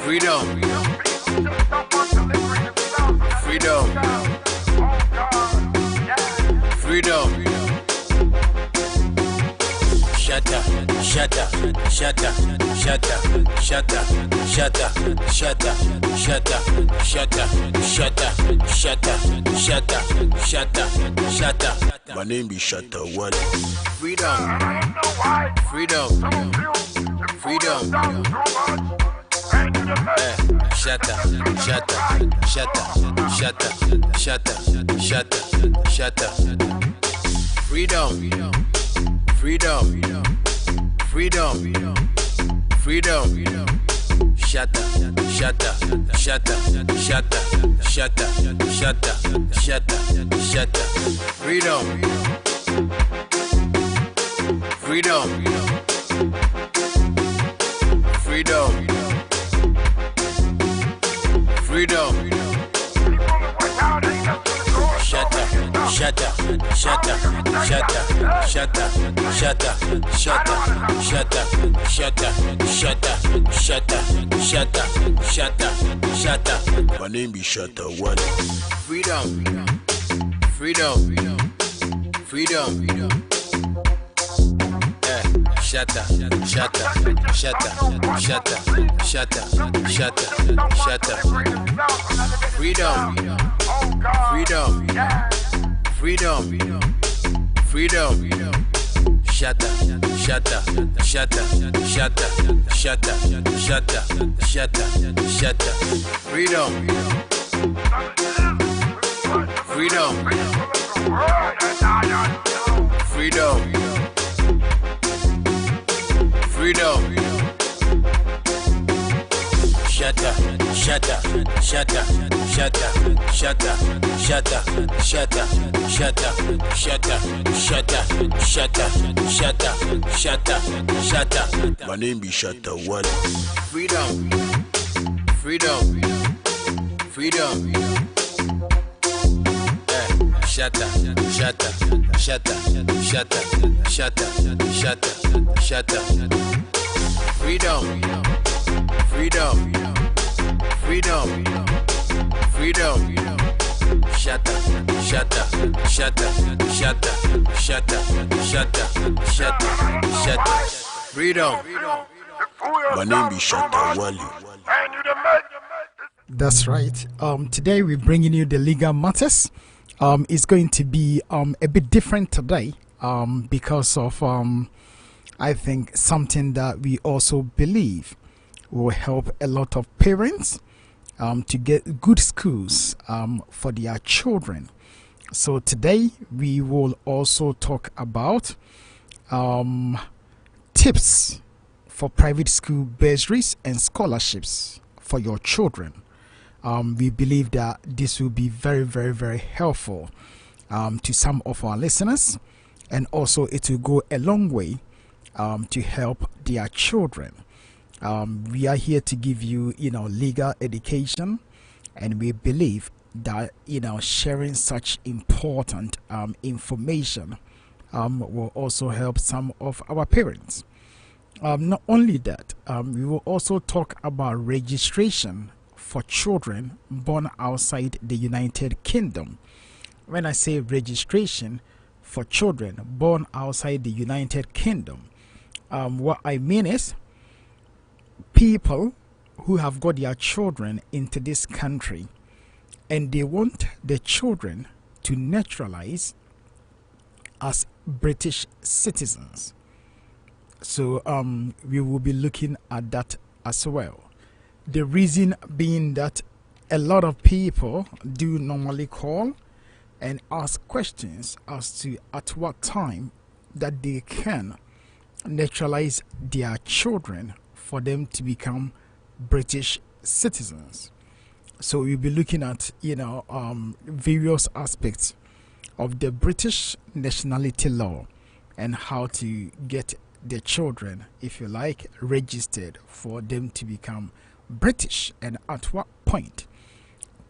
Freedom. Freedom. Freedom. Shut up, shut up, shut up, shut up, shut up, shut up, shut up, shut up, shut up, shut up, shut up, shut up, shut up, shut up. My name is Shatta Wale. Freedom. Freedom. Freedom. Shut up, shut up, shut up, shut up, shut up, shut up, shut up. Freedom. Freedom. Freedom. Freedom. Shut up, shut up, shut up, shut up, shut up, shut up, shut up, shut up. Freedom. Freedom. Freedom. Freedom. Shut up, shut up, shut up, shut up, shut up, shut up, shut up, shut up, shut up, shut up, shut up, shut up, shut up, shut up. My name is Shatta Wale. Freedom. Freedom. Freedom. Shut up, shut up, shut up, shut up, shut up, shut up, shut up. Freedom. Freedom. Freedom. Freedom. Shut up, shut up, shut up, shut up, shut up, shut up, shut up, shut up. Freedom. Freedom. Freedom. Freedom. Shut up, shut up, shut up, shut up, shut up, shut up, shut up, shut up, shut up, shut up, shut up, shut up, shut up, shut up. My name is Shatta Wale. Freedom. Freedom. Freedom. Shut up, shut up, shut up, shut up, shut up, shut up, shut up. Freedom. Freedom. Freedom. Freedom. Shut up, shut up, shut up, shut up, shut up, shut up, shut up, shut up. Freedom. My name is Shatta Wale. That's right. Today we're bringing you the legal matters. It's going to be a bit different today because of I think something that we also believe will help a lot of parents to get good schools for their children. So today we will also talk about tips for private school bursaries and scholarships for your children. We believe that this will be very, very, very helpful to some of our listeners, and also it will go a long way to help their children. We are here to give you, legal education, and we believe that, sharing such important information will also help some of our parents. Not only that, we will also talk about registration for children born outside the United Kingdom. When I say registration for children born outside the United Kingdom, what I mean is people who have got their children into this country and they want the children to naturalize as British citizens. So we will be looking at that as well. The reason being that a lot of people do normally call and ask questions as to at what time that they can naturalize their children for them to become British citizens. So we'll be looking at various aspects of the British nationality law and how to get the children, if you like, registered for them to become British, and at what point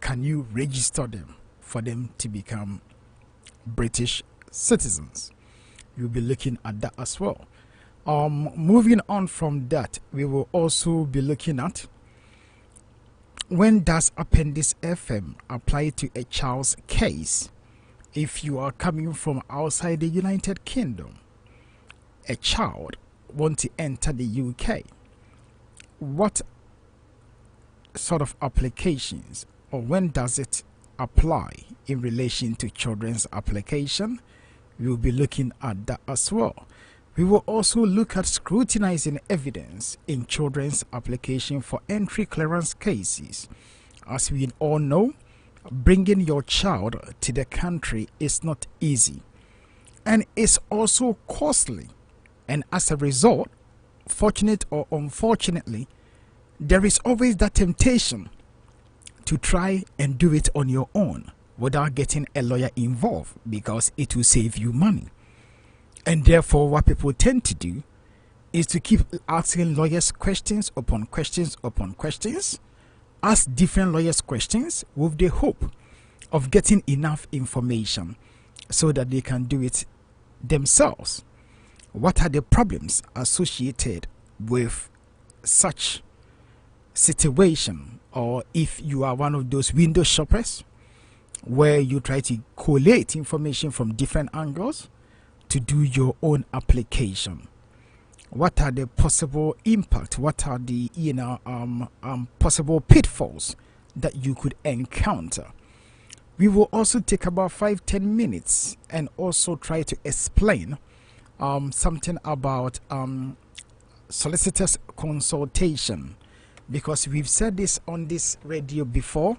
can you register them for them to become British citizens. We'll be looking at that as well. Moving on from that, we will also be looking at when does Appendix FM apply to a child's case. If you are coming from outside the United Kingdom, a child want to enter the UK, what sort of applications or when does it apply in relation to children's application? We will be looking at that as well. We will also look at scrutinizing evidence in children's application for entry clearance cases. As we all know, bringing your child to the country is not easy and it's also costly. And as a result, fortunate or unfortunately, there is always that temptation to try and do it on your own without getting a lawyer involved because it will save you money. And therefore, what people tend to do is to keep asking lawyers questions upon questions upon questions, ask different lawyers questions with the hope of getting enough information so that they can do it themselves. What are the problems associated with such situation? Or if you are one of those window shoppers where you try to collate information from different angles to do your own application, what are the possible impact? What are the possible pitfalls that you could encounter? We will also take about 5-10 minutes and also try to explain something about solicitors consultation, because we've said this on this radio before,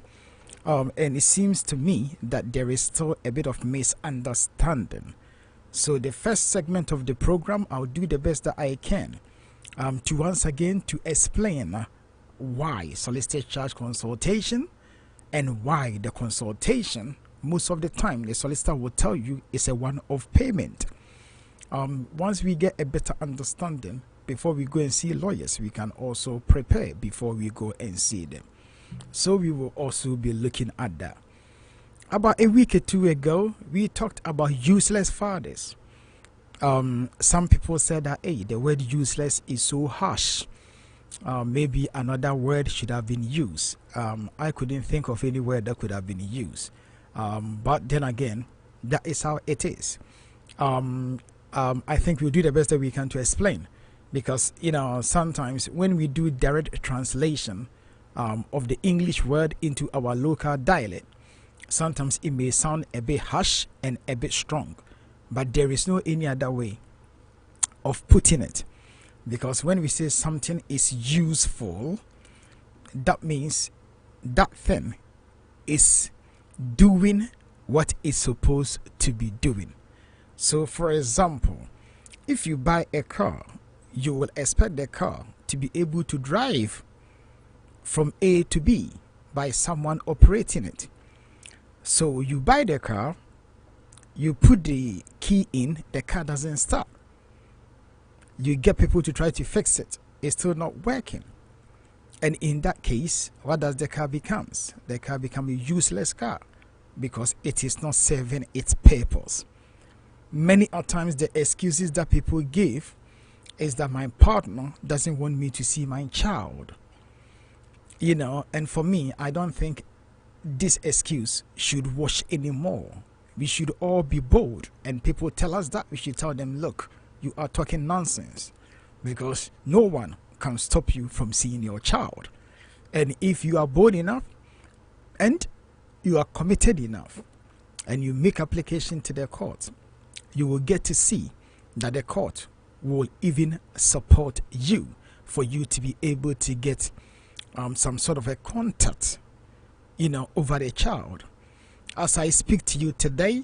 and it seems to me that there is still a bit of misunderstanding. So the first segment of the program, I'll do the best that I can to once again to explain why solicitor charge consultation and why the consultation, most of the time the solicitor will tell you, is a one-off payment. Once we get a better understanding, before we go and see lawyers, we can also prepare before we go and see them. So we will also be looking at that. About a week or two ago, we talked about useless fathers. Some people said that, hey, the word useless is so harsh. Maybe another word should have been used. I couldn't think of any word that could have been used. But then again, that is how it is. I think we'll do the best that we can to explain. Because, sometimes when we do direct translation of the English word into our local dialect, sometimes it may sound a bit harsh and a bit strong, but there is no any other way of putting it. Because when we say something is useful, that means that thing is doing what it's supposed to be doing. So, for example, if you buy a car, you will expect the car to be able to drive from A to B by someone operating it. So you buy the car, you put the key in, the car doesn't start. You get people to try to fix it, it's still not working. And in that case, what does the car becomes? The car becomes a useless car because it is not serving its purpose. Many a times the excuses that people give is that my partner doesn't want me to see my child. And for me, I don't think this excuse should wash anymore. We should all be bold, and people tell us that, we should tell them, look, you are talking nonsense, because no one can stop you from seeing your child. And if you are bold enough and you are committed enough and you make application to the court, you will get to see that the court will even support you for you to be able to get some sort of a contact over the child. As I speak to you today,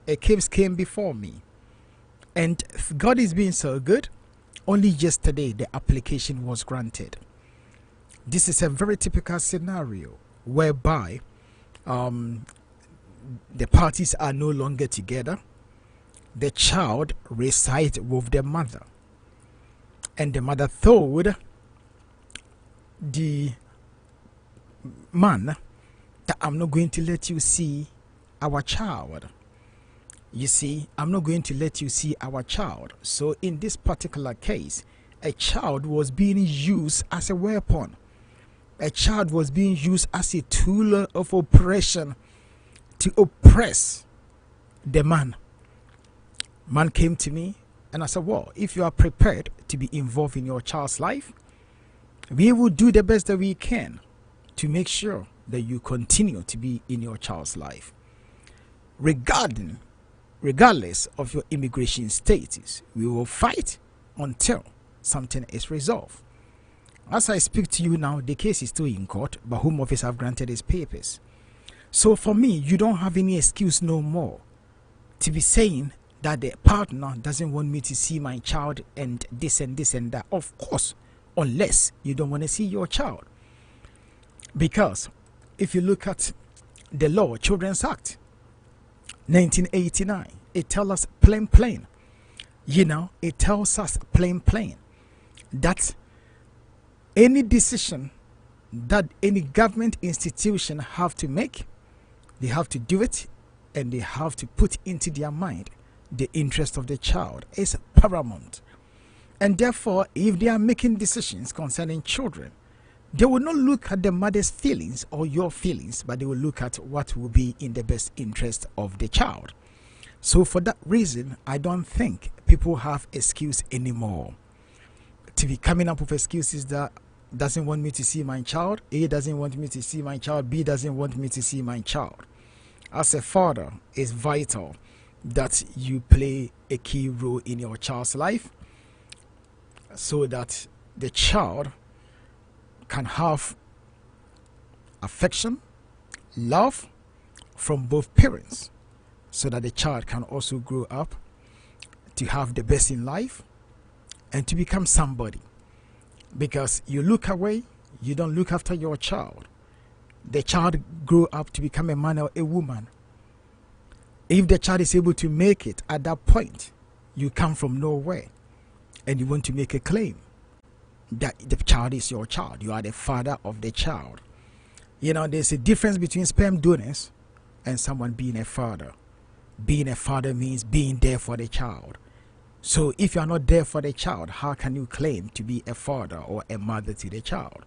a case came before me, and God is being so good. Only yesterday the application was granted. This is a very typical scenario whereby the parties are no longer together. The child resides with the mother, and the mother told the man that I'm not going to let you see our child. You see, I'm not going to let you see our child. So in this particular case, a child was being used as a weapon. A child was being used as a tool of oppression to oppress the man. Man came to me and I said, well, if you are prepared to be involved in your child's life, we will do the best that we can to make sure that you continue to be in your child's life. Regardless of your immigration status, we will fight until something is resolved. As I speak to you now, the case is still in court, but Home Office have granted his papers. So for me, you don't have any excuse no more to be saying that the partner doesn't want me to see my child and this and this and that. Of course, unless you don't want to see your child. Because if you look at the law, Children's Act 1989, it tells us plain, it tells us plain that any decision that any government institution have to make, they have to do it, and they have to put into their mind the interest of the child is paramount. And therefore, if they are making decisions concerning children, they will not look at the mother's feelings or your feelings, but they will look at what will be in the best interest of the child. So for that reason, I don't think people have excuse anymore to be coming up with excuses that doesn't want me to see my child, A doesn't want me to see my child, B doesn't want me to see my child. As a father, it's vital that you play a key role in your child's life so that the child can have affection, love from both parents, so that the child can also grow up to have the best in life and to become somebody. Because you look away, you don't look after your child. The child grow up to become a man or a woman. If the child is able to make it at that point, you come from nowhere and you want to make a claim that the child is your child. You are the father of the child. There's a difference between sperm donors and someone being a father. Being a father means being there for the child. So if you are not there for the child, how can you claim to be a father or a mother to the child?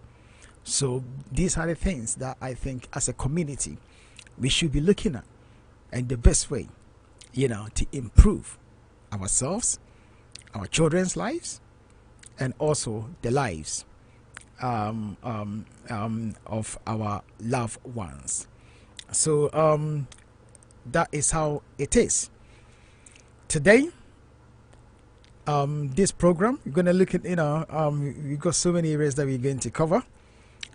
So these are the things that I think as a community we should be looking at, and the best way, to improve ourselves, our children's lives, and also the lives of our loved ones. So that is how it is. Today, this program, we're going to look at, we got so many areas that we're going to cover.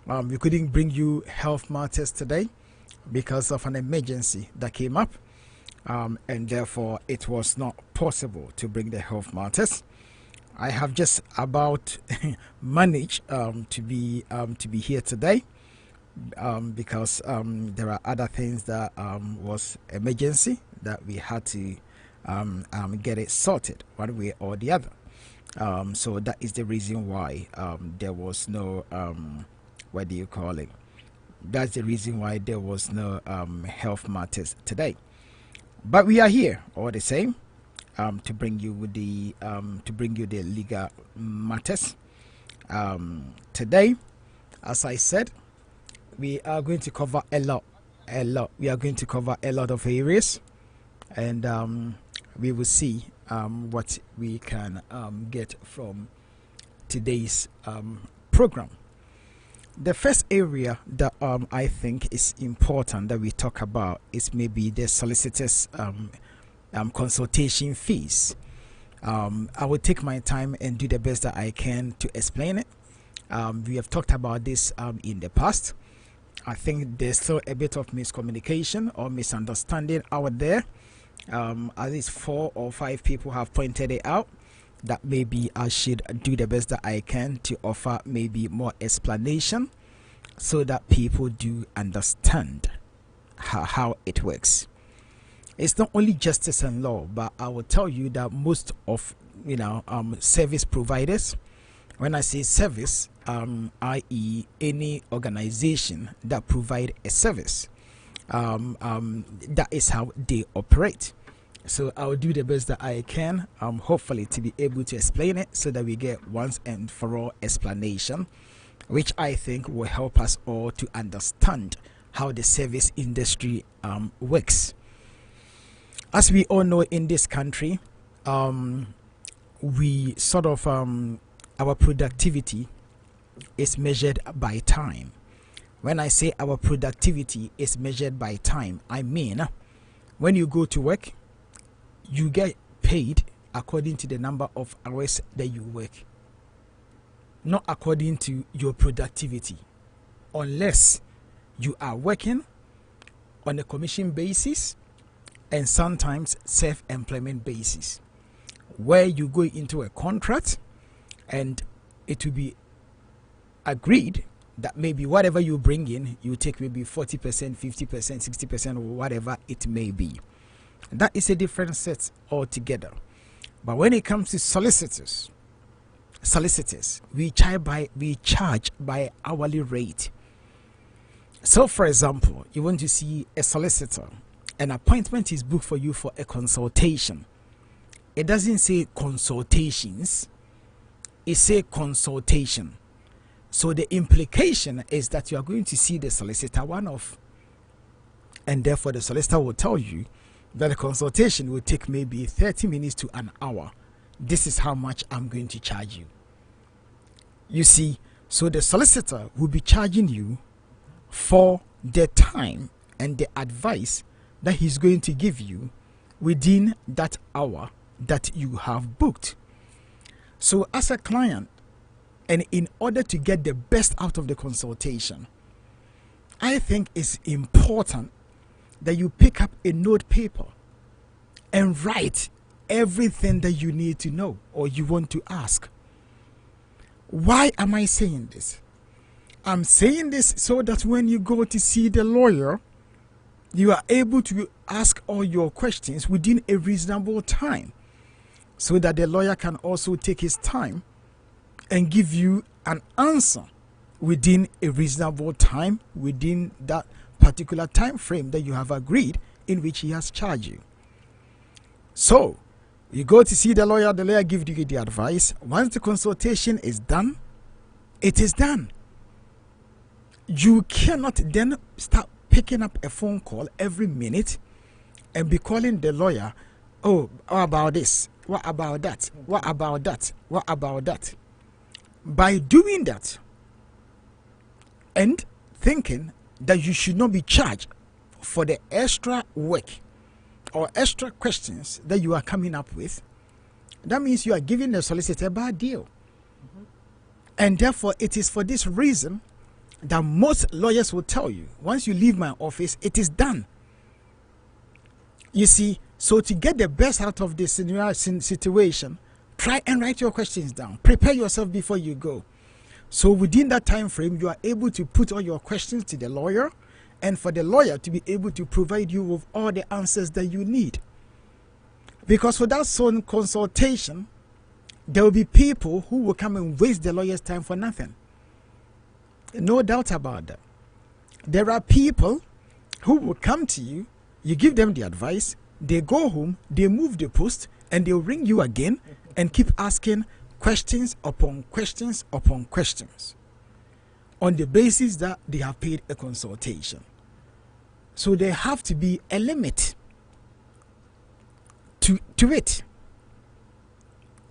We couldn't bring you health matters today because of an emergency that came up, and therefore it was not possible to bring the health matters. I have just about managed to be here today because there are other things that was emergency that we had to get it sorted one way or the other. So that is the reason why there was no what do you call it? That's the reason why there was no health matters today. But we are here all the same to bring you the legal matters. Today, as I said, we are going to cover a lot. We are going to cover a lot of areas, and we will see what we can get from today's program. The first area that I think is important that we talk about is maybe the solicitors' consultation fees. I will take my time and do the best that I can to explain it. We have talked about this in the past. I think there's still a bit of miscommunication or misunderstanding out there. At least 4 or 5 people have pointed it out that maybe I should do the best that I can to offer maybe more explanation so that people do understand how it works. It's not only justice and law, but I will tell you that most of service providers, when I say service, i.e. any organization that provide a service, that is how they operate. So I'll do the best that I can, hopefully to be able to explain it so that we get once and for all explanation, which I think will help us all to understand how the service industry works. As we all know, in this country, we sort of our productivity is measured by time. When I say our productivity is measured by time, I mean when you go to work, you get paid according to the number of hours that you work, not according to your productivity, unless you are working on a commission basis and sometimes self-employment basis, where you go into a contract and it will be agreed that maybe whatever you bring in, you take maybe 40%, 50%, 60%, or whatever it may be. That is a different set altogether. But when it comes to solicitors, we charge by hourly rate. So, for example, you want to see a solicitor, an appointment is booked for you for a consultation. It doesn't say consultations, it says consultation. So the implication is that you are going to see the solicitor one-off, and therefore the solicitor will tell you that the consultation will take maybe 30 minutes to an hour. This is how much I'm going to charge you. You see, so the solicitor will be charging you for the time and the advice that he's going to give you within that hour that you have booked. So as a client, and in order to get the best out of the consultation, I think it's important that you pick up a note paper and write everything that you need to know or you want to ask. Why am I saying this? I'm saying this so that when you go to see the lawyer, you are able to ask all your questions within a reasonable time, so that the lawyer can also take his time and give you an answer within a reasonable time, within that particular time frame that you have agreed in which he has charged you. So you go to see the lawyer gives you the advice. Once the consultation is done, it is done. You cannot then start picking up a phone call every minute and be calling the lawyer, oh, what about this? What about that? What about that? What about that? By doing that and thinking that you should not be charged for the extra work or extra questions that you are coming up with, that means you are giving the solicitor a bad deal. And therefore, it is for this reason that most lawyers will tell you, once you leave my office, it is done. You see, so to get the best out of this situation, try and write your questions down. Prepare yourself before you go. So within that time frame, you are able to put all your questions to the lawyer, and for the lawyer to be able to provide you with all the answers that you need. Because for that sole consultation, there will be people who will come and waste the lawyer's time for nothing. No doubt about that. There are people who will come to you, you give them the advice, they go home, they move the post, and they'll ring you again and keep asking questions upon questions upon questions on the basis that they have paid a consultation. So there have to be a limit to it.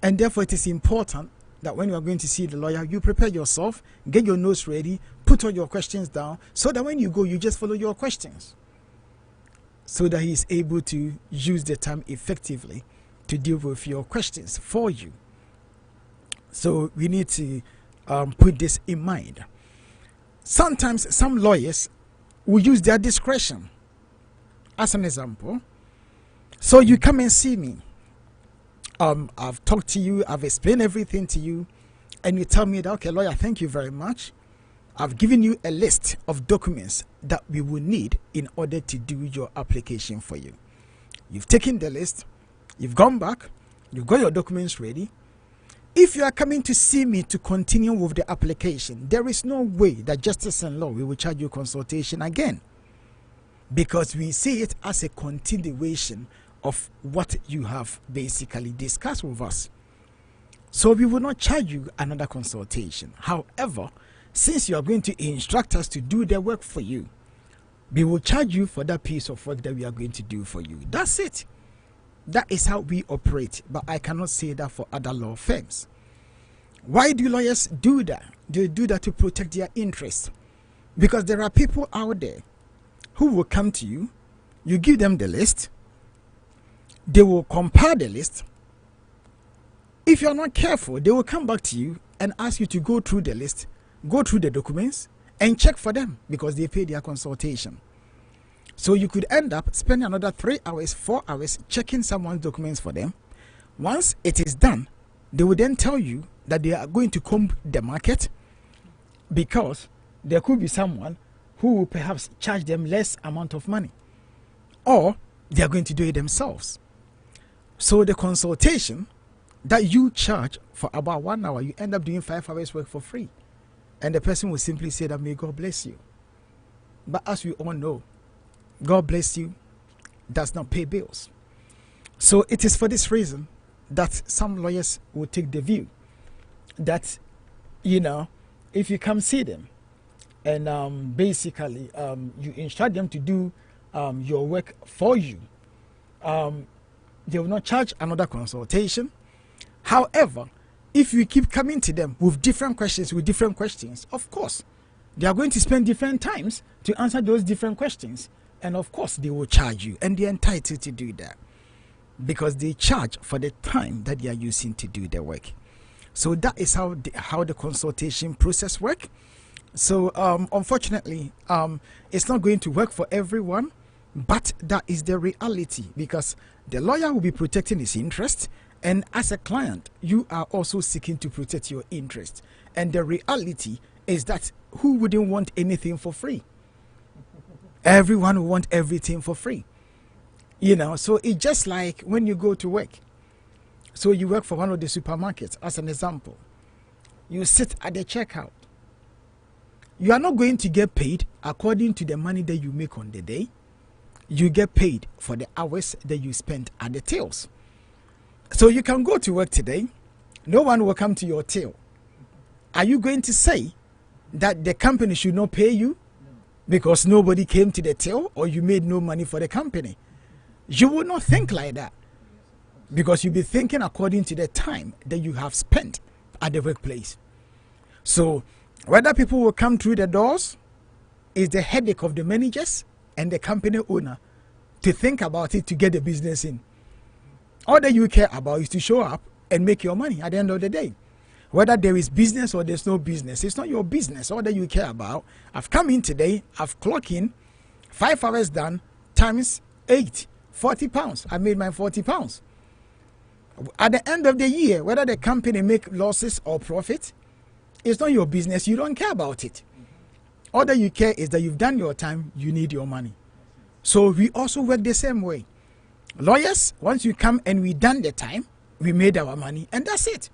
And therefore it is important that when you are going to see the lawyer, you prepare yourself, get your notes ready, put all your questions down, so that when you go, you just follow your questions, so that he is able to use the time effectively to deal with your questions for you. So we need to put this in mind. Sometimes some lawyers will use their discretion. As an example, so you come and see me. I've talked to you, I've explained everything to you, and you tell me that, okay, lawyer, thank you very much. I've given you a list of documents that we will need in order to do your application for you. You've taken the list, you've gone back, you've got your documents ready. If you are coming to see me to continue with the application, there is no way that Justice and Law we will charge you consultation again, because we see it as a continuation of what you have basically discussed with us. So we will not charge you another consultation. However, since you are going to instruct us to do the work for you, we will charge you for that piece of work that we are going to do for you. That's it. That is how we operate. But I cannot say that for other law firms. Why do lawyers do that? They do that to protect their interests. Because there are people out there who will come to you, you give them the list, they will compare the list. If you're not careful, they will come back to you and ask you to go through the list, go through the documents, and check for them because they pay their consultation. So you could end up spending another 3 hours, 4 hours checking someone's documents for them. Once it is done, they will then tell you that they are going to comb the market because there could be someone who will perhaps charge them less amount of money, or they are going to do it themselves. So the consultation that you charge for about 1 hour, you end up doing 5 hours work for free. And the person will simply say that, may God bless you. But as we all know, God bless you does not pay bills. So it is for this reason that some lawyers will take the view that, if you come see them and basically you instruct them to do your work for you, they will not charge another consultation. However, if you keep coming to them with different questions, of course, they are going to spend different times to answer those different questions. And of course, they will charge you. And they're entitled to do that because they charge for the time that they are using to do their work. So that is how the consultation process works. So unfortunately, it's not going to work for everyone. But that is the reality because the lawyer will be protecting his interest. And as a client, you are also seeking to protect your interest. And the reality is that who wouldn't want anything for free? Everyone will want everything for free. So it's just like when you go to work. So you work for one of the supermarkets, as an example. You sit at the checkout. You are not going to get paid according to the money that you make on the day. You get paid for the hours that you spent at the tills. So you can go to work today. No one will come to your till. Are you going to say that the company should not pay you because nobody came to the till or you made no money for the company? You will not think like that because you'll be thinking according to the time that you have spent at the workplace. So whether people will come through the doors is the headache of the managers and the company owner to think about it to get the business in. All that you care about is to show up and make your money at the end of the day. Whether there is business or there's no business, it's not your business. All that you care about, I've come in today, I've clocked in, 5 hours done, times 8, 40 pounds. I made my 40 pounds. At the end of the year, whether the company make losses or profit, it's not your business. You don't care about it. All that you care is that you've done your time, you need your money. So we also work the same way. Lawyers, once you come and we done the time, we made our money, and that's it.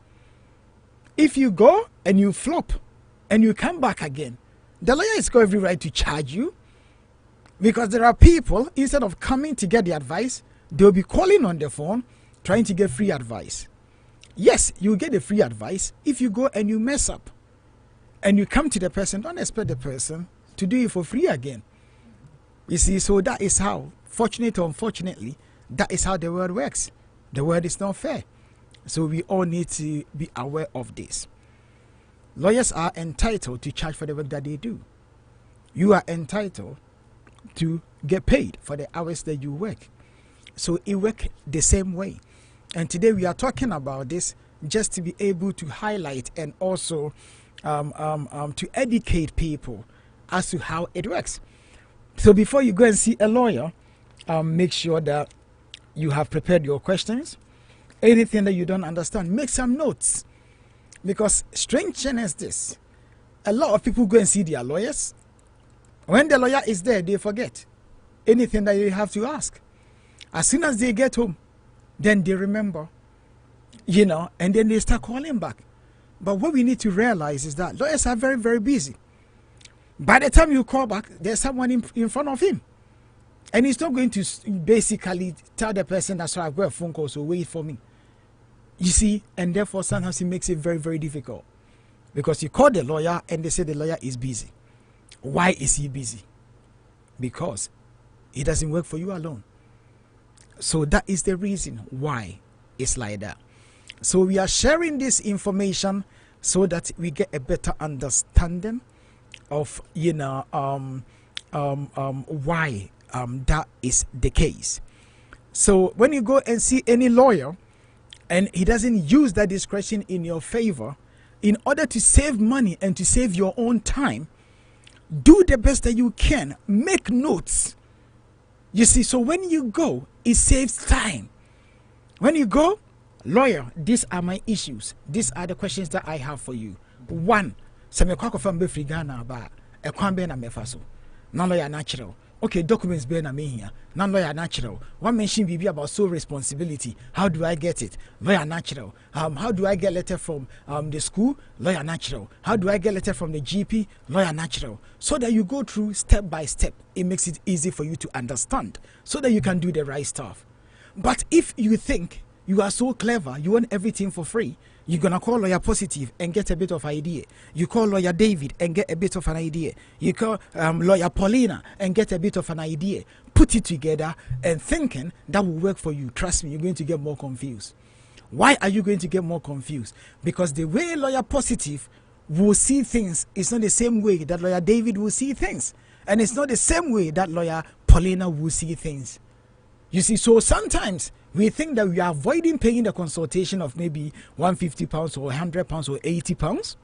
If you go and you flop and you come back again, the lawyer has got every right to charge you because there are people, instead of coming to get the advice, they'll be calling on the phone trying to get free advice. Yes, you get the free advice if you go and you mess up and you come to the person. Don't expect the person to do it for free again. You see, so that is how, fortunately or unfortunately, that is how the world works. The world is not fair. So we all need to be aware of this. Lawyers are entitled to charge for the work that they do. You are entitled to get paid for the hours that you work. So it works the same way. And today we are talking about this just to be able to highlight and also to educate people as to how it works. So before you go and see a lawyer, make sure that you have prepared your questions. Anything that you don't understand, make some notes. Because strange thing is this. A lot of people go and see their lawyers. When the lawyer is there, they forget anything that you have to ask. As soon as they get home, then they remember, and then they start calling back. But what we need to realize is that lawyers are very, very busy. By the time you call back, there's someone in front of him. And he's not going to basically tell the person that's why I've got a phone call, so wait for me. You see, and therefore sometimes it makes it very, very difficult. Because you call the lawyer and they say the lawyer is busy. Why is he busy? Because he doesn't work for you alone. So that is the reason why it's like that. So we are sharing this information so that we get a better understanding of, why that is the case. So when you go and see any lawyer and he doesn't use that discretion in your favor, in order to save money and to save your own time, do the best that you can. Make notes. You see, so when you go, it saves time. When you go, lawyer, these are my issues. These are the questions that I have for you. One, now lawyer natural. Okay, documents be na me here. Now lawyer natural. One mention be about sole responsibility. How do I get it? Lawyer natural. How do I get letter from the school? Lawyer natural. How do I get letter from the GP? Lawyer natural. So that you go through step by step. It makes it easy for you to understand, so that you can do the right stuff. But if you think you are so clever, you want everything for free, you're gonna call lawyer positive and get a bit of idea. You call lawyer David and get a bit of an idea. You call lawyer Paulina and get a bit of an idea. Put it together and thinking that will work for you. Trust me, you're going to get more confused. Why are you going to get more confused? Because the way lawyer positive will see things is not the same way that lawyer David will see things. And it's not the same way that lawyer Paulina will see things. You see, so sometimes we think that we are avoiding paying the consultation of maybe £150 or £100 or £80.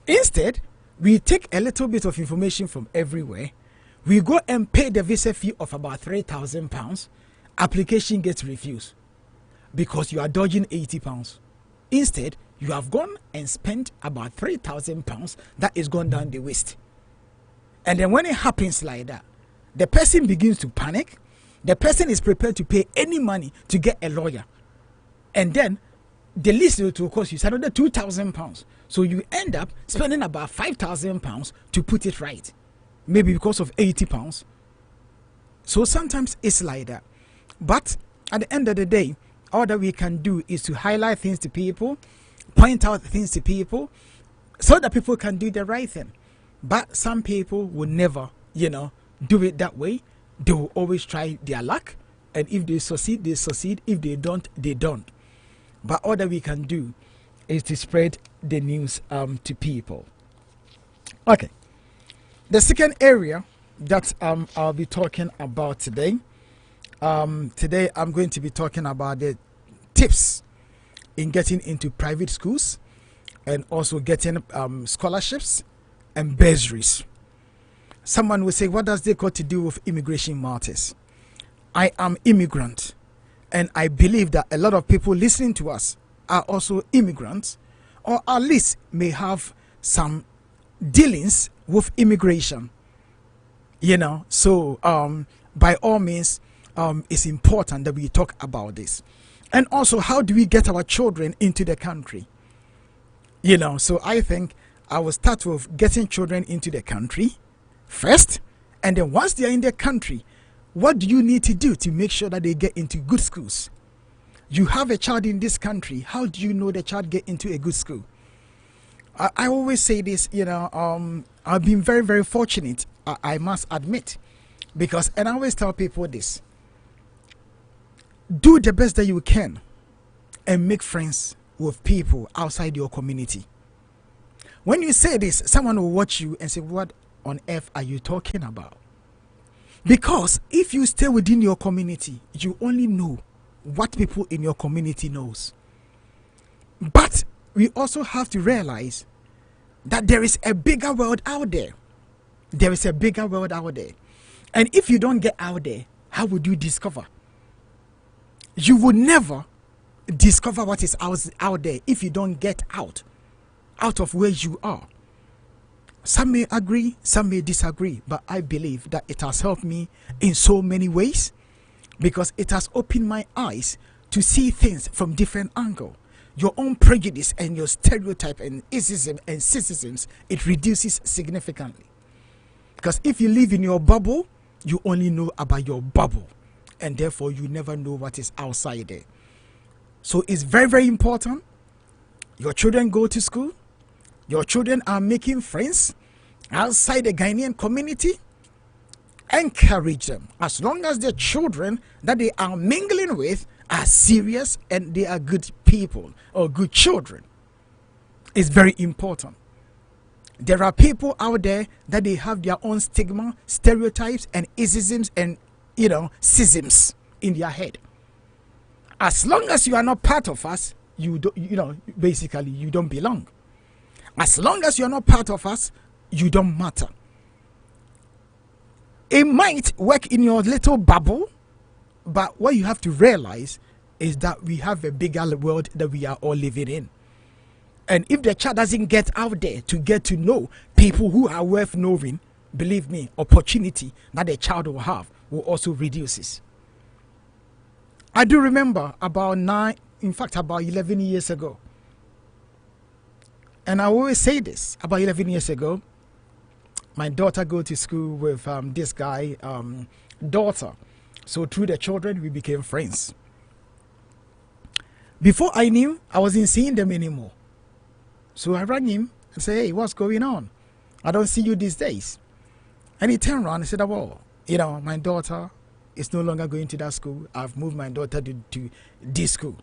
Instead, we take a little bit of information from everywhere. We go and pay the visa fee of about £3,000. Application gets refused because you are dodging £80. Instead, you have gone and spent about £3,000 that is gone down the waste. And then when it happens like that, the person begins to panic. The person is prepared to pay any money to get a lawyer. And then the least it will cost you is another £2,000. So you end up spending about £5,000 to put it right. Maybe because of £80. So sometimes it's like that. But at the end of the day, all that we can do is to highlight things to people, point out things to people, so that people can do the right thing. But some people will never, do it that way. They will always try their luck, and if they succeed, they succeed. If they don't, they don't. But all that we can do is to spread the news to people. Okay. The second area that I'll be talking about today. Today I'm going to be talking about the tips in getting into private schools and also getting scholarships and bursaries. Someone will say, what does this got to do with immigration matters? I am immigrant, and I believe that a lot of people listening to us are also immigrants, or at least may have some dealings with immigration. So by all means, it's important that we talk about this. And also, how do we get our children into the country? So I think I will start with getting children into the country first, and then once they are in the country, what do you need to do to make sure that they get into good schools? You have a child in this country. How do you know the child get into a good school? I always say this, I've been very, very fortunate, I must admit, because, and I always tell people this, do the best that you can and make friends with people outside your community. When you say this, someone will watch you and say, what on earth are you talking about? Because if you stay within your community, you only know what people in your community knows. But we also have to realize that there is a bigger world out there. There is a bigger world out there. And if you don't get out there, how would you discover? You would never discover what is out there if you don't get out of where you are. Some may agree, some may disagree, but I believe that it has helped me in so many ways because it has opened my eyes to see things from different angles. Your own prejudice and your stereotype and ism and cynicisms, it reduces significantly. Because if you live in your bubble, You only know about your bubble, and therefore you never know what is outside there. So it's very, very important. Your children go to school. Your children are making friends outside the Ghanaian community. Encourage them. As long as the children that they are mingling with are serious and they are good people or good children, it's very important. There are people out there that they have their own stigma, stereotypes, and isms and schisms in their head. As long as you are not part of us, basically you don't belong. As long as you are not part of us, you don't matter. It might work in your little bubble, but what you have to realize is that we have a bigger world that we are all living in. And if the child doesn't get out there to get to know people who are worth knowing, believe me, opportunity that the child will have will also reduces. I do remember about 11 years ago. And I always say this, about 11 years ago, my daughter go to school with this guy, daughter. So through the children, we became friends. Before I knew, I wasn't seeing them anymore. So I rang him and said, hey, what's going on? I don't see you these days. And he turned around and said, well, my daughter is no longer going to that school. I've moved my daughter to this school.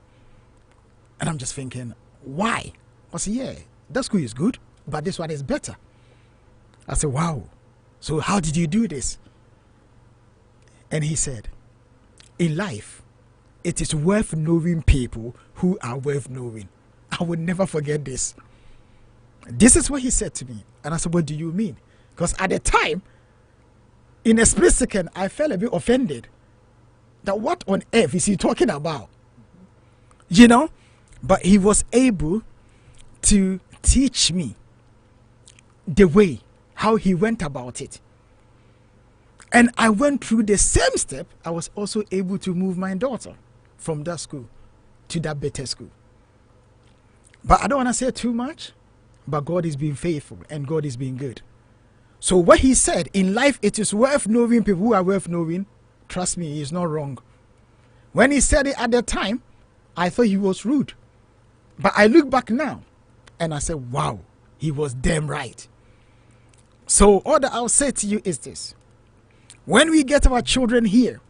And I'm just thinking, why? I said, yeah, that school is good, but this one is better. I said, wow, so how did you do this? And he said, in life, it is worth knowing people who are worth knowing. I will never forget this. This is what he said to me. And I said, what do you mean? Because at the time, in a split second, I felt a bit offended. That what on earth is he talking about? But he was able to teach me the way how he went about it. And I went through the same step. I was also able to move my daughter from that school to that better school. But I don't want to say too much, but God is being faithful and God is being good. So what he said, in life it is worth knowing people who are worth knowing, trust me, he's not wrong. When he said it at the time, I thought he was rude. But I look back now and I said, wow, he was damn right. So all that I'll say to you is this. When we get our children here,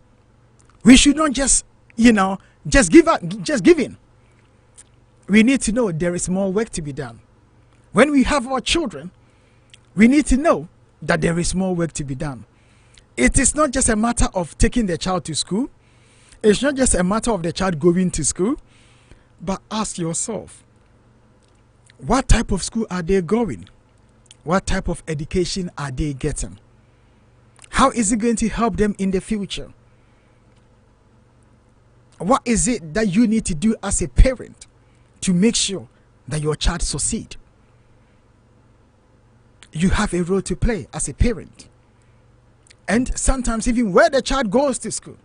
we should not just give in. We need to know there is more work to be done. When we have our children, we need to know that there is more work to be done. It is not just a matter of taking the child to school. It's not just a matter of the child going to school. But ask yourself, what type of school are they going? What type of education are they getting? How is it going to help them in the future? What is it that you need to do as a parent to make sure that your child succeed? You have a role to play as a parent. And sometimes even where the child goes to school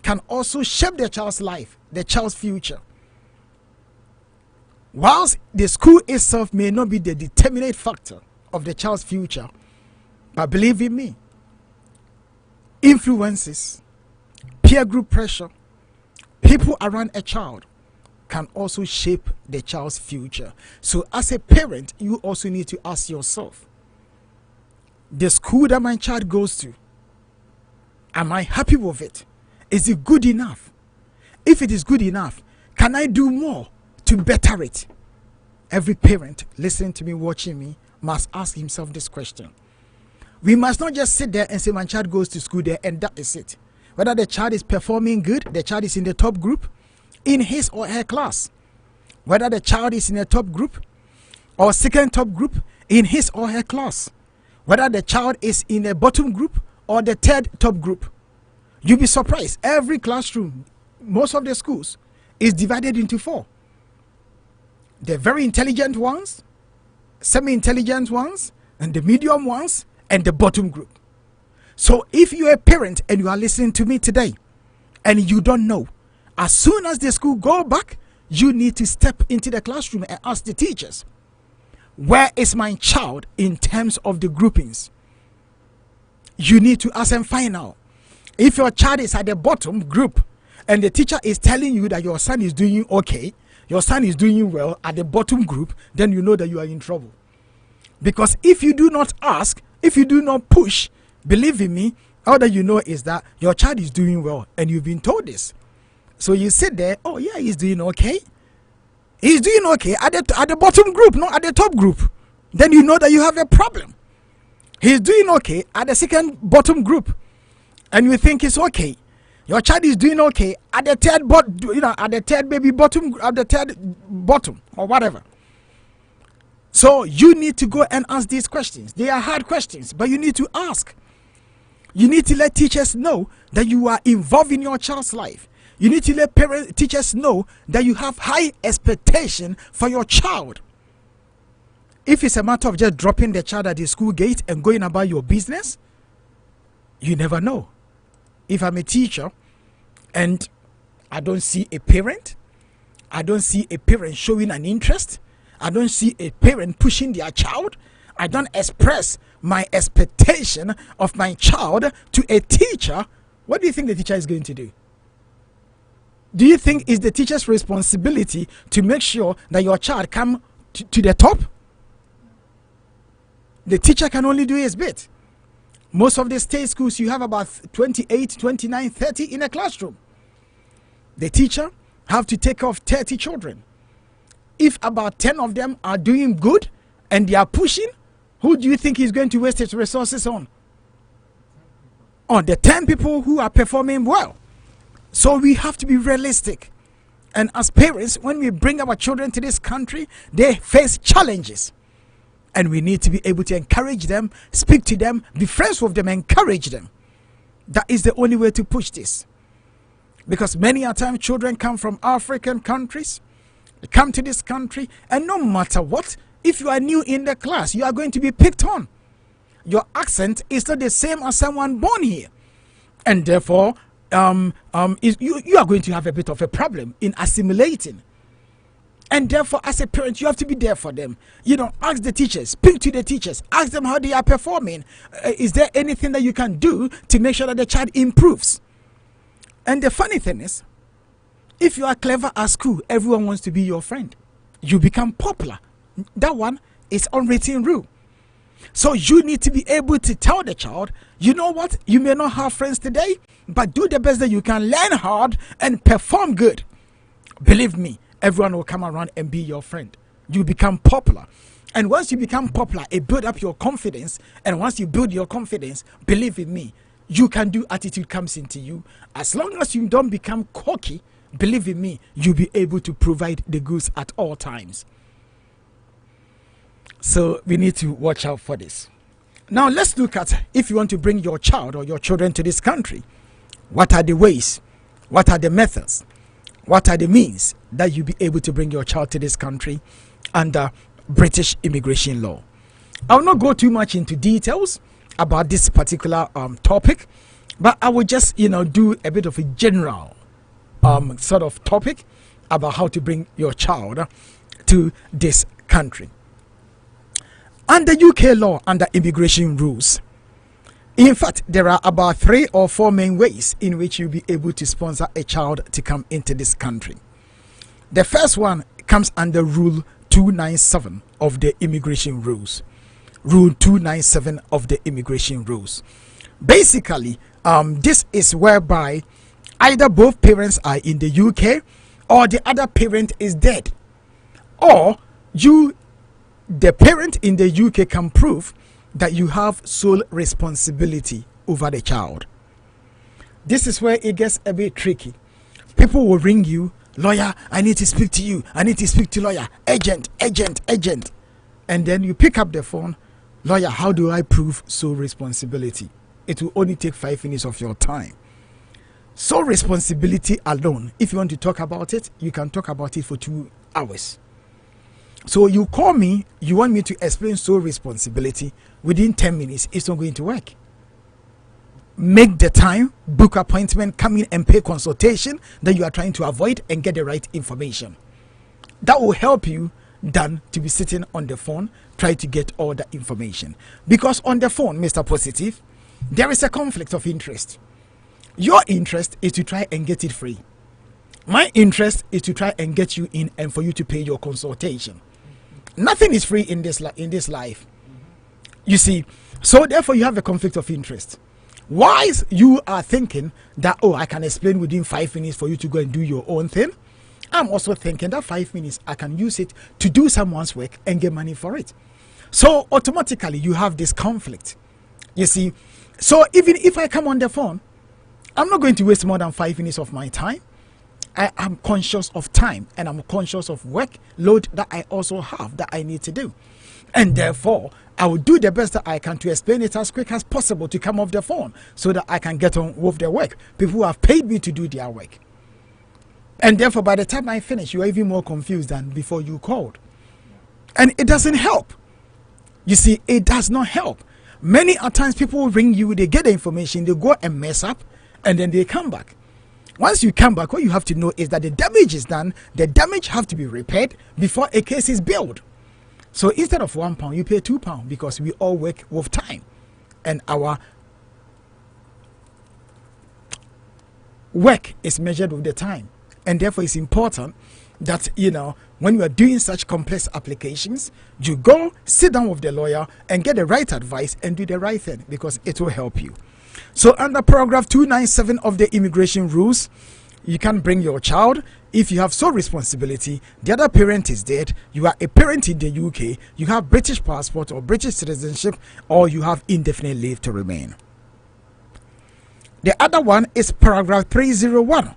can also shape the child's life, the child's future. Whilst the school itself may not be the determinate factor of the child's future, but believe in me, influences, peer group pressure, people around a child can also shape the child's future. So as a parent, you also need to ask yourself, the school that my child goes to, am I happy with it? Is it good enough? If it is good enough, can I do more to better it? Every parent listening to me, watching me, must ask himself this question. We must not just sit there and say my child goes to school there and that is it. Whether the child is performing good, the child is in the top group in his or her class. Whether the child is in a top group or second top group in his or her class. Whether the child is in a bottom group or the third top group. You'll be surprised. Every classroom, most of the schools, is divided into 4. The very intelligent ones, semi-intelligent ones, and the medium ones, and the bottom group. So if you're a parent and you are listening to me today, and you don't know, as soon as the school go back, you need to step into the classroom and ask the teachers, where is my child in terms of the groupings? You need to ask and find out. If your child is at the bottom group and the teacher is telling you that your son is doing okay, your son is doing well at the bottom group, then you know that you are in trouble. Because if you do not ask, if you do not push, believe in me, all that you know is that your child is doing well and you've been told this. So you sit there, oh yeah, he's doing okay. He's doing okay at the bottom group, not at the top group. Then you know that you have a problem. He's doing okay at the second bottom group, and you think it's okay. Your child is doing okay at the third at the third baby bottom, at the third bottom or whatever. So you need to go and ask these questions. They are hard questions, but you need to ask. You need to let teachers know that you are involved in your child's life. You need to let teachers know that you have high expectation for your child. If it's a matter of just dropping the child at the school gate and going about your business, you never know. If I'm a teacher and I don't see a parent, I don't see a parent showing an interest, I don't see a parent pushing their child, I don't express my expectation of my child to a teacher, what do you think the teacher is going to do? Do you think it's the teacher's responsibility to make sure that your child come to the top? The teacher can only do his bit. Most of the state schools, you have about 28, 29, 30 in a classroom. The teacher have to take care of 30 children. If about 10 of them are doing good and they are pushing, who do you think he's going to waste his resources on? On the 10 people who are performing well. So we have to be realistic. And as parents, when we bring our children to this country, they face challenges. And we need to be able to encourage them, speak to them, be friends with them, encourage them. That is the only way to push this. Because many a time children come from African countries, they come to this country, and no matter what, if you are new in the class, you are going to be picked on. Your accent is not the same as someone born here. And therefore, you are going to have a bit of a problem in assimilating. And therefore, as a parent, you have to be there for them. Ask the teachers, speak to the teachers, ask them how they are performing. Is there anything that you can do to make sure that the child improves? And the funny thing is, if you are clever at school, everyone wants to be your friend. You become popular. That one is unwritten rule. So you need to be able to tell the child, you know what, you may not have friends today, but do the best that you can, learn hard and perform good. Believe me, everyone will come around and be your friend. You become popular. And once you become popular, it builds up your confidence. And once you build your confidence, believe in me, you can do. Attitude comes into you. As long as you don't become cocky, believe in me, you'll be able to provide the goods at all times. So we need to watch out for this. Now let's look at, if you want to bring your child or your children to this country, what are the ways? What are the methods? What are the means that you'll be able to bring your child to this country under British immigration law? I'll not go too much into details about this particular topic, but I will just do a bit of a general sort of topic about how to bring your child to this country. Under UK law, under immigration rules, in fact, there are about 3 or 4 main ways in which you'll be able to sponsor a child to come into this country. The first one comes under Rule 297 of the immigration rules. Rule 297 of the immigration rules. Basically, this is whereby either both parents are in the UK or the other parent is dead, or the parent in the UK can prove that you have sole responsibility over the child. This is where it gets a bit tricky. People will ring you, lawyer, I need to speak to you, I need to speak to lawyer, agent. And then you pick up the phone, lawyer, how do I prove sole responsibility? It will only take 5 minutes of your time. Sole responsibility alone, if you want to talk about it, you can talk about it for 2 hours. So you call me, you want me to explain sole responsibility, within 10 minutes, it's not going to work. Make the time, book appointment, come in and pay consultation that you are trying to avoid and get the right information. That will help you than to be sitting on the phone, try to get all the information. Because on the phone, Mr. Positive, there is a conflict of interest. Your interest is to try and get it free. My interest is to try and get you in and for you to pay your consultation. Nothing is free in this life. You see, so therefore you have a conflict of interest. Whilst you are thinking that, oh, I can explain within 5 minutes for you to go and do your own thing, I'm also thinking that 5 minutes I can use it to do someone's work and get money for it. So automatically you have this conflict. You see, so even if I come on the phone, I'm not going to waste more than 5 minutes of my time. I am conscious of time and I'm conscious of workload that I also have that I need to do. And therefore, I will do the best that I can to explain it as quick as possible to come off the phone so that I can get on with the work. People who have paid me to do their work. And therefore, by the time I finish, you are even more confused than before you called. And it doesn't help. You see, it does not help. Many a times people will ring you, they get the information, they go and mess up, and then they come back. Once you come back, what you have to know is that the damage is done. The damage have to be repaired before a case is billed. So instead of £1, you pay £2 because we all work with time. And our work is measured with the time. And therefore it's important that, when you are doing such complex applications, you go sit down with the lawyer and get the right advice and do the right thing because it will help you. So under paragraph 297 of the immigration rules, you can bring your child if you have sole responsibility, the other parent is dead, you are a parent in the UK, you have British passport or British citizenship, or you have indefinite leave to remain. The other one is paragraph 301.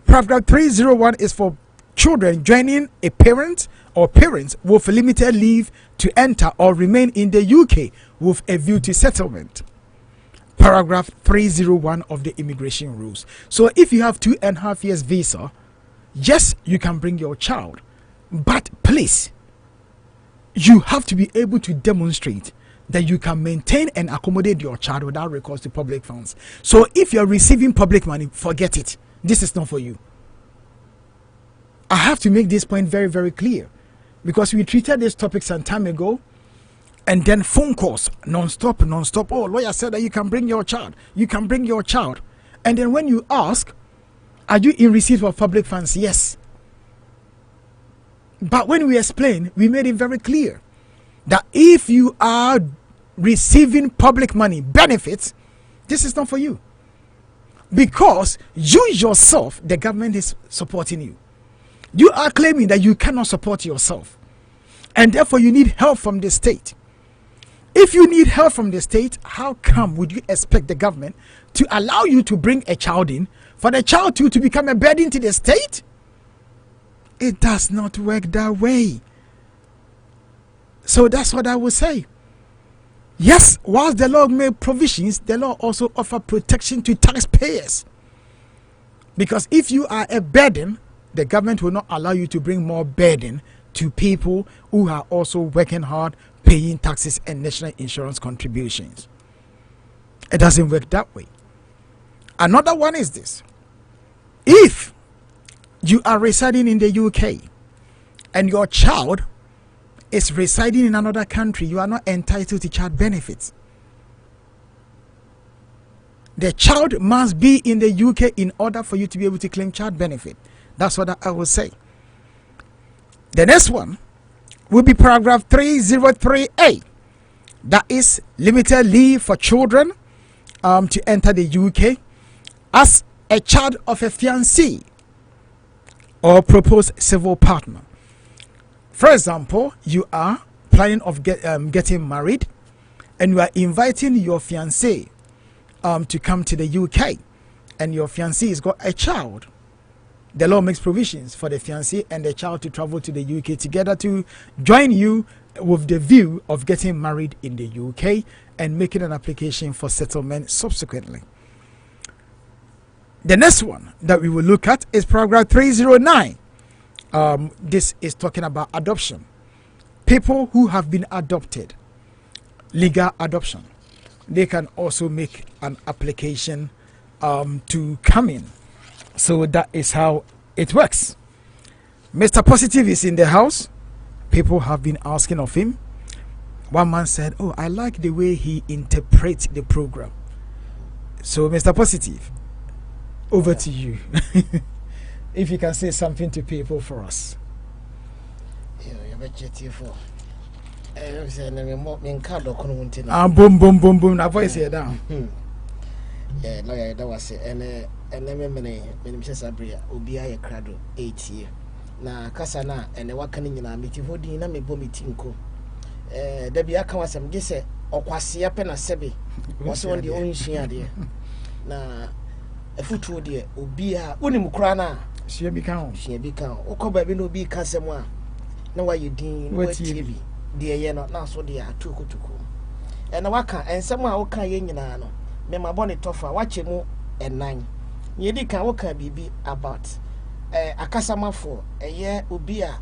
Paragraph 301 is for children joining a parent or parents with limited leave to enter or remain in the UK with a view to settlement. Paragraph 301 of the immigration rules. So if you have 2.5 years visa, yes, you can bring your child, but please, you have to be able to demonstrate that you can maintain and accommodate your child without recourse to public funds. So if you're receiving public money, forget it. This is not for you. I have to make this point very, very clear because we treated this topic some time ago. And then phone calls, non-stop. Oh, lawyer said that you can bring your child. You can bring your child. And then when you ask, are you in receipt of public funds? Yes. But when we explain, we made it very clear that if you are receiving public money benefits, this is not for you. Because you yourself, the government is supporting you. You are claiming that you cannot support yourself. And therefore you need help from the state. If you need help from the state, how come would you expect the government to allow you to bring a child in for the child to become a burden to the state? It does not work that way. So that's what I would say. Yes, whilst the law made provisions, the law also offers protection to taxpayers. Because if you are a burden, the government will not allow you to bring more burden to people who are also working hard, paying taxes and national insurance contributions. It doesn't work that way. Another one is this. If you are residing in the UK and your child is residing in another country, you are not entitled to child benefits. The child must be in the UK in order for you to be able to claim child benefit. That's what I will say. The next one will be paragraph 303A. That is limited leave for children to enter the UK as a child of a fiancé or proposed civil partner. For example, you are planning of getting married and you are inviting your fiancé to come to the UK, and your fiancé has got a child. The law makes provisions for the fiancé and the child to travel to the UK together to join you with the view of getting married in the UK and making an application for settlement subsequently. The next one that we will look at is paragraph 309. This is talking about adoption. People who have been adopted, legal adoption, they can also make an application to come in. So that is how it works. Mr. Positive is in the house. People have been asking of him. One man said, oh, I like the way he interprets the program. So, Mr. Positive, over to you. If you can say something to people for us. Boom, boom, boom, boom. Now, voice here down. Yeah, lawyer, that was it. And many Sabria, Ubia, a crado, 8 years. Na Casana, and the Wakanin, meeting holding a me bomitinko. Debbie Akawasam, Gisse, or Quasia Pena Sebi, was on the only shia, na a foot dear, Ubia, Unimukrana. She become, Oko baby no be Casamwa. No, why you deem what TV, dear, ye not now so dear, too good to cool. And a waka, and someone oka yenano. Me my bonnet toffer, watch mu and 9. Ye di can waka bibi about a casama for a year ubia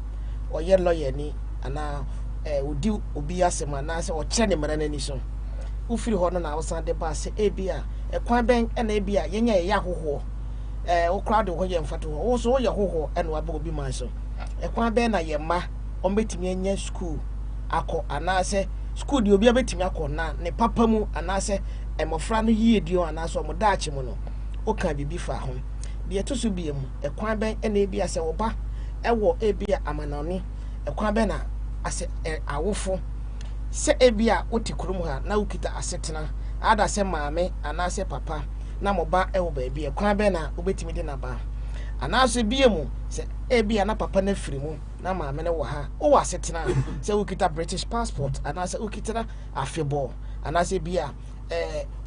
or ye lawyer ni, and now udi ubia semanas or chenny maranani so. Ufi horn outside the bar say abia, a quan bank and abia, yenya yahoo. O crowd of Hoyan Fatu, also Yahoo and Wabo be my son. A quan banner ye ma, or meeting ye school. Ako, and I say, school you be a bit me na, ne papamu, and I say, and my friend ye dio and I saw my Dutch mono. O can be far home. The atusu be a quan bank and abia say oba, a war abia amanoni, a quan banner, I say a woeful. Say abia utikrumu, now kita asetina, ada say mammy, and I say papa. Na mo ba e wo baby e kwan be na obetimi de na ba anaso biemu se e bia na papa na firi mu na ma me ne wo ha o wa setena se ukita British passport anaso ukita afebo anaso bia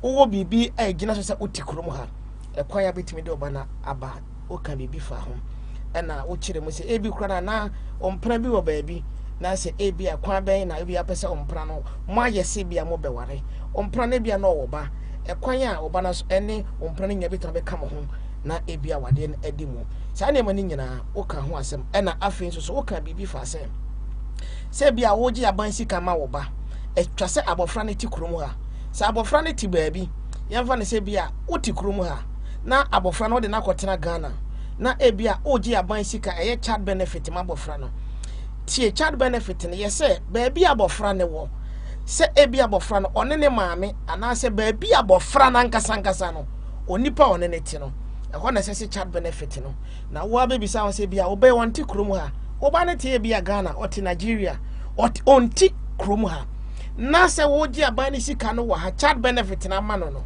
wo bibi e gina so se utikrom ha e kwan ya betimi de oba na aba o kan bibi fa ho e na wo kire mu se e bi kura na ompra bi wo baby na se e bia kwan be na e bia pese ompra no mo ayese bia mo beware ompra na bia na wo ba ekwanya obana so ene ompra nya betra be kama ho na ebia wade en edimu sa na mani nyina oka ho asem ena afin so oka bibi fa asem se bia woji aban sika ma wo ba etwa se abofra ne ti krumu ha sa abofra ne ti baabi yemfa ne se bia oti krumu ha na abofra no de na kotena Ghana na ebia oji aban sika eye child benefit ma abofra no tie child benefit ne yese baabi abofra ne wo se ebi abofra no one ne maame anase baabi abofra na nkasa no onipa one ne ti no ehọ na se child benefit no na wo abebisa won se bia obe wonti krom ha oba ne tie bia Ghana oti Nigeria oti onti krom ha na se wo gi aban ne sika no wa ha child benefit na ma no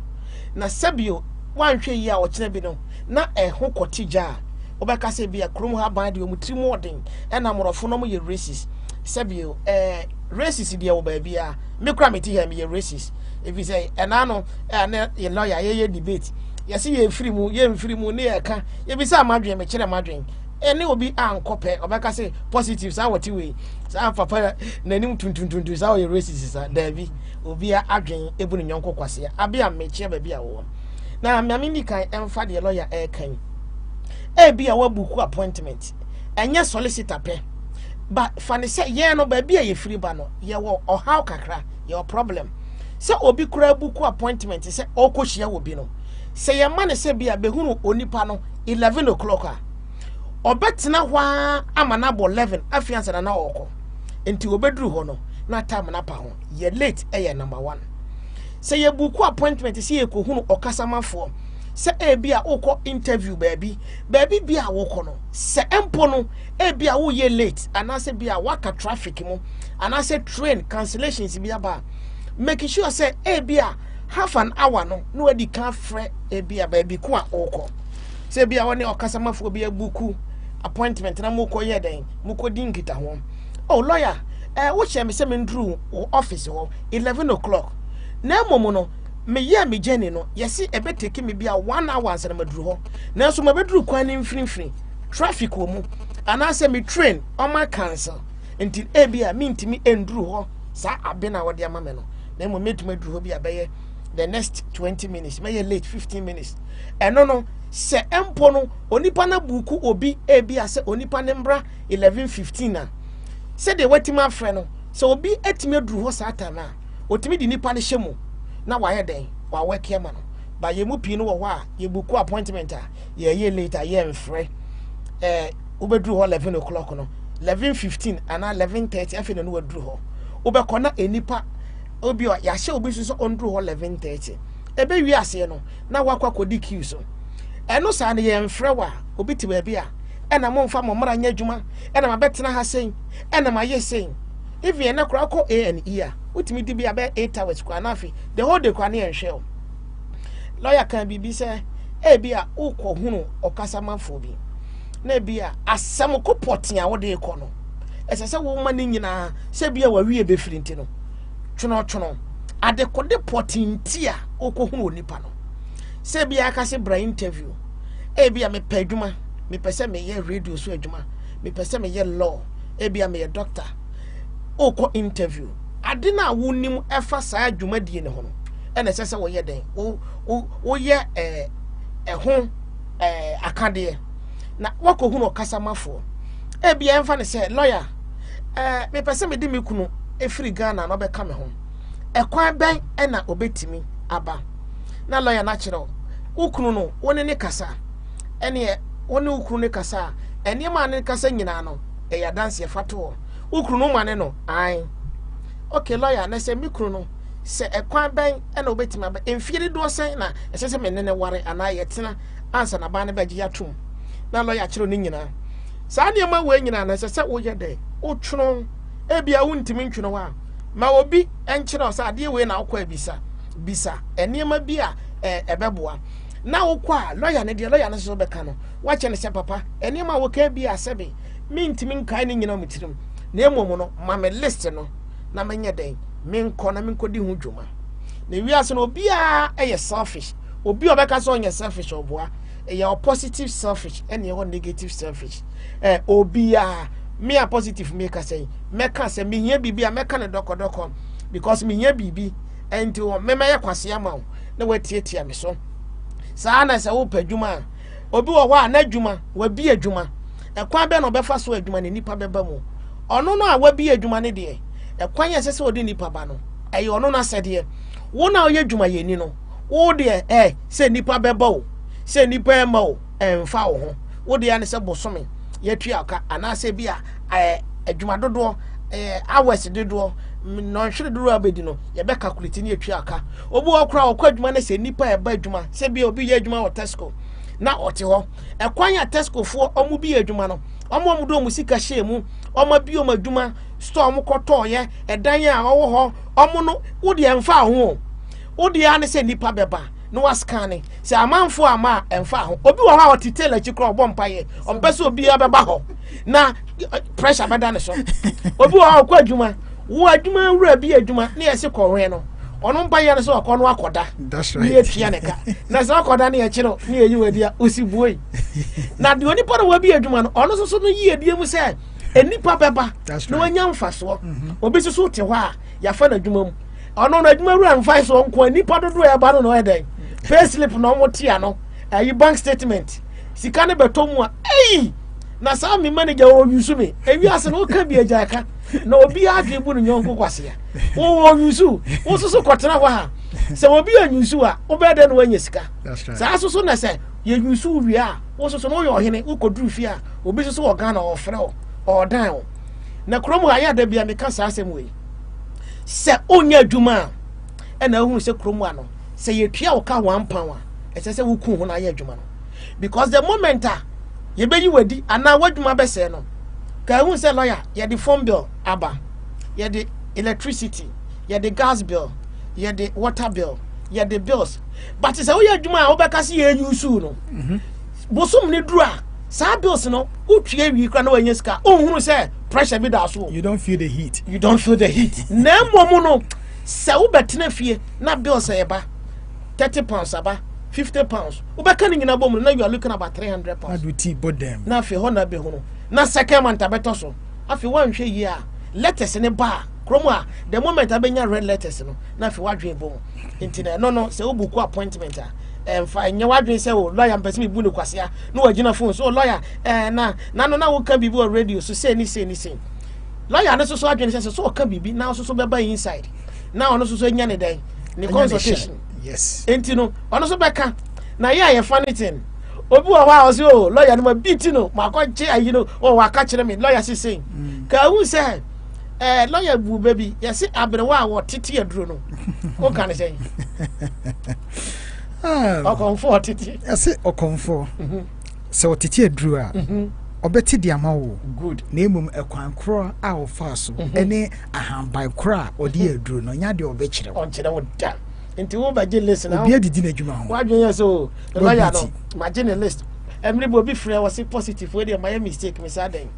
na sebio wanhwe yi a wo kire bi no na eho kotija obeka se bia krom ha ban de omutri modern ena morofo no mo ye racist sebio racist dia wo ba bia me kura meti here me ye racist if you say enano na ye lawyer ye debate yes ye free mu ne ye ka ye bi say amadwen me kire amadwen ene obi ankope obeka say positive sa wati we sa papa nanim tuntuntuntu sa ye racist sa davi obi adwen ebu ne nyonko kwase abia me kire ba bia wo na me amini kan emfa de lawyer kan e bia wa buku appointment enye solicitor pe but fani say ye no ba bia ye free ba no ye wo how kakra your problem say obi kura buku appointment say okohia wo bi no say ye man say bia behunu onipa no 11 o'clock a obetena hwa amana bo 11 afiansa na okọ enti obedru ho no na time na pa ho ye late ye number 1 say ye buku appointment say ye kohunu okasamafo say e bia okọ interview baabi bia wokọ no say empo no e bia wo ye late anase bia waka traffic mu anase train cancellations bia ba make sure say e bia half an hour no edi kan frɛ e bia baabi ko a okọ say bia woni okasamafo bia buku appointment na mo ko ye den mo ko dinkita ho oh lawyer wo che me say me ndru office ho 11 o'clock na momo no me ye me journey no yesi ebe take me bia 1 hour ansa na madru ho na so ma bedru kwan ni mfrinfrin traffic wo mu anase me train o ma cancel until e bia me ntimi endru ho sa abena wo de ama me no na mo metuma dru ho bia beye the next 20 minutes me late 15 minutes no se empo no onipa na buku obi e bia se onipa ne mbra 11:15 na se de watima frɛ no se obi etime dru ho sa tama otimi di nipa ne hyemu na waye den wa work here man ba ye mu pi no wo a ye buku appointment a ye later ye mfrɛ ubedru ho 11 o'clock no 11:15 ana 11:30 afi no wadru ho ubekona enipa obi ya hye obi so ondru ho 11:30 ebe wi ase no na wakwa kodi queue so eno sa ne ye mfrɛ wa obi ti ba bia ena mo mfa mo mra nya adwuma ena mabetena ha sen ena maye sen even na kura ko A&E a utimi di bia be 8 hours kwa na afi the whole day kwa na enhwe lawyer kan bibi say e bia ukọ hunu okasamafo bi na bia asem ko potia wo de kọ no esese wo ma ni nyina se bia wa wie be firinti no twono ade ko de potinti a ukọ hunu onipa no se bia aka se bra interview e bia me padwuma me pese me ye radio so adwuma me pese me ye law e bia me ye doctor ukọ interview ade na wonim efa saa adwuma die ne ho no ene sese wo ye den wo ye ho akade na wako hunu kasamafo e bia emfa ne se lawyer me pese me di me kunu efiri Ghana no be ka me ho ekwan ben na obetimi aba na lawyer na kire ukunu no woni ne kasa ene woni ukunu ne kasa ene ma ne kasa nyina no e ya dance fato ukunu no ma ne no ai okay lawyer na se me kunu no se ekwan ben na obetimi aba emfiri do sen na se me ne ware ana yetena ansa na ba ne ba giya tum na lawyer kire ni nyina sa ne ma we nyina na se wo ye de wo twono e bia wuntimi ntwono wa ma obi enkire o sa ade we na akwa bisa enema bi a ebeboa na wo kwa lawyer ne de lawyer ne so beka no wa che ne se papa enema wo ka bi asebe mintimi nkai ne nyina mutirim na emom no ma me list no na menye den menko na menkodi hu dwuma na wiase no obi a eye selfish obi obeka so onye selfish oboa eye positive selfish and ye negative selfish obi a me a positive me ka say meka say me hia bibi a meka ne dokodoko because me hia bibi enti me me yakwase ama na watietia me so saa na se wo padwuma obi wo ho na adwuma wa bi adwuma ekwan be no befa so adwuma ne nipa beba mu ono no a wa bi adwuma ne de ekwan ye sese odi nipa ba no ayi ono na sede wo na oye adwuma ye ni no wo de se nipa beba o se nipa ema o emfa wo ho wo de ya ne se bosome ye twa aka ana se bia adwuma dodo hours dodo no hwere dodo abedi no ye be calculate ni etwa aka obi okra okwa adwuma na se nipa eba adwuma se bia obi ye adwuma wo Tesco na ote ho ekwan ya Tesco fo omu bi adwuma no omu do mu sika hye mu omu bi omu adwuma store omu koto ye edan ya wo ho omu no wo de emfa ho wo de ya ne se nipa beba no was scanning se amanfo ama emfa ho obi wo ha otitela chikro obompa ye ompese obi abeba ho na pressure beda ne so obi wo ha kwa adwuma wo adwuma wura bi adwuma na yesi kɔwe no ono mpa ye ne so akɔ no akɔda that's right ye tia ne ka na so akɔda ne ye kire ne ye yiwadia osibuoi na de oni pa no wa bi adwuma no ono so no yi adie mu se enipa beba no wanya mfaso obi so te hɔ a ya fa na adwuma mu ono no adwuma wura mfa so nko enipa dodo ya ba no no eden pay slip no mo tia no ayi bank statement sika ne beto mu a na sa mi manager o yusu me ewi ase no ka bi agya ka na obi adwe bu no nyonko kwase ya wo yusu wo so kotena hɔ ha se obi anyusu a obede no wanya sika sa so na se ye yusu wi a wo so no yo hene wo koduru fi a obi so wo Ghana o frɛ o dan o na kromu aya da bia me ka sa asem we se onya adwuma e na hu se kromu ano se ye tua wo ka 1 pound a e se wo ku ho na aya adwuma no because the moment ye be yi wadi ana wadwuma be se no ka hu se lawyer ye the phone bill aba ye the electricity ye the gas bill ye the water bill ye the bills but se wo ye adwuma a wo be ka se ye use no bosom ne duru a sa bills no utue wi kra na wanya sika ohunu se pressure bi da so you don't feel the heat na momu no se wo betena fie na bills e ba 30 pounds aba 50 pounds ubeka ni nyina bom na you are looking about 300 pounds how do tea but them na fe ho na be ho na second month abeto so afi wan hwe yi a letters ne ba kromo a the moment abenya red letters no na fe wadwen bom intina no se obuku appointment a emfa nya wadwen se o lawyer mpese me bu ne kwase a na wagina phone so lawyer na wo ka bibi o radio so say ni lawyer na so adwen se so o ka bibi na so beba inside na ono so nya ne dan ni consultation yes entino ono so beka na ye funny thing obi wa wa so lawyer no ma beat no ma ko che ayi no o wa ka kire me lawyer say ka hu say lawyer bu baby yes abrewa wo tete aduro no o kan say okonfo tete yes okonfo se o tete aduro a obeti di amawo good na emum ekwan kro a o fa so ene ahamban kro a odi aduro no nya de obekire on kire wo da nti wo ba je list na obi adidi na adwuma ho wa dwen so lawyer no ma je ne list emri bo bi frɛ was positive we dey my mistake me say den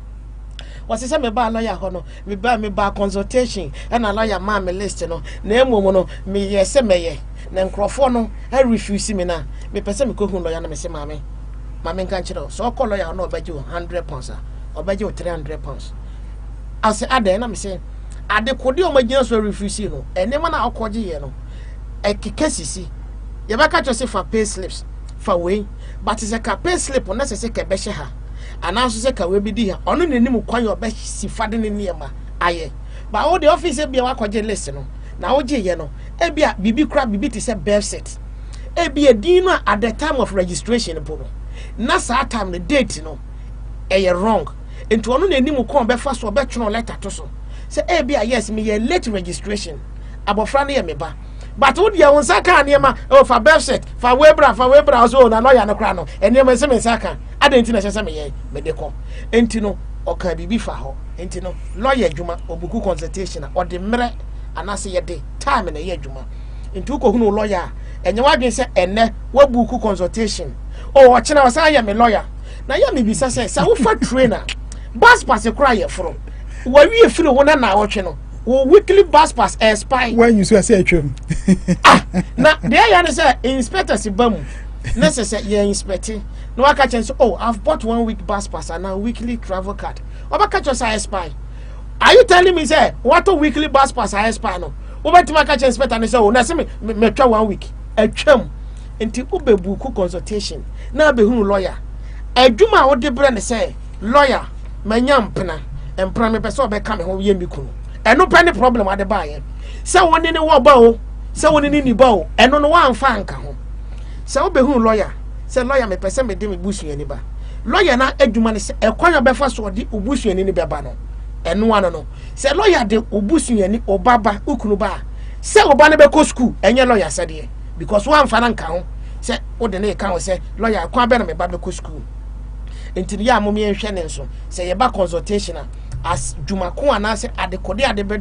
was say me ba lawyer ho no me ba consultation and a lawyer ma me list no na emum no me yese meye na nkrofo no I refuse me na me pese me ko hu lawyer na me say maame nkan kire so call lawyer no obaje £100 obaje £300 as ade na me say ade kodi o magina so refuse no enema na akoje ye no ekeka sisi ye ba ka cho se for pay slips for way but is a pay slip on necessary ke be ha ananso se ka we bi di ha ono nenim kwan yo be si fade ne niema aye ba wo the office bia wa kwaje list no na wo je ye no e bia bibi kra bibi ti se birth set e bia din no at the time of registration po no na sa time the date no e wrong into ono nenim kwan be fa so be twono letter to so se e bia yes me ye late registration abofra ne ye me ba but wo dia won saka niema o fa birth set fa webra so na lawyer no kra no eniema se me saka adenti na hye me ye me de ko enti no oka bibi fa ho enti no lawyer adwuma obuku consultation o de mre anase ye de time na ye adwuma enti ko hunu lawyer enye wadwen se enne wabuku consultation o chena wasa ya me lawyer na ya me bisa se sa wo fa trainer bus pass kra ye fro wa wie firi wo na wo twe no weekly bus pass expire when you say atwem na there ya say inspector sibamu na say ye inspecting no waka chen so oh I've bought 1 week bus pass and now weekly travel card obaka cho say expire are you telling me say what a weekly bus pass expire no obetima ka chen inspector na say oh na say me twa 1 week atwem enti obebuku consultation na be hu lawyer adwuma wo de bre ne say lawyer manyampena empra me pese obeka me ho ye mikunu eno pe ni problem ade ba ye se woni ni wo ba o se woni ni ba o eno no wa mfa nka ho se wo be hu lawyer se lawyer me pese me de me busu ani ba lawyer na adwuma ne se ekwan obefa so de obusu ani ni be ba no eno ano no se lawyer de obusu ani obaba ukunu ba se oba ne be ko school enye lawyer se de because wa mfa nka ho se wo de ne ka ho se lawyer kwa be na me ba be ko school enti ya momi enhwe ne nso se ye ba consultation as jumako anase adekode adebe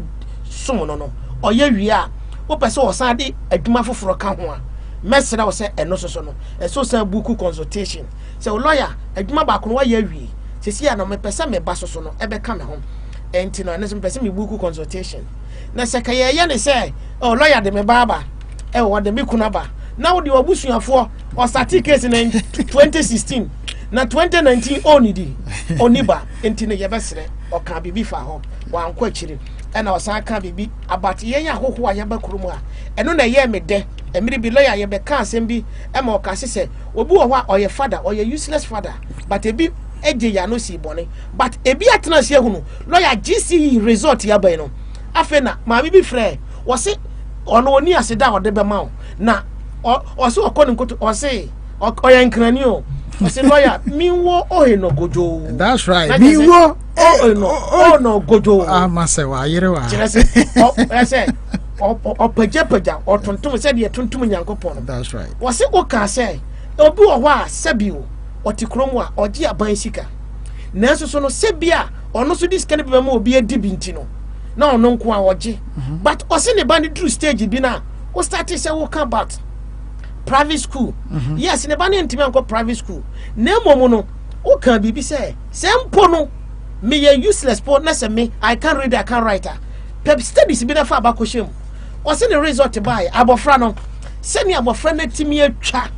som no oye wi a wo pese wo san de adwuma foforo ka ho a mesra wo se eno soso no eso san buku consultation se lawyer adwuma ba kono wa ye wi sesi ya no me pese me ba soso no ebe ka me ho enti no anese me pese me buku consultation na se ka ye ne se oh lawyer de me baba e wo de me kuna ba na wo de obusuafo o start case in 2016 na 2019 onidi oniba enti ne yebesere oka bibi fa ho wa anko akiri na osan ka bibi abati yen ahoho a yeba kurum a eno na ye mede emiri bi lawyer ye be ka asem bi e ma oka sese obi wo a oye father oye useless father but ebi eje ya no si bone but ebi atena se ehunu lawyer GCE result ya ba no afa na ma bibi frɛ wo se ono oni aseda ode be ma na o se okɔ ne nkoto o se oye nkrani o say lawyer minwo oheno gojo that's right minwo no gojo mase wa yire wa say o paja o tontom say de tontom nyankopon that's right wo say o ka say obi wo a sabio o tikrom a oje aban sika nanso so no sebia ono so dis kan be ma obi adi binti no na ono nko a oje but o say ne band through stage bi na o start say wo come back private school yes ne ba ne ntimi anko private school na momo no o kan bibi say sempo no me ye useless po na say me I can't read I can't write pep studies bi na fa ba ko shem o se ne result buy abofra no se ne abofra na timi atwa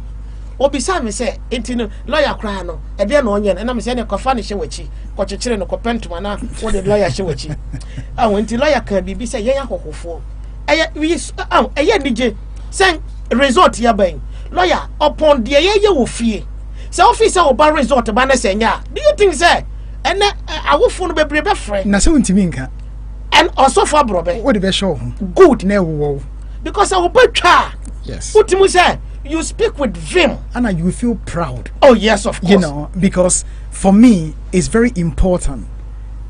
obi sa me say enti lawyer kra no e de na onye na me say ne kofa ne hye wachi ko kyekere no ko pentuma na wo de lawyer hye wachi enti lawyer kan bibi say yen akokofo eye nije sen result ya ben lawyer upon the ye wo fie say officer oba result ba na senya do you think say ene awofo no bebre be frɛ na se untimi nka and also for brobe what the be show good na wo because I will twa yes utimu say you speak with vim and you feel proud oh yes of course you know because for me it's very important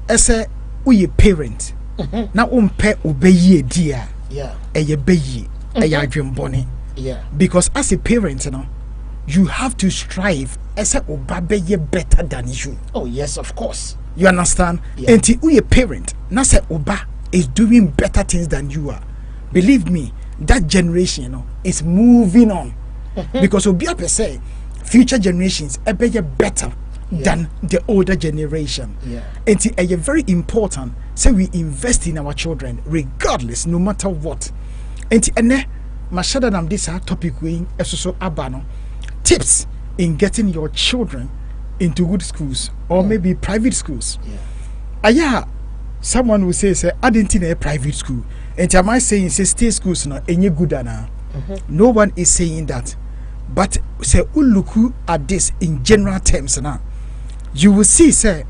as a we parent na umpe obeye dia. Yeah. Eye beye. Eye adwembone. Yeah. Because as a parent, you have to strive as a obabeye better than you. Oh yes, of course. You understand? Yeah. And you a parent, na say oba is doing better things than you are. Believe me, that generation, is moving on. Because obi per se, future generations are better than the older generation. Yeah. And it's very important. So we invest in our children regardless, no matter what. And mashada nam this topic going so abano tips in getting your children into good schools or maybe private schools. Yeah. Someone will say I didn't in a private school. And am I saying say state schools no any good na? No one is saying that. But say look at this in general terms now. You will see say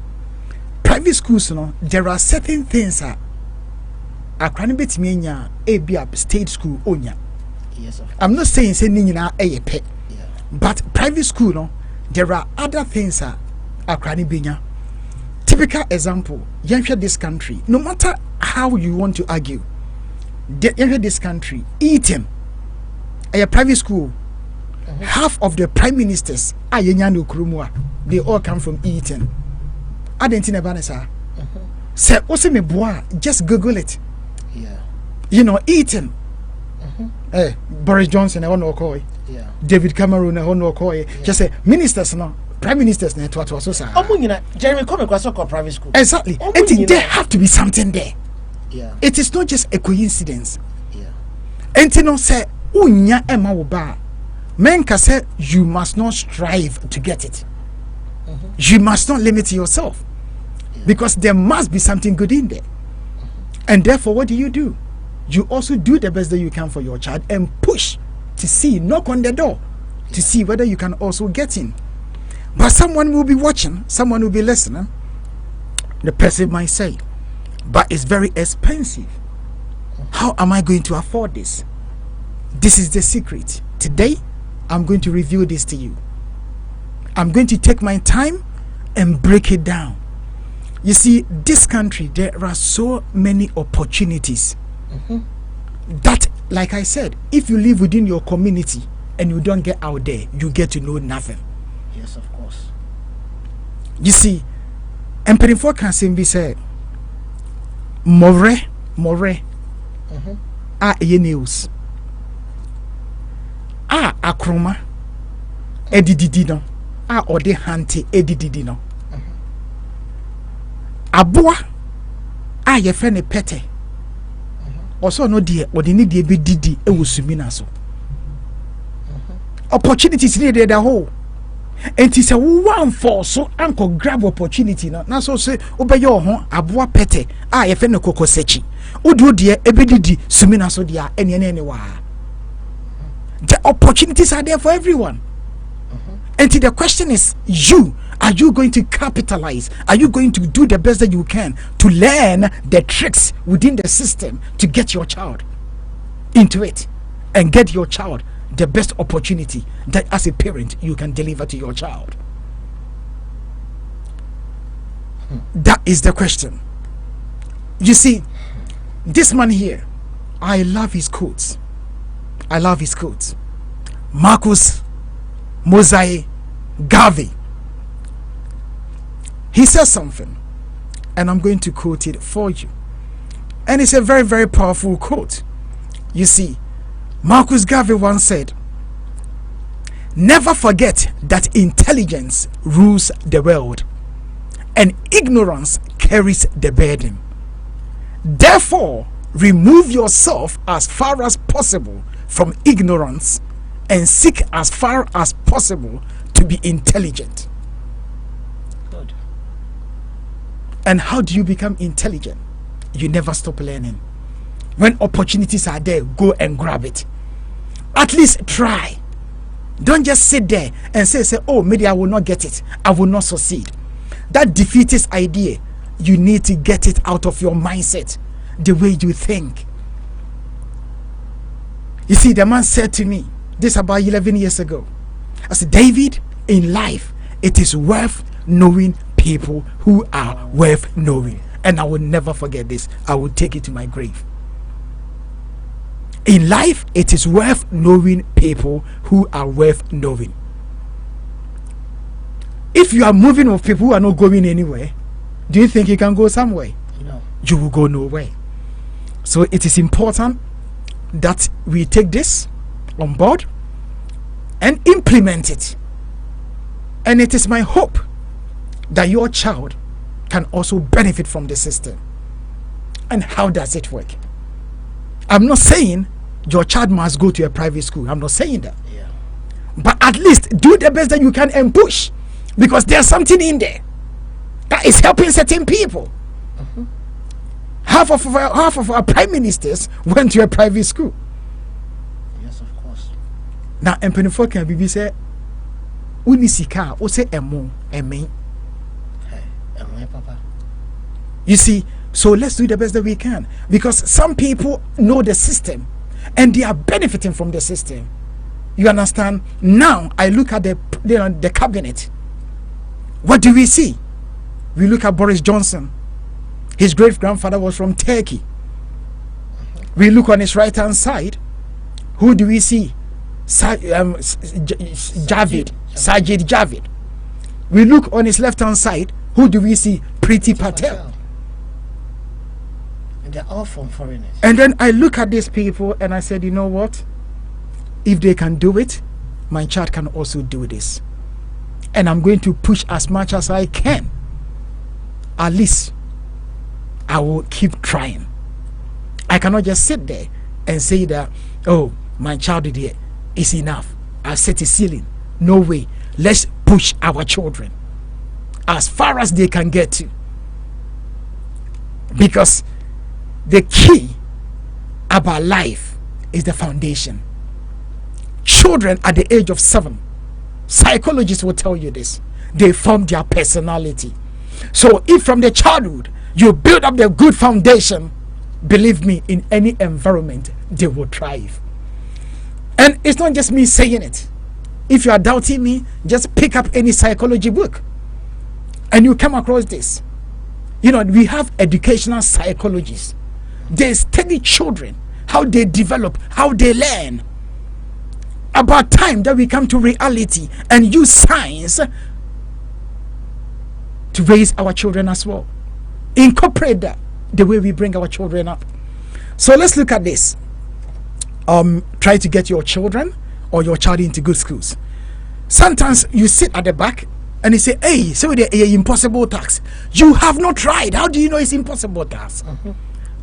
private schools there are certain things a bit me a be a state school onya. Yes, of course. I'm not saying say nina a pet. Yeah. But private school there are other things a binya. Typical example, this country, no matter how you want to argue, this country, Eton, a private school, half of the prime ministers are they all come from Eton. I didn't know say, what's me boy? Just Google it. Yeah. Eton. Boris Johnson, I want to call it. Yeah. David Cameron, I want to call it. Just say ministers now. Prime ministers network was so Jeremy come across private school. Exactly. And there have to be something there. Yeah. It is not just a coincidence. Yeah. And say unya ema woba. Menka say you must not strive to get it. You must not limit yourself. Because there must be something good in there. And therefore what do? You also do the best that you can for your child and push to see, knock on the door to see whether you can also get in. But someone will be watching, someone will be listening. The person might say, but it's very expensive. How am I going to afford this? This is the secret. Today, I'm going to reveal this to you. I'm going to take my time and break it down. You see, this country, there are so many opportunities that, like I said, if you live within your community and you don't get out there, you get to know nothing. Yes, of course. You see, and for can be said, more, news. Akroma, edididino, ode hante, edididino. Abua, ye friend pete. Also, no dear, or the need be didi, it was suminaso. Opportunities needed the whole. And it's a one for so uncle grab opportunity now so say obey your home abua pete ye fe no koko sechi odu de ebedidi sumina so dia anywhere. The opportunities are there for everyone. And the question is, are you going to capitalize? Are you going to do the best that you can to learn the tricks within the system to get your child into it and get your child the best opportunity that as a parent you can deliver to your child? That is the question. You see, this man here, I love his quotes. Marcus Mosiah Garvey. He says something, and I'm going to quote it for you. And it's a very, very powerful quote. You see, Marcus Garvey once said, "Never forget that intelligence rules the world and ignorance carries the burden. Therefore, remove yourself as far as possible from ignorance and seek as far as possible to be intelligent." Good. And how do you become intelligent? You never stop learning. When opportunities are there, go and grab it. At least try. Don't just sit there and say, oh, maybe I will not get it. I will not succeed. That defeatist idea, you need to get it out of your mindset, the way you think. You see, the man said to me, this about 11 years ago, I said, David, in life, it is worth knowing people who are worth knowing. and I will never forget this. I will take it to my grave. In life, it is worth knowing people who are worth knowing. If you are moving with people who are not going anywhere, do you think you can go somewhere? No. You will go nowhere. So it is important that we take this on board and implement it. And it is my hope that your child can also benefit from the system. And how does it work? I'm not saying your child must go to a private school. I'm not saying that. Yeah. But at least do the best that you can and push, because there's something in there that is helping certain people. Half of our prime ministers went to a private school. Yes, of course. Now, Empenifo can be say, Unisika, or say emo, eme. Hey, Papa. You see, so let's do the best that we can, because some people know the system and they are benefiting from the system. You understand? Now I look at the cabinet. What do we see? We look at Boris Johnson. His great grandfather was from Turkey. We look on his right hand side. Who do we see? Sajid Javid. We look on his left hand side. Who do we see? Priti Patel. And they're all from foreigners. And then I look at these people and I said, you know what? If they can do it, my child can also do this. And I'm going to push as much as I can. At least I will keep trying. I cannot just sit there and say that, oh, my child did it. It's enough. I've set a ceiling. No way. Let's push our children as far as they can get to. Because the key about life is the foundation. Children at the age of 7, psychologists will tell you this, they form their personality. So if from the childhood you build up the good foundation, believe me, in any environment they will thrive. And it's not just me saying it. If you are doubting me, just pick up any psychology book and you come across this. You know, we have educational psychologists. They study children, how they develop, how they learn. About time that we come to reality and use science to raise our children as well. Incorporate that the way we bring our children up. So let's look at this. Try to get your children or your child into good schools. Sometimes you sit at the back and you say, hey, so the impossible task. You have not tried. How do you know it's impossible task?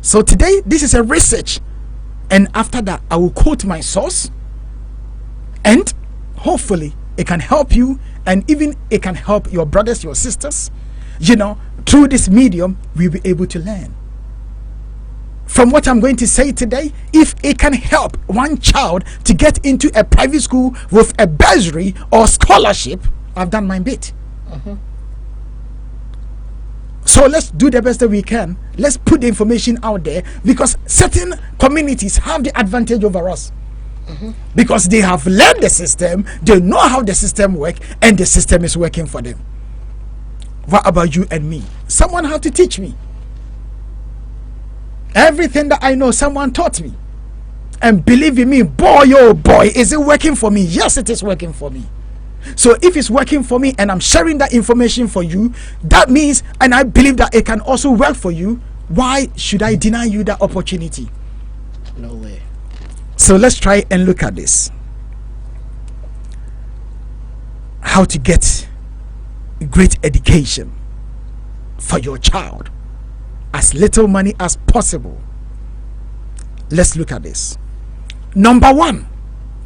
So today, this is a research. And after that, I will quote my source. And hopefully it can help you, and even it can help your brothers, your sisters. You know, through this medium, we'll be able to learn. From what I'm going to say today, if it can help one child to get into a private school with a bursary or scholarship, I've done my bit. So let's do the best that we can. Let's put the information out there, because certain communities have the advantage over us. Because they have learned the system, they know how the system works, and the system is working for them. What about you and me? Someone had to teach me. Everything that I know, someone taught me. And believe in me, boy, oh boy, is it working for me? Yes, it is working for me. So if it's working for me and I'm sharing that information for you, that means, and I believe that it can also work for you, why should I deny you that opportunity? No way. So let's try and look at this. How to get great education for your child. As little money as possible. Let's look at this. Number 1,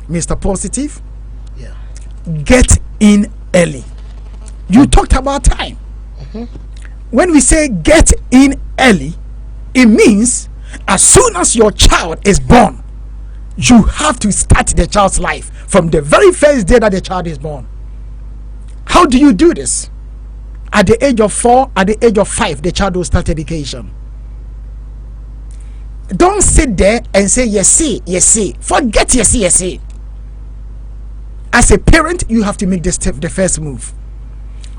Mr. Positive. Yeah. Get in early. You talked about time. When we say get in early, it means as soon as your child is born, you have to start the child's life from the very first day that the child is born. How do you do this? At the age of 4, at the age of 5, the child will start education. Don't sit there and say, yes, see. Forget yes, see. As a parent, you have to make this the first move.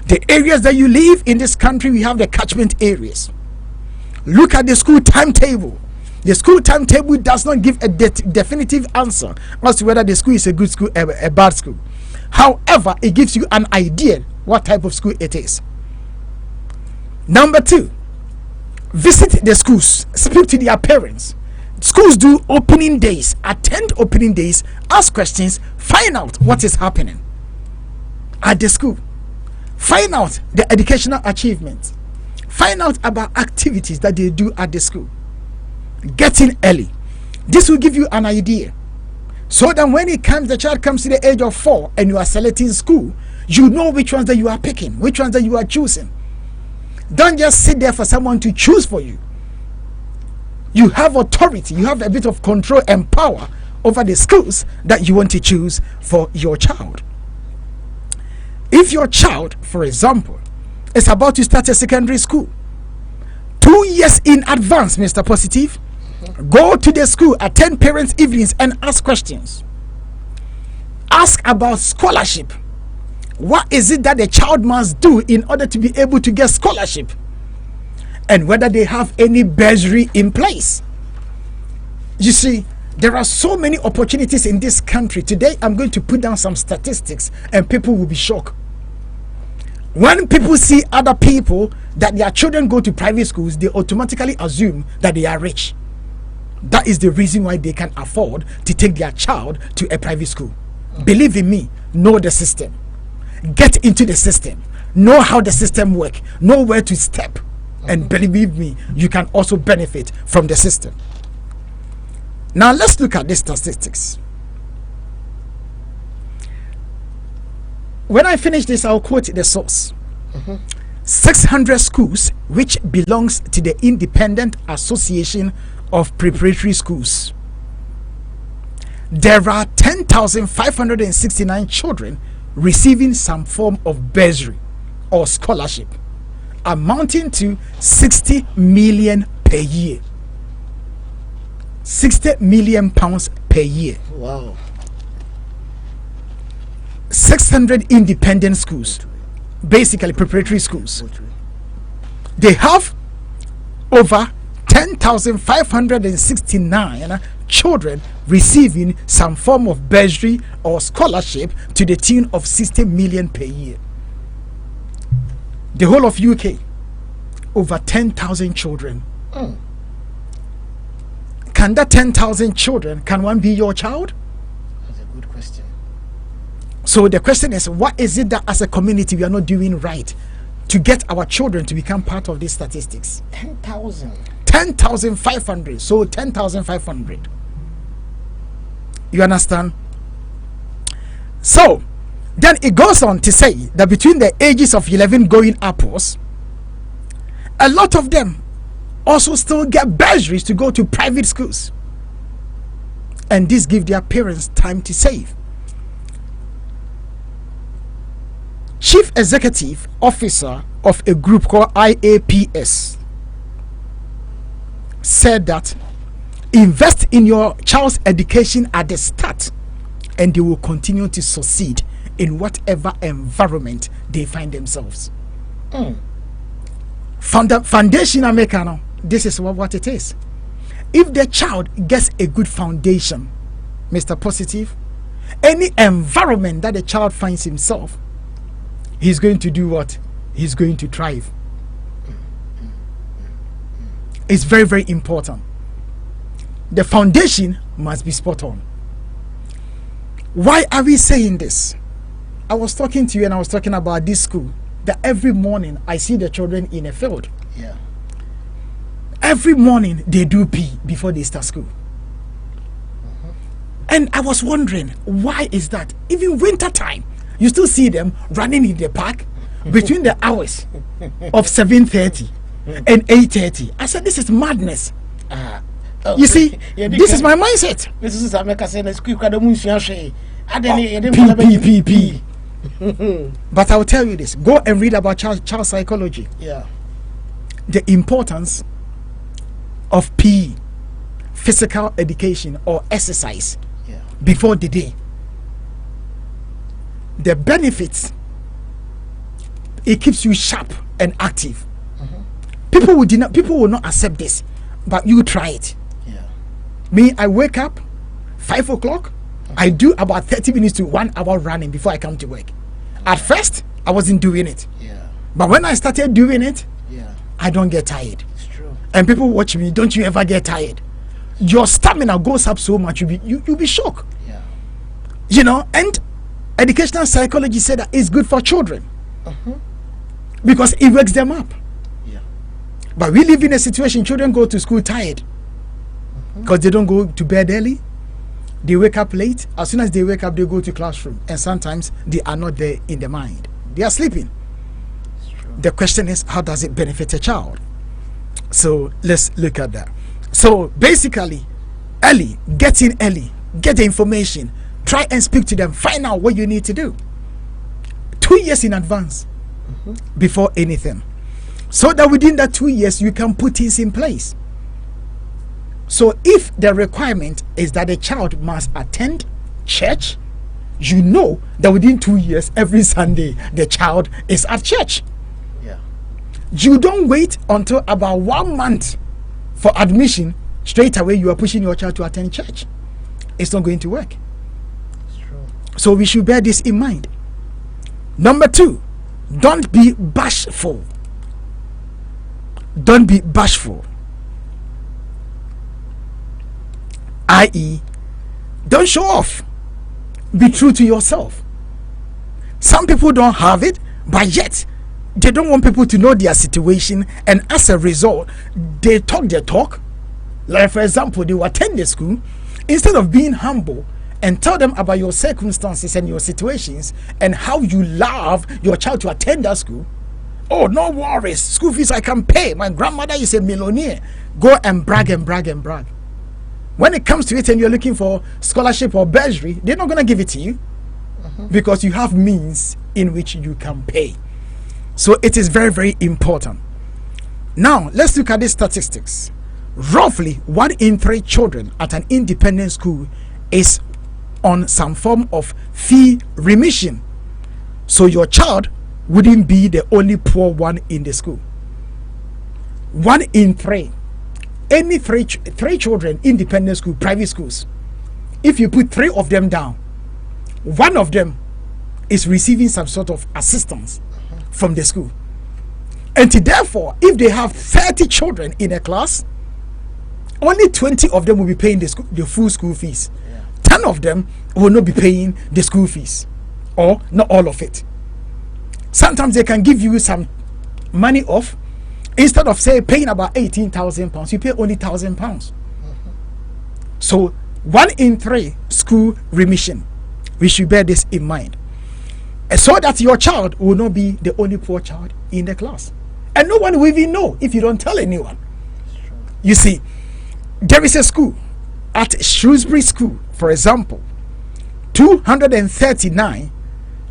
The areas that you live in this country, we have the catchment areas. Look at the school timetable. The school timetable does not give a definitive answer as to whether the school is a good school or a bad school. However, it gives you an idea what type of school it is. Number 2, visit the schools, speak to their parents. Schools do opening days, attend opening days, ask questions, find out what is happening at the school, find out the educational achievements, find out about activities that they do at the school. Get in early. This will give you an idea, so that when the child comes to the age of 4 and you are selecting school, you know which ones that you are picking, which ones that you are choosing. Don't just sit there for someone to choose for you. You have authority, you have a bit of control and power over the schools that you want to choose for your child. If your child, for example, is about to start a secondary school 2 years in advance, Mr. Positive, go to the school, attend parents' evenings and ask questions. Ask about scholarship. What is it that the child must do in order to be able to get scholarship? And whether they have any bursary in place. You see, there are so many opportunities in this country. Today, I'm going to put down some statistics and people will be shocked. When people see other people that their children go to private schools, they automatically assume that they are rich. That is the reason why they can afford to take their child to a private school. Believe in me, know the system. Get into the system. Know how the system works. Know where to step. And believe me, you can also benefit from the system. Now let's look at the statistics. When I finish this, I'll quote the source. 600 schools which belongs to the Independent Association of Preparatory Schools. There are 10,569 children receiving some form of bursary or scholarship, amounting to 60 million per year. 60 million pounds per year. Wow. 600 independent schools, basically preparatory schools. They have over 10,569 children receiving some form of bursary or scholarship to the tune of 60 million per year. The whole of UK, over 10,000 children. Can that 10,000 children, can one be your child? That's a good question. So the question is, what is it that as a community we are not doing right to get our children to become part of these statistics? 10,000. 10,500. So 10,500. You understand? So then it goes on to say that between the ages of 11 going upwards, a lot of them also still get bursaries to go to private schools, and this gives their parents time to save. Chief Executive Officer of a group called IAPS said that invest in your child's education at the start and they will continue to succeed in whatever environment they find themselves. Foundation Americano, this is what it is. If the child gets a good foundation, Mr. Positive, any environment that the child finds himself, he's going to do what? He's going to thrive. It's very, very important. The foundation must be spot on. Why are we saying this? I was talking to you and I was talking about this school, that every morning I see the children in a field. Yeah. Every morning they do PE before they start school. And I was wondering, why is that? Even winter time, you still see them running in the park between the hours of 7:30 and 8:30. I said, this is madness. You see, this is my mindset. This is America saying let's quick P. But I will tell you this, go and read about child psychology. Yeah. The importance of PE, physical education or exercise, before the day. The benefits, it keeps you sharp and active. People will not accept this, but you try it. Yeah. Me, I wake up 5 o'clock. I do about 30 minutes to 1 hour running before I come to work. At first, I wasn't doing it. Yeah. But when I started doing it, Yeah. I don't get tired. It's true. And people watch me, don't you ever get tired? Your stamina goes up so much, you'll be shocked. Yeah. You know, and educational psychology said that it's good for children because it wakes them up. Yeah. But we live in a situation children go to school tired because they don't go to bed early. They wake up late. As soon as they wake up, they go to classroom, and sometimes they are not there in the mind. They are sleeping. It's true. The question is, how does it benefit a child? So let's look at that. So basically, early, get in early, get the information, try and speak to them, find out what you need to do 2 years in advance before anything, so that within that 2 years you can put things in place. So if the requirement is that a child must attend church, you know that within 2 years every Sunday the child is at church. Yeah. You don't wait until about 1 month for admission. Straight away you are pushing your child to attend church. It's not going to work. It's true. So we should bear this in mind. Number 2, don't be bashful. Don't be bashful. I.e., don't show off. Be true to yourself. Some people don't have it, but yet they don't want people to know their situation, and as a result, they talk their talk. Like, for example, they will attend the school. Instead of being humble and tell them about your circumstances and your situations and how you love your child to attend that school. Oh, no worries. School fees I can pay. My grandmother is a millionaire. Go and brag and brag and brag. When it comes to it and you're looking for scholarship or bursary, they're not going to give it to you because you have means in which you can pay. So it is very, very important. Now, let's look at the statistics. Roughly 1 in 3 children at an independent school is on some form of fee remission. So your child wouldn't be the only poor one in the school. 1 in 3. Any three children, independent school, private schools, if you put 3 of them down, 1 of them is receiving some sort of assistance from the school. And therefore, if they have 30 children in a class, only 20 of them will be paying the full school fees. 10 of them will not be paying the school fees, or not all of it. Sometimes they can give you some money off. Instead of, say, paying about £18,000, you pay only £1,000. So 1 in 3 school remission. We should bear this in mind, and so that your child will not be the only poor child in the class, and no one will even know if you don't tell anyone. You see, there is a school at Shrewsbury School, for example. 239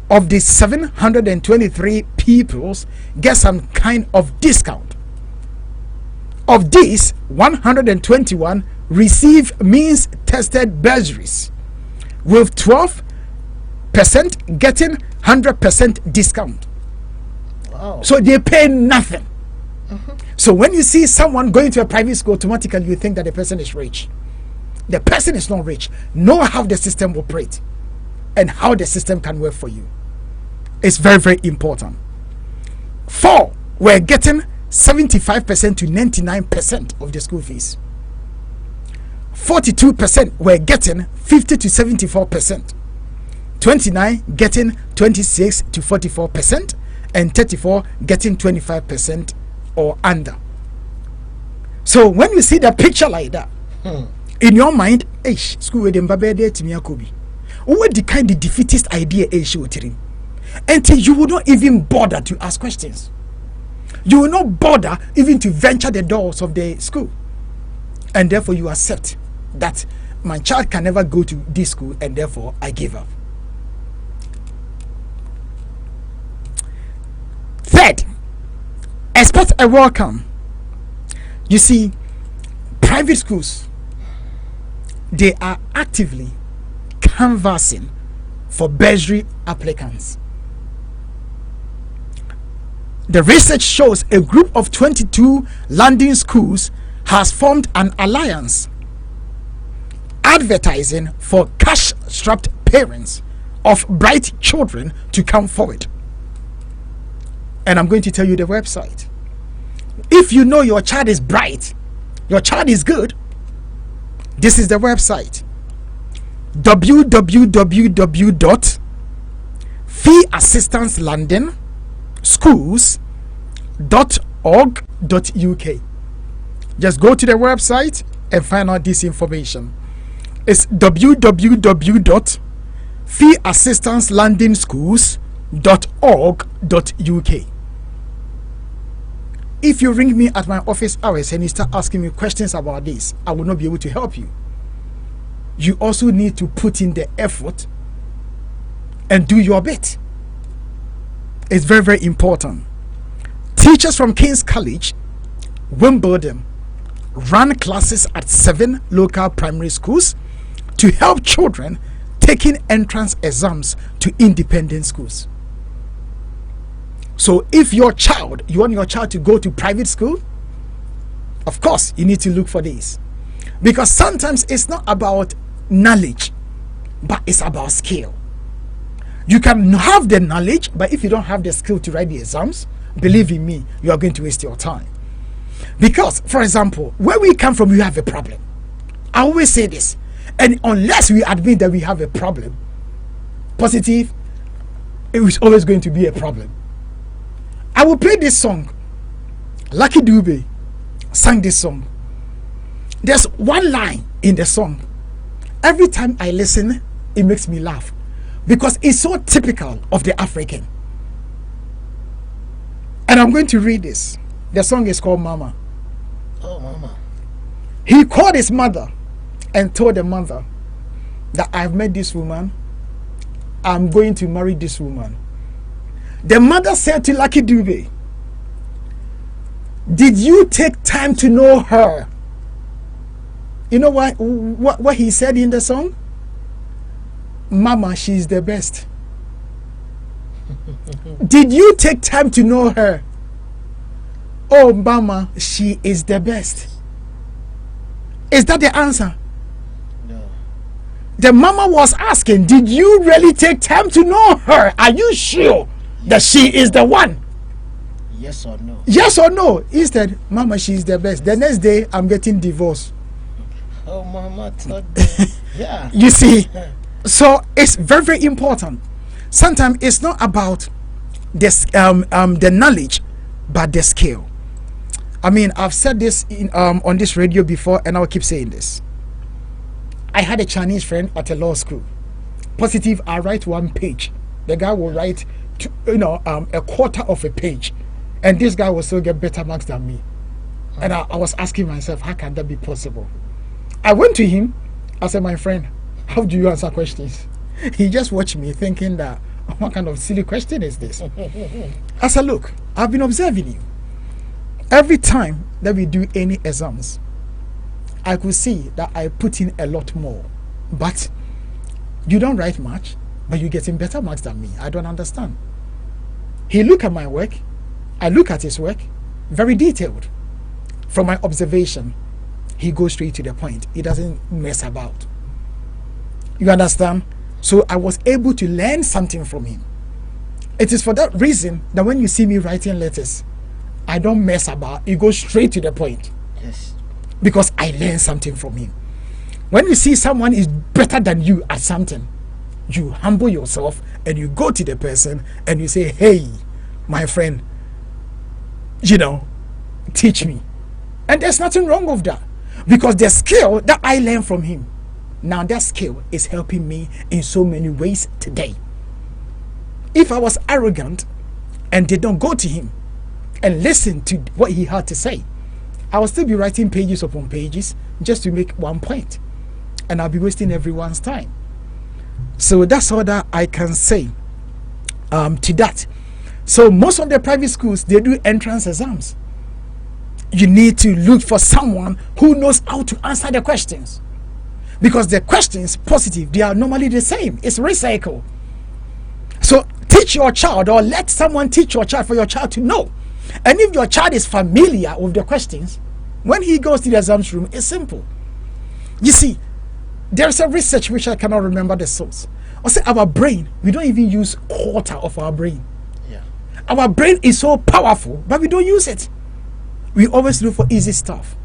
of the 723 pupils get some kind of discount. Of these, 121 receive means tested bursaries, with 12% getting 100% discount. Wow. So they pay nothing. So when you see someone going to a private school, automatically you think that the person is rich. The person is not rich. Know how the system operates and how the system can work for you. It's very, very important. 4 were getting 75% to 99% of the school fees. 42% were getting 50 to 74%. 29 getting 26 to 44%, and 34 getting 25% or under. So when you see the picture like that, in your mind, school with them to me akobi. What the kind of defeatist idea until you will not even bother to ask questions. You will not bother even to venture the doors of the school, and therefore you accept that my child can never go to this school, and therefore I give up. Third, expect a welcome. You see, private schools, they are actively canvassing for bursary applicants. The research shows a group of 22 London schools has formed an alliance advertising for cash-strapped parents of bright children to come forward. And I'm going to tell you the website. If you know your child is bright, your child is good, this is the website: feeassistancelondonschools.org.uk. Just go to the website and find out this information. It's www.feeassistancelondonschools.org.uk. If you ring me at my office hours and you start asking me questions about this, I will not be able to help you. You also need to put in the effort and do your bit. It's very, very important. Teachers from King's College, Wimbledon, run classes at 7 local primary schools to help children taking entrance exams to independent schools. So if you want your child to go to private school, of course you need to look for this, because sometimes it's not about knowledge, but it's about skill. You can have the knowledge, but if you don't have the skill to write the exams, believe in me, you are going to waste your time. Because, for example, where we come from, we have a problem. I always say this, and unless we admit that we have a problem, positive, it is always going to be a problem. I will play this song. Lucky Dube sang this song. There's one line in the song. Every time I listen, it makes me laugh, because it's so typical of the African. And I'm going to read this. The song is called Mama. Oh, Mama. He called his mother and told the mother that I've met this woman. I'm going to marry this woman. The mother said to Lucky Dube, did you take time to know her? You know what he said in the song? Mama, she's the best. Did you take time to know her? Oh, Mama, she is the best. Is that the answer? No. The mama was asking, did you really take time to know her? Are you sure that she is the one? Yes or no? Yes or no? Instead, Mama, she's the best. The next day, I'm getting divorced. Oh, Mama told me. Yeah. You see, so it's very, very important. Sometimes it's not about this, the knowledge, but the skill. I mean, I've said this on this radio before, and I'll keep saying this. I had a Chinese friend at a law school. Positive, I write 1 page. The guy will write, a quarter of a page, and this guy will still get better marks than me. And I was asking myself, how can that be possible? I went to him. I said, my friend, how do you answer questions? He just watched me, thinking that, what kind of silly question is this? I said, look, I've been observing you. Every time that we do any exams, I could see that I put in a lot more, but you don't write much, but you're getting better marks than me. I don't understand. He looked at my work, I look at his work, very detailed. From my observation, he goes straight to the point. He doesn't mess about. You understand? So I was able to learn something from him. It is for that reason that when you see me writing letters, I don't mess about. It goes straight to the point. Yes. Because I learned something from him. When you see someone is better than you at something, you humble yourself and you go to the person and you say, hey, my friend, teach me. And there's nothing wrong with that, because the skill that I learned from him, now that skill is helping me in so many ways today. If I was arrogant and did not go to him and listen to what he had to say, I will still be writing pages upon pages just to make 1 point, and I'll be wasting everyone's time. So that's all that I can say to that. So most of the private schools, they do entrance exams. You need to look for someone who knows how to answer the questions, because the questions, positive, they are normally the same. It's recycle. So teach your child, or let someone teach your child, for your child to know And if your child is familiar with the questions, when he goes to the exams room, it's simple. You see, there's a research which I cannot remember the source. I say our brain, we don't even use quarter of our brain. Yeah. Our brain is so powerful, but we don't use it. We always look for easy stuff.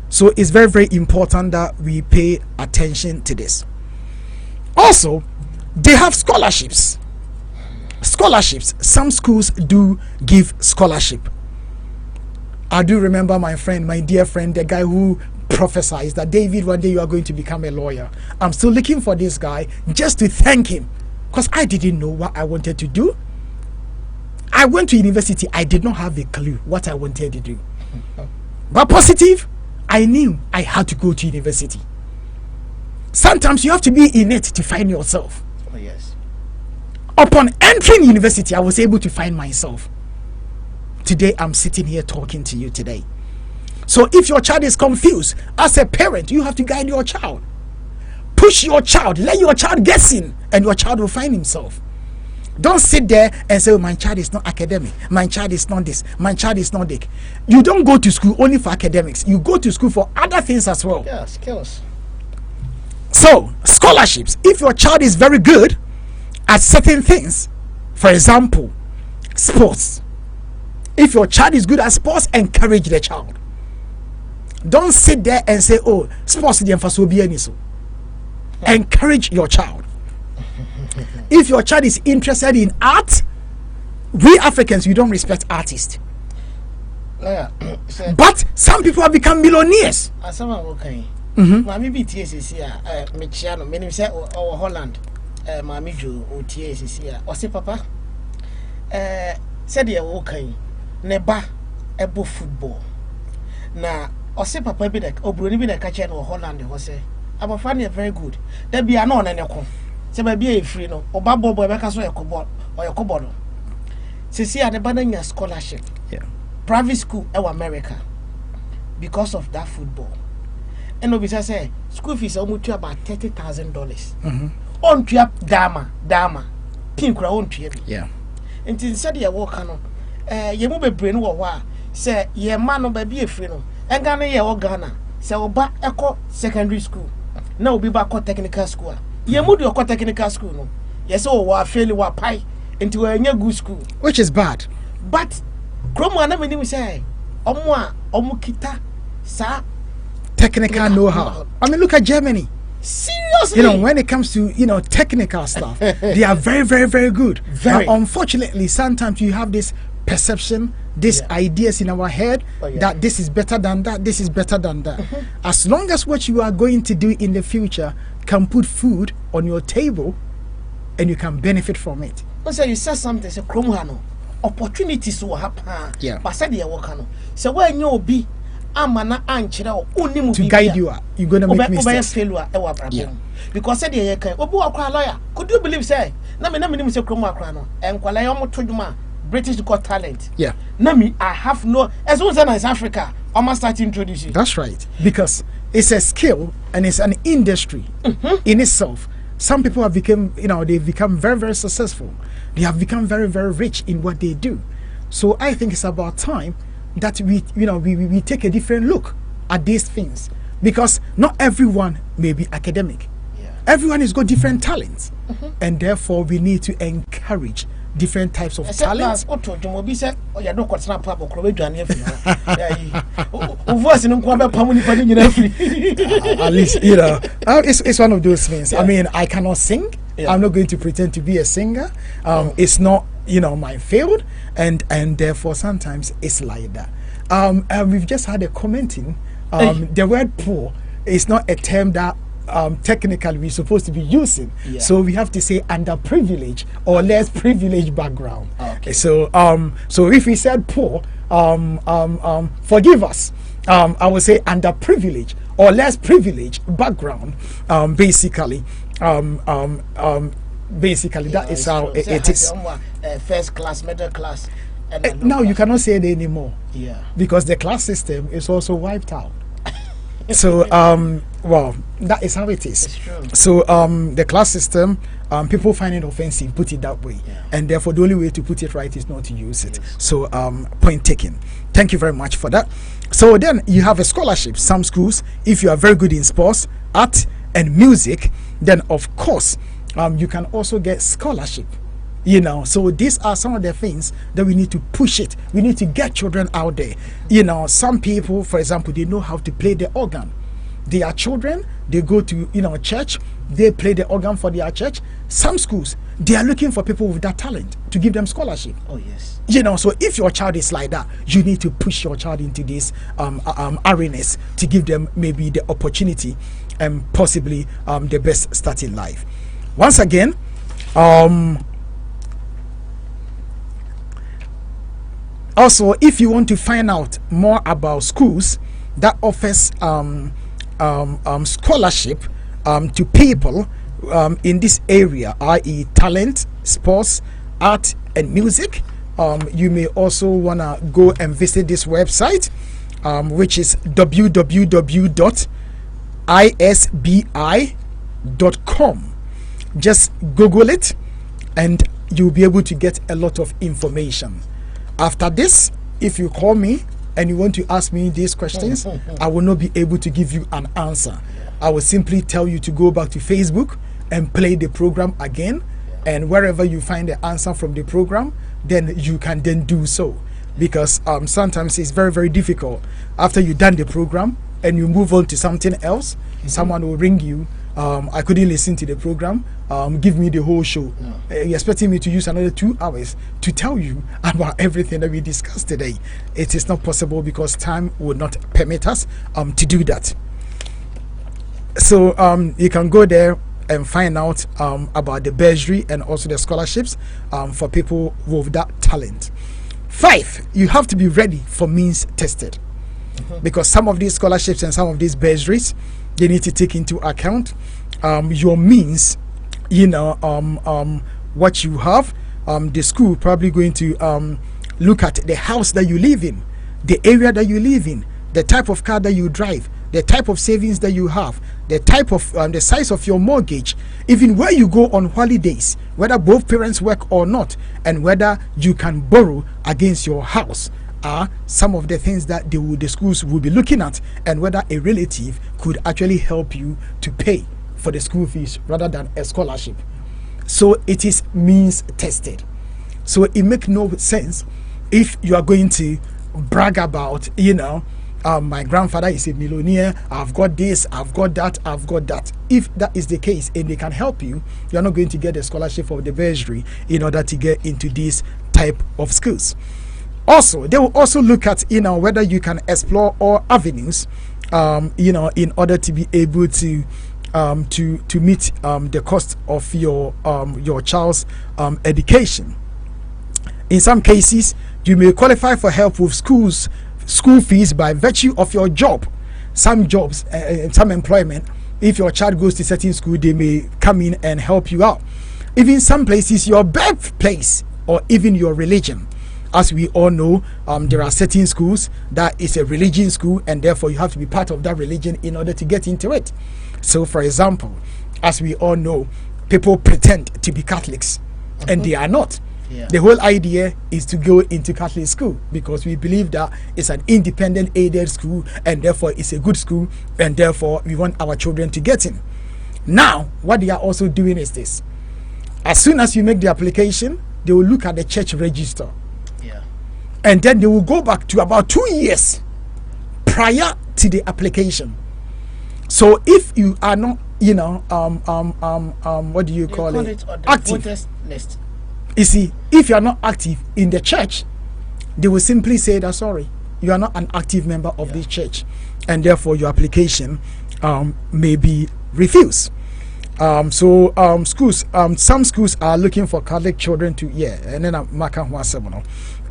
So it's very, very important that we pay attention to this. Also, they have scholarships. Scholarships. Some schools do give scholarship. I do remember my friend, my dear friend, the guy who prophesied that David, one day you are going to become a lawyer. I'm still looking for this guy just to thank him, because I didn't know what I wanted to do. I went to university. I did not have a clue what I wanted to do. But positive, I knew I had to go to university. Sometimes you have to be in it to find yourself. Oh, yes. Upon entering university, I was able to find myself. Today, I'm sitting here talking to you today. So if your child is confused, as a parent, you have to guide your child. Push your child, let your child guess in, and your child will find himself. Don't sit there and say, oh, my child is not academic, my child is not this, my child is not that. You don't go to school only for academics. You go to school for other things as well. Yeah, skills. So, scholarships. If your child is very good at certain things, for example, sports. If your child is good at sports, encourage the child. Don't sit there and say, oh, sports the emphasis will be any so. Encourage your child. If your child is interested in art, we Africans, we don't respect artists. Yeah. But some people have become millionaires. Okay. Mami BTS here, Michiano, many say or Holland, Mami Joe, OTS here. Or say, Papa, said you okay, neba ebo football. Na, or say, Papa, be like, or Bruni be like catching or Holland, or say, I'm a funny very good. There be anon and a con. Say, maybe a free no, or Babo boy, because your cobalt or your cobodo. See, at the banana scholarship. Yeah. Private school in America because of that football. And obviously say school fees almost about $30,000. On to dama pink on to yeah. And instead you walk on you move brain or say ye man no baby a free no and Ghana ye or Ghana say oba eco secondary school now be back technical school ye move your technical school no yes oh wa fairly wa pie into a good school, which is bad, but Kromo na many say omukita sa technical know-how. I mean, look at Germany. Seriously, you know, when it comes to technical stuff, they are very, very, very good. Very. But unfortunately, sometimes you have this perception, these ideas in our head that this is better than that, this is better than that. As long as what you are going to do in the future can put food on your table, and you can benefit from it. So you said something. Say Kromo opportunities will happen. Yeah. But said you work on. So when you be amana anchira onimu to guide you, you're gonna make mistakes. Yeah. Because said you can obu akwa lawyer. Could you believe say na me say Kromo akwa no enkwala yo motoduma British Got Talent. Yeah. Na me I have no as soon as Africa I must start introducing. That's right, because it's a skill and it's an industry in itself. Some people have become, they've become very, very successful. They have become very, very rich in what they do. So I think it's about time that we take a different look at these things, because not everyone may be academic. Yeah. Everyone has got different talents, and therefore we need to encourage different types of talents. At least, it's one of those things. Yeah. I mean, I cannot sing. Yeah. I'm not going to pretend to be a singer. It's not, my field, and therefore sometimes it's like that. We've just had a commenting. The word poor is not a term that technically we're supposed to be using, so we have to say underprivileged or less privileged background. Okay. So if we said poor, forgive us. I would say underprivileged or less privileged background. Basically, that is how it is. First class, middle class. Now you cannot say it anymore. Yeah. Because the class system is also wiped out. So well, that is how it is. It's true. So the class system, people find it offensive, put it that way, and therefore the only way to put it right is not to use it. So point taken. Thank you very much for that. So then you have a scholarship. Some schools, if you are very good in sports, art, and music, then of course you can also get scholarship. You know, so these are some of the things that we need to push it. We need to get children out there. You know, some people, for example, they know how to play the organ. They are children, they go to, you know, church, they play the organ for their church. Some schools, they are looking for people with that talent to give them scholarship. Oh yes. You know, so if your child is like that, you need to push your child into this arenas to give them maybe the opportunity and possibly the best start in life. Once again, also, if you want to find out more about schools that offers scholarship to people in this area, i.e. talent, sports, art, and music, you may also want to go and visit this website, which is www.isbi.com. Just Google it and you'll be able to get a lot of information. After this, if you call me and you want to ask me these questions, I will not be able to give you an answer. I will simply tell you to go back to Facebook and play the program again, and wherever you find the answer from the program, then you can then do so, because sometimes it's very, very difficult after you've done the program and you move on to something else. Someone will ring you, I couldn't listen to the program, give me the whole show. You're expecting me to use another 2 hours to tell you about everything that we discussed today. It is not possible because time would not permit us to do that. So you can go there and find out about the bursary and also the scholarships for people with that talent. 5, you have to be ready for means tested, because some of these scholarships and some of these bursaries, they need to take into account your means, you know, what you have. The school probably going to look at the house that you live in, the area that you live in, the type of car that you drive, the type of savings that you have, the type of the size of your mortgage, even where you go on holidays, whether both parents work or not, and whether you can borrow against your house, are some of the things that the schools will be looking at, and whether a relative could actually help you to pay for the school fees rather than a scholarship. So it is means tested. So it makes no sense if you are going to brag about, you know, my grandfather is a millionaire, I've got this, I've got that, I've got that. If that is the case and they can help you, you're not going to get a scholarship or the bursary in order to get into this type of schools. Also, they will also look at, you know, whether you can explore all avenues, you know, in order to be able to meet the cost of your child's education. In some cases, you may qualify for help with school fees by virtue of your job. Some jobs, some employment, if your child goes to certain school, they may come in and help you out. Even some places, your birthplace or even your religion. As we all know, there are certain schools that is a religion school, and therefore you have to be part of that religion in order to get into it. So, for example, as we all know, people pretend to be Catholics, and they are not. The whole idea is to go into Catholic school because we believe that it's an independent aided school, and therefore it's a good school, and therefore we want our children to get in. Now, what they are also doing is this. As soon as you make the application, they will look at the church register. And then they will go back to about 2 years prior to the application. So if you are not, you know, what do you call it? Active. List. You see, if you are not active in the church, they will simply say that, sorry, you are not an active member of this church, and therefore your application may be refused. So schools, some schools are looking for Catholic children to, and then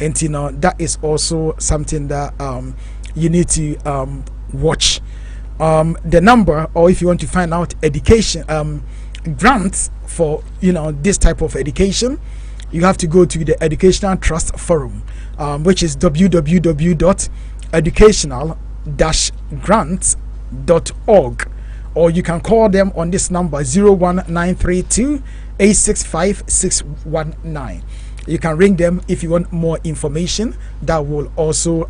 and you know, that is also something that you need to watch. The number, or if you want to find out education grants for, you know, this type of education, you have to go to the Educational Trust Forum, which is www.educational-grants bursary.org, or you can call them on this number 01932 865 619. You can ring them if you want more information. That will also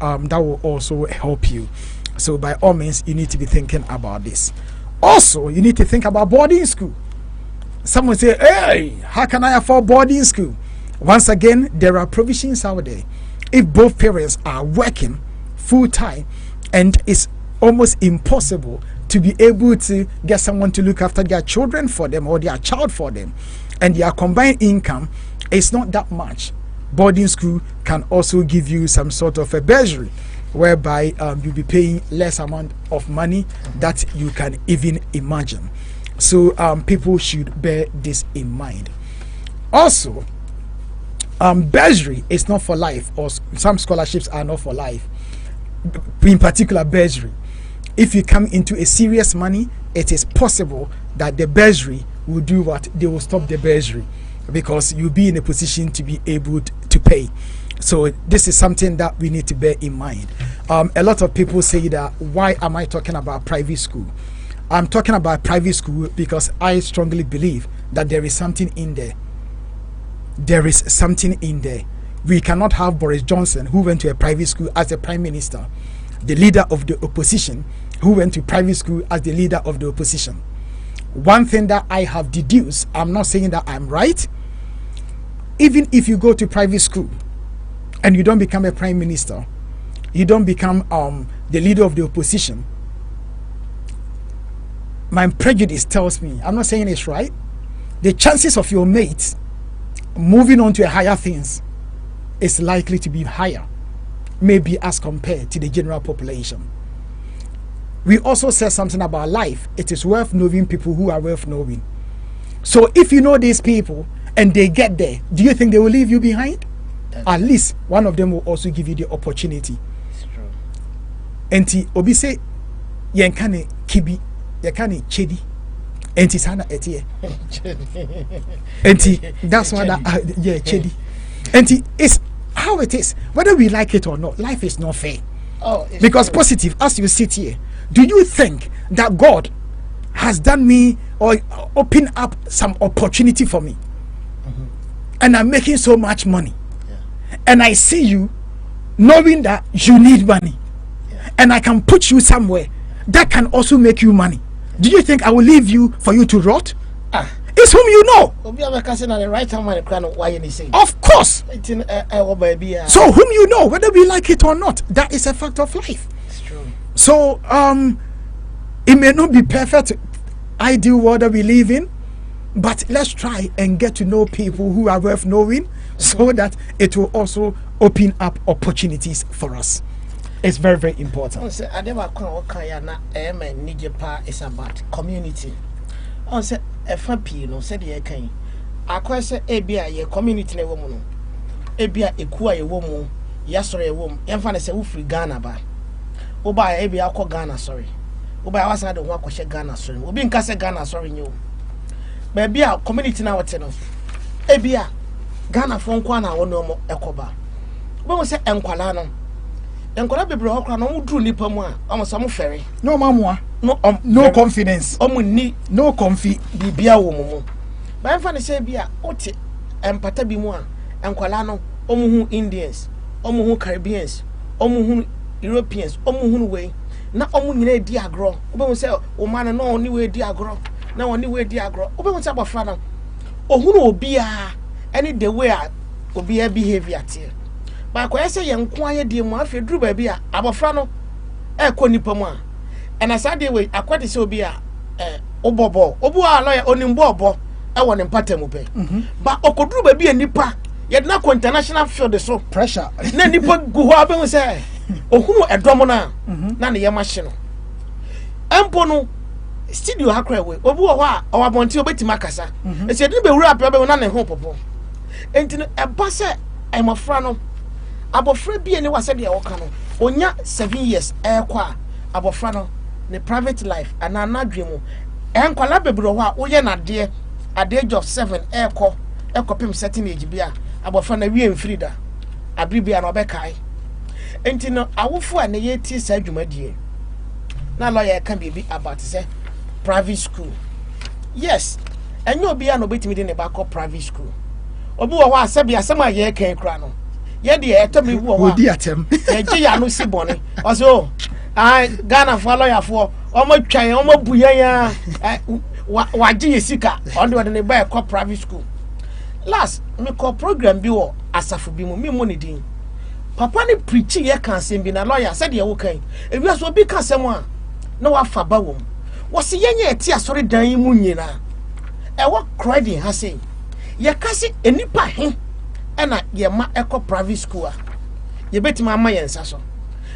help you. So by all means, you need to be thinking about this. Also, you need to think about boarding school. Someone say, hey, how can I afford boarding school? Once again, there are provisions out there. If both parents are working full time, and it's almost impossible to be able to get someone to look after their children for them or their child for them, and their combined income is not that much, boarding school can also give you some sort of a bursary, whereby you'll be paying less amount of money that you can even imagine. So people should bear this in mind. Also, bursary is not for life, or some scholarships are not for life. In particular, bursary, if you come into a serious money, it is possible that the bursary will do what? They will stop the bursary, because you'll be in a position to be able to pay. So this is something that we need to bear in mind. A lot of people say that, why am I talking about private school? I'm talking about private school because I strongly believe that there is something in there. There is something in there. We cannot have Boris Johnson, who went to a private school as the prime minister, the leader of the opposition, who went to private school as the leader of the opposition. One thing that I have deduced, I'm not saying that I'm right, even if you go to private school and you don't become a prime minister, you don't become the leader of the opposition, my prejudice tells me, I'm not saying it's right, the chances of your mate moving on to higher things is likely to be higher, maybe as compared to the general population. We also said something about life. It is worth knowing people who are worth knowing. So if you know these people and they get there, do you think they will leave you behind? At least one of them will also give you the opportunity. It's true. Enti obi say yen kane kibi, yen kane chedi. Enti sana etie. Enti that's what chedi. Enti it's how it is. Whether we like it or not, life is not fair. Because true. Positive, as you sit here, do you think that God has done me or opened up some opportunity for me? And I'm making so much money. And I see you knowing that you need money, and I can put you somewhere that can also make you money. Do you think I will leave you for you to rot? It's whom you know. Of course. So whom you know, whether we like it or not, that is a fact of life. It's true. So it may not be perfect ideal world that we live in, but let's try and get to know people who are worth knowing, so that it will also open up opportunities for us. It's very, very important. It's about community. I say FP no said ye kan. Akwa say ebia ye community na womu no. Ebia ekua ye womu, yasoro ye womu. Yemfa na say wo free Ghana ba. Wo ba ebia akọ Ghana sorry. Wo ba wasa de ho akọhye Ghana sorry. Obi nka say Ghana sorry nyo. Ba ebia community na wote no. Ebia Ghana fo nkwa na wono mo ekoba. Wo mo say enkwala no. Enkwala bebre ho kra no wo duru nipa mu a, omo so mo fere. No mamwa. No confidence. Ni no comfy bibia wo mumu. Ba mfa ne say bia ote empata bi mu a enkwala no omuhu Indians, omuhu Caribbeans, omuhu Europeans, omuhu we na omu nyina edi agro. Obe mo say o man no oni we edi agro. Na oni we edi agro. Obe mo say abofra na ohunu obi a any the way a obi a behavior tie. Ba kwa say yenko aye die mu afi duru ba bi a abofra no e ko nipa mu a. And as I did wait, I quite so be a obobo, obua lawyer onimbobo, I want him patamupe. But Okodru baby and nipa, yet not international field so pressure. Then nipa go up and say, oh, who a dromona, none of your machine. Ampono, still you have cry away, Obua, or Montio Betty Macassa, and said, you be wrapped up on a hope. And a passer, I'm a frano. Abo Frebi and was said the Okano, Onya 7 years, air qua, Abo Frano. The private life and na dream and kwala bebro wa oye na de at the age of 7 ekopim certain age bia abofra na wie mfrida abribia na obekai enti no awofo a na yeti sa adwumadie na lawyer can be about say private school. Yes, and you'll be an obey me in the back of private school. Obu wa sabi asema ye kan kra no. Ye de etemi wo wa. Odi atem. E je ya no si bone. Oso Ghana for lawyer for omo twan omo buyan ya wa je yesika on the ne buy a private school. Last me call program bi wo asafo bi mu me mo ne din. Papa ne preaching ye kan sem bi na lawyer said ye wo kan. E wi aso bi kan sem a na wa fa ba wo. Wo se ye nya eti asori dan yi mu nyina. E wo credit ha say. Ye kasi enipa he ena ye ma eko private school a ye betima ma ye nsa so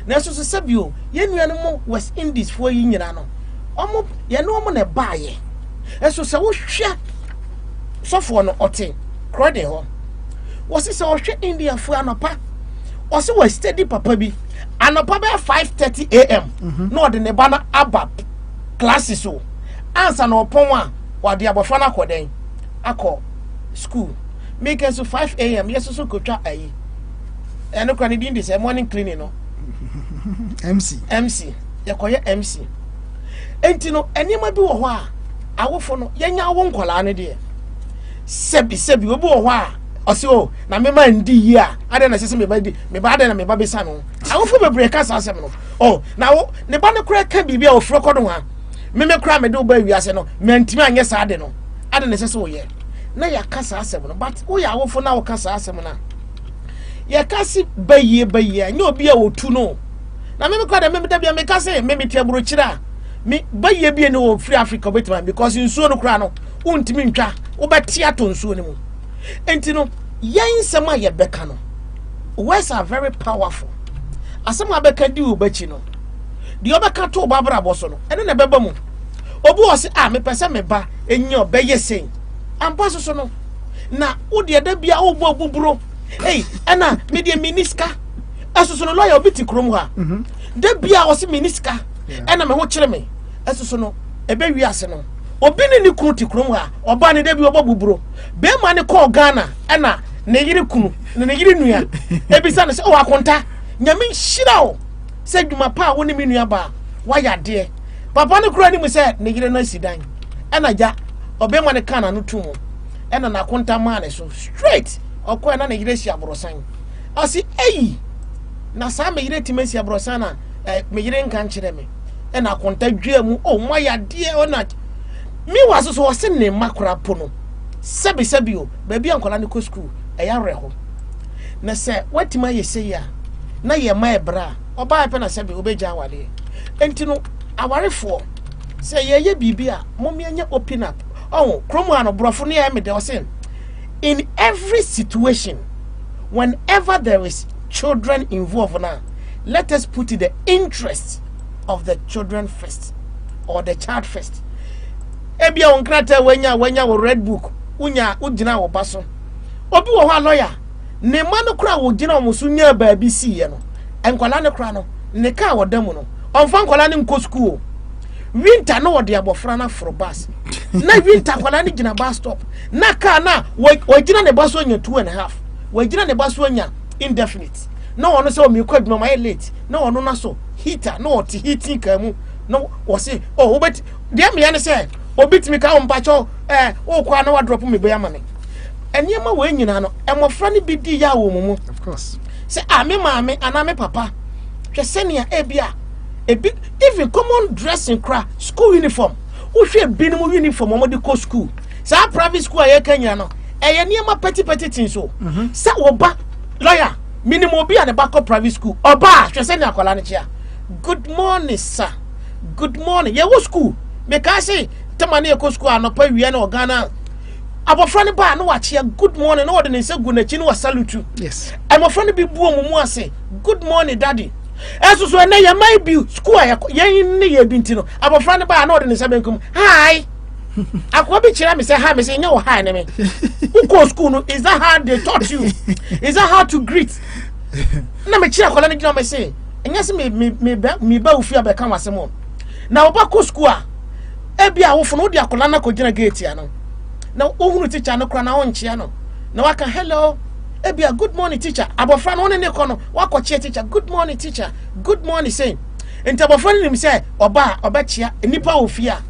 na so so sabio ye nuanu mo West Indies fo yi nyina no omo ye no mo na ba ye eso se wo hwa sofo no ote credit ho wo se wo hwa India fo anopa o se wo steady papa bi anopa be 5:30 am no de ne ba na aba classes so answer no pon a wa de abofra na koden akọ school make us 5 a.m. yes so kotwa ayi eno kwa ni din this morning cleaning no MC yakoye MC enti no enima bi wo ho a awofo no yenya wo nkola ne de sebi obi wo ho a ose o na me ma ndi yi a ade na sese me ba di me ba ade na me ba besa no awofo bebre ka sa asem no oh na wo ne ba ne kura ka bibia ofro kodo ha me kura me de wo ba wiase no me ntimi anye sa ade no ade na sese wo ye na ya kasa asem no but wo ya awofo na wo kasa asem na ya kasi baye nya obi a wotu no na me kwa da me da bia me kasa me tia buru kira me baye bia ne wo free Africa betima because nsuo no kura no untimi ntwa wo betia to nsuo ne mu enti no yen sema ye beka no words are very powerful asema beka di wo bachi no di obeka to babra boso no ene na beba mu obu o se me pese me ba enyi obeye sen ampa so no na wo de da bia wo buburo ana me de miniska asoso no lawyer obiti krom ha da bia wo se miniska ana me ho kire me asoso no ebe wiase no obi ne ku ti krom ha oba ne da bia obuburo be ma ne call Ghana ana ne yiri kunu ne yiri nua ebisa ne se o akonta nyame nhira o se dwuma pa wo ne me nua ba wa ya de papa ne kura ni mu se ne yiri na sidan ana ja obe ma ne kana no tumu ena na konta ma ne so straight okwa na ne yire si abrosan asi na sa me yire ti mesi abrosan na me yire nkan kire me ena konta dwa mu o ma ya de ona mi waso so wose ne makora po no sebi o ba bia nkola ne ko school ya reho na se watima yese ya na ye ma ebra oba pe na sebi obeja wale enti no awarefo se ye bibia momia nya open up kromo ano brofo ne ya me de osen in every situation whenever there is children involved now let us put the interest of the children first or the child first ebia onkrata wanya wo red book unya ugina wo baso obi wo ho lawyer ne ma no kra wo gina wo so nya ba bi si ye no enkwala ne kra no ne ka wo damu no onfa nkwala ne nko school winter no wo de abofra na for bus na winter kwala ne gina bus stop na ka na wo gina ne bus onya 2.5 wo gina ne bus onya indefinite no one say o mi kwa dwuma my late no one na so heater no oti heating ka mu no wo say oh obet dia me ya ne say obitimi ka ompacho o kwa na wa drop me boya mame enema we nyina no emofra ne bi di ya wo mumu of course say me mame ana me papa hwese ne ebia even common dressing cra school uniform wo hwe binim uniform mo de ko school sa private school aye kanya no eye niema petty tin so say oba lawyer minimum obi an back up private school oba hwese ne akola ne chia good morning sir good morning ye wo school me ka say tamane e ko school anopa wiye na Ghana abofra ne ba no wache good morning no de say good na chi no wa salute yes amofra ne bi bu omumu ase good morning daddy eso na ye mai bi school ye ne ye bi ntino abofra ne ba no de say benkum hi akwa bi kira me say hi me say nya wo hi ne me uko school no is that how they taught you is that how to greet na me kira kola ne gina me say enya se me ba ufi abeka wasemo na oba ko school a ebia awofo no de akola na ko gina gate ya no na ohunu teacher no kra na onchia no na waka hello ebia good morning teacher abofra no ne ko no wako chia teacher good morning teacher good morning saying Enti abofra nim say oba obechia nipa ofia.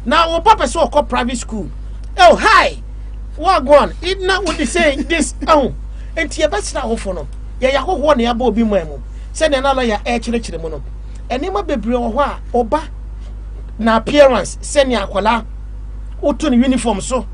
Now oba person okọ private school. Oh hi. What go on? It not what they say this oh. Enti ye best na hofo no. Ye yahoho na yaba obi mu say na na lawyer chire mu no. Enema bebre wo ho a oba na appearance say ni akwala oto ni uniform so.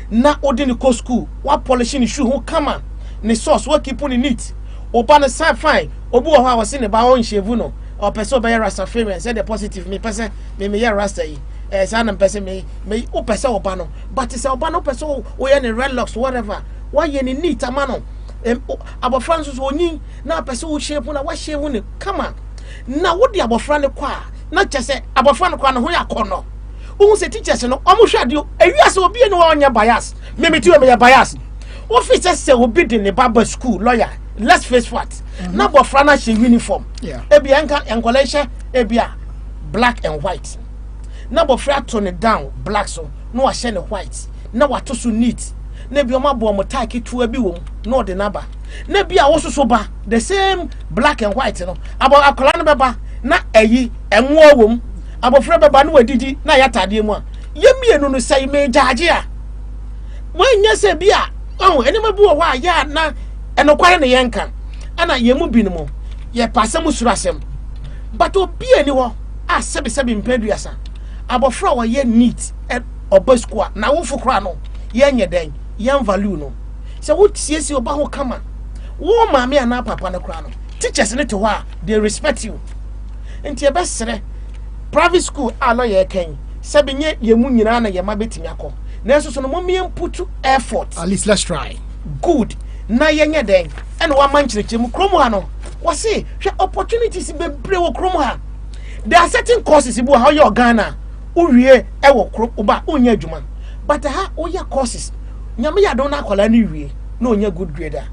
Na odi ni ko school wa polish ni shoe ho kama ni sauce wa keep ni neat. Oba na side fine. Obi wo ho a wose ne ba on shave no. Or person be rasta frame say the positive me person me rasta yi. Sana person me o person oba no. But say oba no person o ye ni red locks whatever. Why ye ni neat amano. Abofra so onyin na person o shape na wa shave ni kama. Na wo di abofra ne kwa na kyese abofra ne kwa no ho yakono. Who say teachers no omo hwade o ewiase obi no onya bias me ti o me bias officer say obi de ne barber school lawyer let's face fact na abofra na she uniform ebi anka enkola hye ebia black and white na abofra to ne down black so no wa hye ne white na wato so neat na bi o ma bo mo tie ketu abi wom no de naba na bi a wo so ba the same black and white no akola no beba na eyi enwo wom abofra beba no wadidi na yatade mu a yemienu no sai me jaage a wanya se bia enema bi wo wa ya na enokware ne yenka ana yemu binimo ye pasem surasem but obi ani ho a sebe mpeduasa abofra wo ye neat obasku a na wo fukura no ye nye den ye value no se wo tiesi oba ho kama wo maame ana papa no kura no teachers ne to ho a they respect you enti e besere private school alo ye ken sebe nye yemu nyina na ye ma betimi akọ na eso so no mo put effort at least let's try good na ye nye den and wa manchireke mu kromo ha no wa say hwe opportunities be bre wo kromo ha there are certain courses ibu how you Ghana uwie e wo kromo uba onya adwuma but ha oya courses nyame ya don na akola ni wie na onya good grader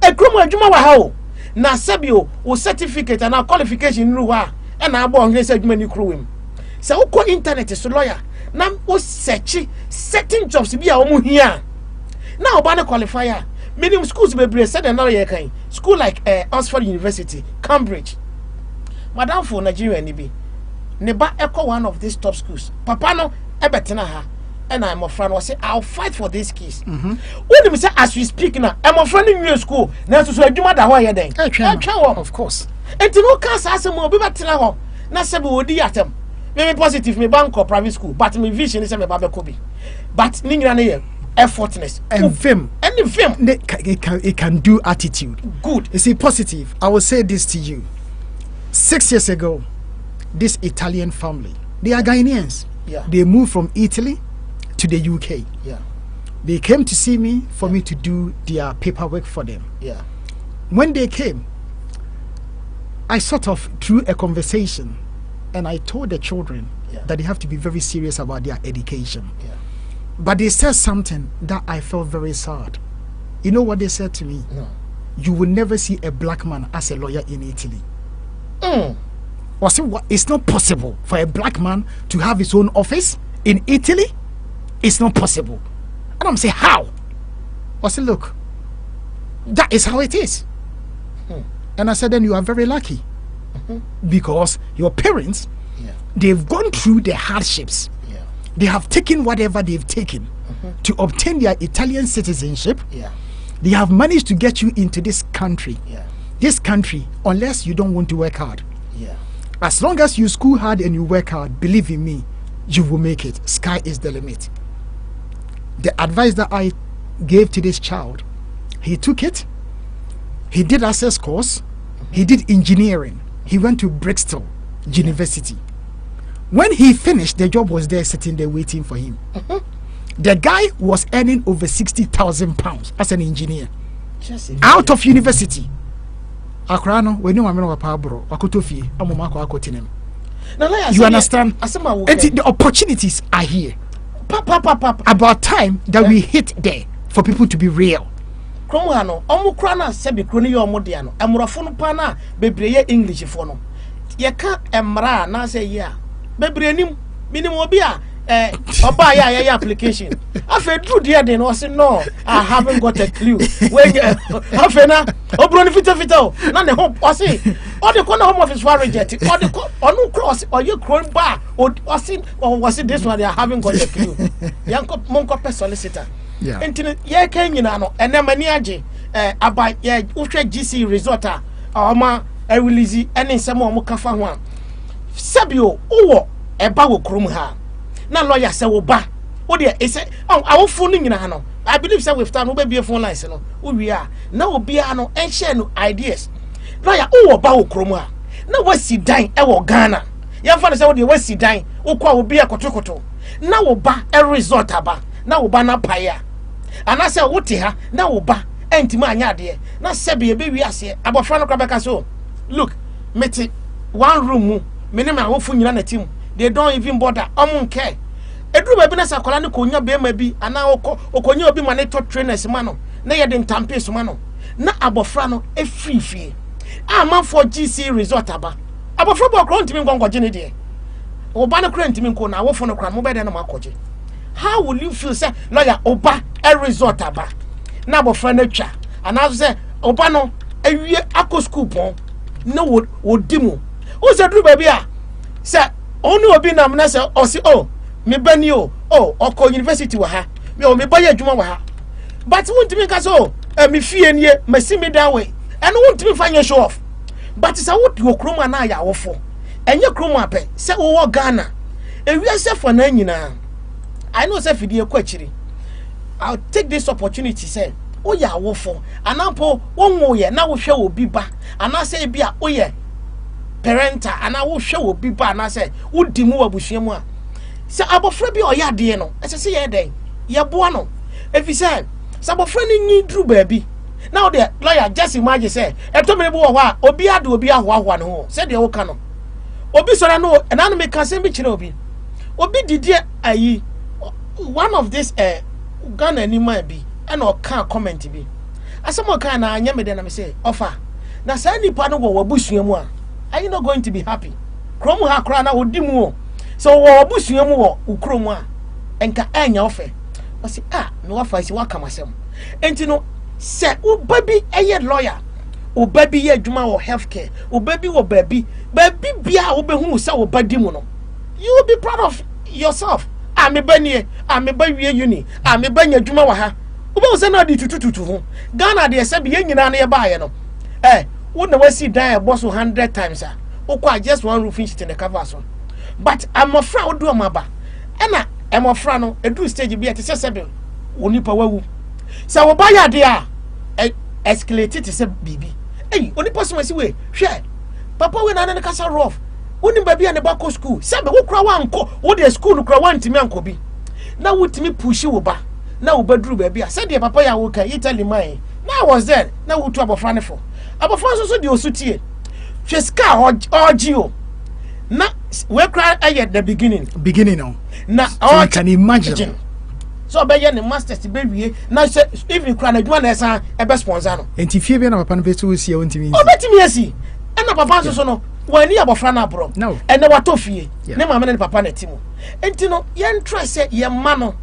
e kromo adwuma wa ha o na sebio wo certificate and qualification ru ha e na abo ohwe se adwuma ni krowem se wo ko internet so lawyer na wo search certain jobs bi a wo mu hia na oba na qualifier many schools be said another year kind school like Oxford University, Cambridge. Madam for Nigeria ni bi. Ne ba echo one of these top schools. Papa no ebetena ha and I'm a friend was say I'll fight for this case. When you say as we speak now, I'm a friend in your school. Now so adwuma da ho ye den. Of course. And no case asem obi betena ho. Na se be odi atem. Me positive me bank or private school, but my vision is me ba be ko bi. But ni nyina ne effortness and film it can do attitude. Good. You see, positive. I will say this to you. 6 years ago, this Italian family, they are Ghanaians. Yeah. They moved from Italy to the UK. Yeah. They came to see me for me to do their paperwork for them. Yeah. When they came, I sort of through a conversation, and I told the children that they have to be very serious about their education. Yeah. But they said something that I felt very sad. You know what they said to me? No. You will never see a black man as a lawyer in Italy. Was it what? It's not possible for a black man to have his own office in Italy. It's not possible. And I'm saying, how? I said, look, that is how it is. And I said, then you are very lucky. Because your parents, they've gone through the hardships. They have taken whatever they've taken to obtain their Italian citizenship. They have managed to get you into this country. This country, unless you don't want to work hard. As long as you school hard and you work hard, believe in me, you will make it. Sky is the limit. The advice that I gave to this child, he took it. He did access course. He did engineering. He went to Bristol University. When he finished, the job was there sitting there waiting for him. The guy was earning over £60,000 as an engineer out of university. Akrano, when you are pabro, Akotofi, Amomako. You understand? The opportunities are here. About time that we hit there for people to be real. Kromohano, Omukrana sebi kroni yo modiano. Emurafunu pana bebreye English fono. Ye ka emra na say ya. Bebre nim minimum obi a oba ya application afa do there then was no I haven't got a clue when afa na obro ni fita na ne ho was all the corner home office for reject all the on cross or you crown bar or was this one I haven't got a clue yanko monko solicitor enti ye kan nyina no ene mani age aba ye uhwe GC resort a ma release ene nsem o mo kafa ho a sabio wo eba wo krom ha na lawyer say wo ba wo de e say awofo no nyina no I believe say with time wo be be phone lines no wo wi a na obi a no en share no ideas lawyer wo ba wo krom ha na wasi dan e wo Ghana ya fa say wo de wasi dan wo kwa obi akotokoto na wo ba e resort aba na wo ba na paya ana say wo te ha na wo ba entimi anya de na sebe be wi ase abofra no kwabeka so look meti one room me ma awofo nyina na team they don't even bother care edru ba bi na sakola ne konya be ma bi ana okonya obi ma ne to trainers ma no na ye de ntampe so ma no na abofra no efifie ama for GC resort aba abofra bo kro ntimi ngongoje ne de oba no kro ntimi nko na awofo no kra mo be de na makoje. How will you feel say lawyer oba a resort aba na abofra na twa ana say oba no awie akọ school pon na wo dimu o se dru ba bi a say onu obi nam na say o si me bani oko university wa ha me o me ba ya adwuma wa ha but wontimi ka so me fie nie masimi down way and wontimi fanya show off but say wo di okroma na ya wofo enye kroma pe say wo Ghana ewie se for na nyina I know say fidie kwachiri I'll take this opportunity say o ya wofo anampo wonwo ye na wo hwe obi ba ana say bia o ye parenta ana wo hwe obi ba ana say wo di mu wabusuamu a se abofra bi o ya de no ese se ye den ye boa no efi say sabofra ni nyi dru ba bi now the lawyer just imagine say etomere bo wo a obi ade obi ahoahoa no ho se de wo ka no obi so na no na no me ka se bi kire obi didi ayi one of this Ghana ni man bi and o kan comment bi asemo kan na anya me de na me say offer na say nipa no wo wabusuamu a are you not going to be happy krom ha kra na odimu o so wo wabusuamu wo ukrom a enka anya offer o say me wafa si waka masem enti no say o baby eye lawyer o baby ye adwuma wo healthcare o baby wo baby bia wo behu say wo badimu no you will be proud of yourself me banie me ba wie uni me banya adwuma wa ha wo be say na di tutututu ho Ghana de ese be nyina na ye ba ye no wo na wasi dan e boss 100 times wo kwa just one roof sheet in the cover so but am afra wo do amaba na am afra no edu stage bi ate sebe wo nipa wawu say wo ba ya de a escalate to say bibi onipa so masi we hwe papa we na na kasa rough woni baby a ne ba ko school sebe wo kra wanko wo de school kra wantimi anko bi na wotimi pushi wo ba na wo baduru baby a said papa ya wo kan Italy mai na was there na wo tu abofra ne fo abofra so de osutie hweska ogio na we kra aye the beginning no na I can imagine so be ye ne masters be wie na say even kra na dwuma na esa e be sponsor no enti fie be na papa no be so sie wontimi obetimi asi na papa so no wani abofra na bro no ene watofie ne mama ne papa na timo enti no ye ntra se ye ma no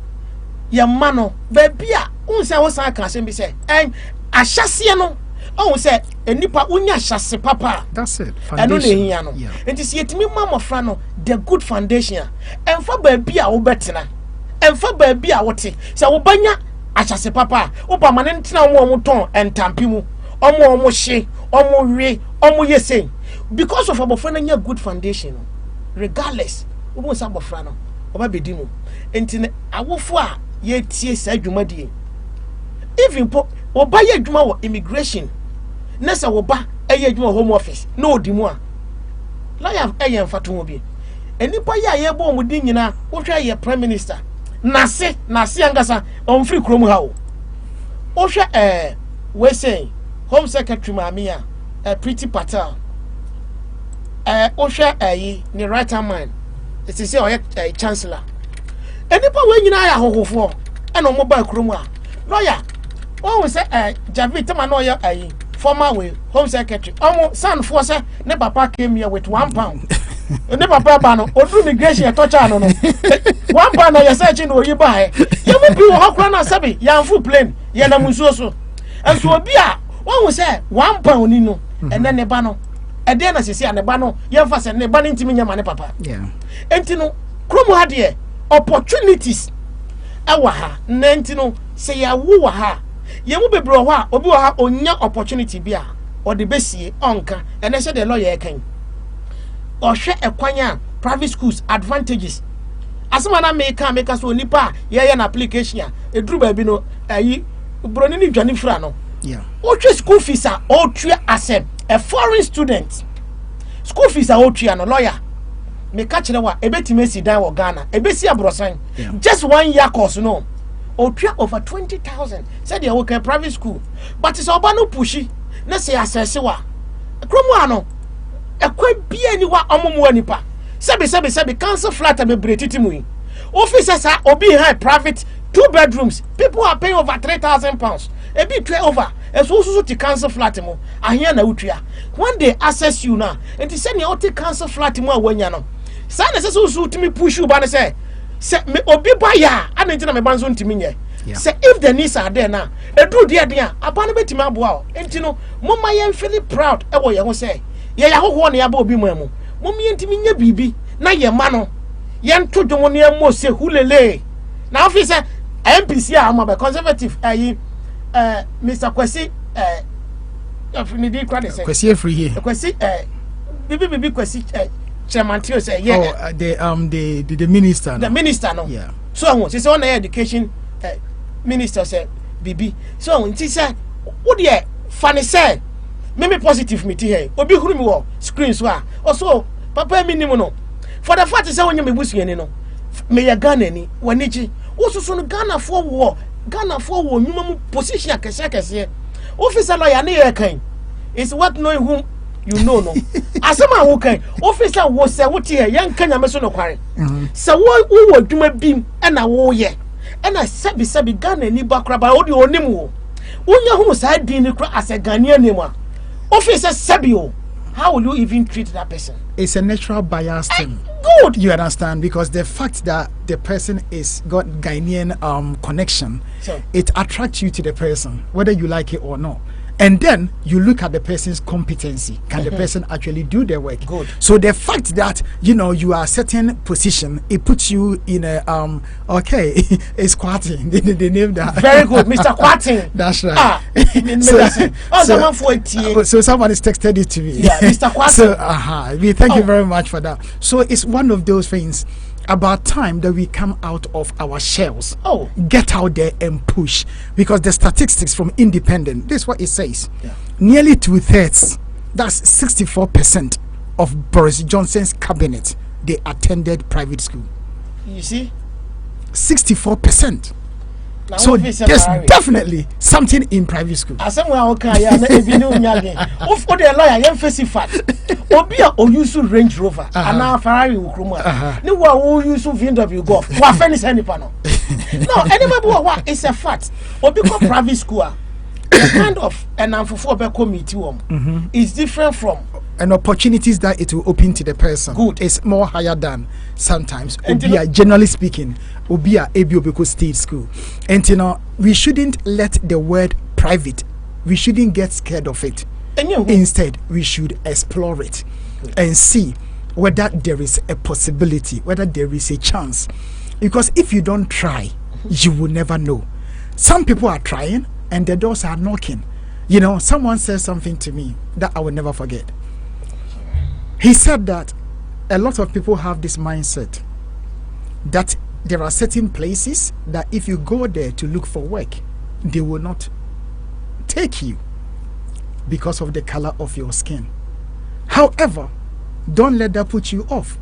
ba bia unsa wo san ka asem bi se ahyase no on se enipa unya ahyase papa that's it eno ne hia no enti se yetimi mamofra no the good foundation emfa ba bia wo betena emfa ba bia wo te se wo banya ahyase papa wo ba mane ntena wo ton entampi mu omo hye omo we omo yesen because of abofra na good foundation regardless obo sa abofra no oba bedimu enti awofo a ye tie sa adwumadie even oba ye adwuma wo immigration na sa oba ye adwuma home office na odimu a lawyer ye mfato ho bi enipa ye bo mu din nyina wo hwa ye prime minister nase angasa on free krom ha wo hwa we say home secretary mamia Pretty Patel Osha ni right hand man it is say chancellor enipa we nyina ya hohofo e no mobile krom a lawyer won say Javid Tama no ya former way home secretary son for say ne papa came here with £1 ne papa ba no odu migration to cha no one pa na yesearch no yi ba he ye mu bi wo hakura na sabi ya mfu plane ye na musuo so enso obi a won say one pa oni no ene ne ba no ede na sisi ne ba no ye mfa se ne ba no ntimi nyama ne papa enti no kromo ha de opportunities awa ha na enti no se ya wo wa ha ye mu bebro ho a obi wa ha onya opportunity bi a o de besie onka ene se de lawyer kan or share a kwanya private schools advantages. Asama na make so nipa ye an application e dru ba bi no ayi broni ni dwane fra no. Yeah. O school fees are all as a foreign student. School fees are all no lawyer. Me catch the wa ebetime si dan wo Ghana. Ebesi abrosan. Just 1 year course no. O over 20,000. Said they work private school. But it's obano pushy. Na say assess wa. Kromo ano ekwa bia ni wa omomo nipa sebi council flat abebreti mu officers are obi high private 2 bedrooms people are paying over 3,000 pounds e bi twe over so to council flat mu ahia na utua when they assess you na enti say na oti council flat mu awanya no say na say so timi push you ba na say me obi ba ya anenti na me banzo ntimi nye say if the needs are there na edu dia dia abano betimi aboa enti no mama ye feel proud e wo ye ho say ye ya hoho na ya ba obi mu amu mom ye ntimi nya bibi na ye ma no ye nto dwomo ne mo se hulele na officer MPC a ma be conservative Mr. Kwesi Afinidi kwade say Kwesi free here Kwesi bibi Kwesi chairman tio say yeah the minister the minister no yeah so won say on education minister say bibi so won ti say wo de funny say me positive me here obi huru me wo screen so a also papa mi nimu no for the fact say wonya me busuani no me ya Ghana ni wanichi wo susu no Ghana for wo nyuma mu position akese officer lawyer na ye kan is what knowing whom you know no asema wo kan officer wo se wo tie yan kanya me so no kware se wo dwuma bim e na wo ye e na sabi Ghana ni bakraba wo de onim wo wonya hu sa din ni kra as a Ghanaian name a officer Sabio, how will you even treat that person? It's a natural bias thing. Good. You understand? Because the fact that the person is got Ghanaian connection, it attracts you to the person, whether you like it or not. And then you look at the person's competency. Can the person actually do their work? Good. So the fact that you are a certain position, it puts you in a it's Quatin. They named that. Very good, Mr. Quatin. That's right. So someone has texted it to me. Yeah, Mr. Quatin. So we thank you very much for that. So it's one of those things. About time that we come out of our shells. Get out there and push. Because the statistics from Independent, this is what it says. Nearly 2/3, that's 64% of Boris Johnson's cabinet, they attended private school. You see? 64%. So there's definitely something in private school. Somewhere okay, yeah, ebi no nyage. Of for the lawyer, yam face fact. Obi a o use Range Rover, and now Ferrari ukruma. Ni wa o use VW Golf. Wa fence anypa no. No, anybody wa it's a fact. Obi go private school. The kind of an amfofo be committee is different from and opportunities that it will open to the person. Good. It's more higher than sometimes. Obia, generally speaking, Obia Ebiobeko State School. And we shouldn't let the word private, we shouldn't get scared of it. Instead, we should explore it and see whether there is a possibility, whether there is a chance. Because if you don't try, you will never know. Some people are trying and the doors are knocking. Someone said something to me that I will never forget. He said that a lot of people have this mindset that there are certain places that if you go there to look for work, they will not take you because of the color of your skin. However, don't let that put you off.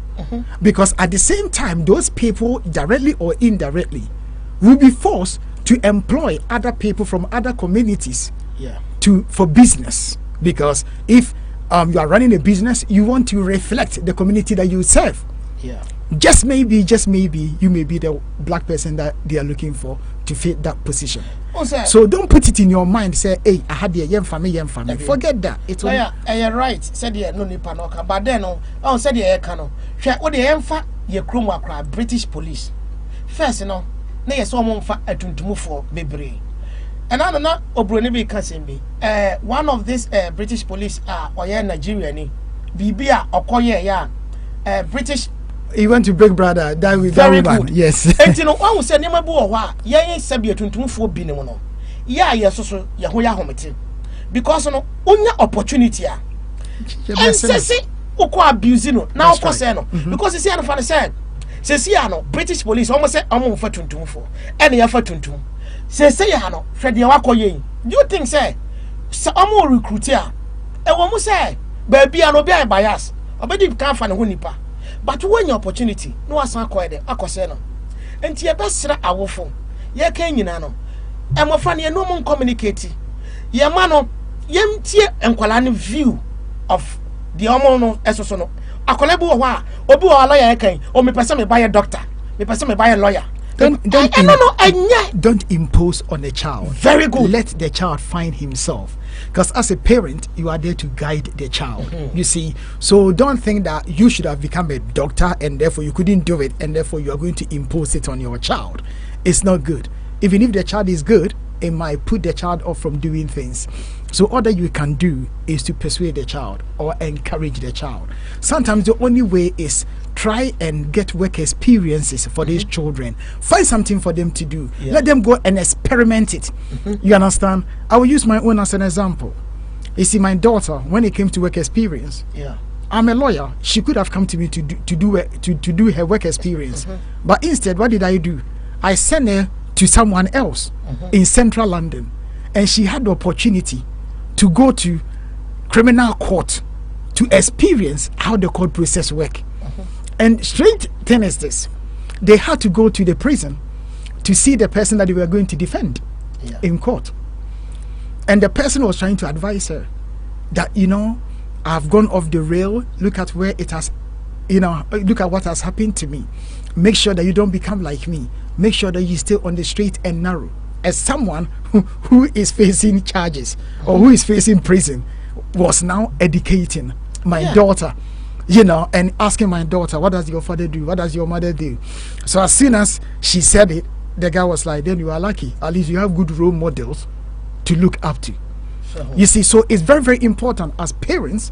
Because at the same time, those people, directly or indirectly, will be forced to employ other people from other communities for business. Because if you are running a business, you want to reflect the community that you serve. Just maybe, you may be the black person that they are looking for to fill that position. Also, So don't put it in your mind, say, hey, I had the family. Forget that. It's all. You're right. Said you no nipa no can, but then oh said you can no. Share what the emfa ye krom akra British police. First no, na ye so mo mfa atuntum for bebre. And I don't know obroni be can say me. One of this British police or Nigeria ni bibia okoye ya British. He went to Big Brother. That with very that woman. good. Yes. And you know, I was saying, "Nema bu owa, ye sabi atuntum for bi ne mo no. Ya so ya ho ya homete. Because no, onya opportunity a. And say uko abuse no. Now uko say no. Because you see an fan say ya no British police almost say omo fa tuntum for. And ya fa tuntum. Say ya no, hwede ya wakoye. Do you think say omo recruit ya? E wo mo say ba bia no bia bias. Obedi kan fa ne ho nipa. But when your opportunity, no asan koy de akose no. Enti ye besra awofo. Ye kan nyina no. Emofa ne no mon communicate. Ye ma no yem tie enkwala ne view of the omo no esoso no. Akola bi wo ho a, obi wo lawyer ye kan, o me pese me buy doctor. Me pese me buy lawyer. Don't impose on a child. Very good. Let the child find himself. Because as a parent, you are there to guide the child. You see, so don't think that you should have become a doctor and therefore you couldn't do it and therefore you are going to impose it on your child. It's not good. Even if the child is good, it might put the child off from doing things. So all that you can do is to persuade the child or encourage the child. Sometimes the only way is try and get work experiences for these children. Find something for them to do. Let them go and experiment it. You understand? I will use my own as an example. You see, my daughter, when it came to work experience, I'm a lawyer. She could have come to me to do her work experience. But instead, what did I do? I sent her to someone else in central London. And she had the opportunity to go to criminal court to experience how the court process work. And strange thing is this, they had to go to the prison to see the person that they were going to defend in court. And the person was trying to advise her that, you know, I've gone off the rail. Look at where it has, you know, look at what has happened to me. Make sure that you don't become like me. Make sure that you stay on the straight and narrow. As someone who is facing charges or who is facing prison was now educating my daughter, you know, and asking my daughter, what does your father do? What does your mother do? So as soon as she said it, the guy was like, then you are lucky. At least you have good role models to look up to. You see, so it's very, very important as parents,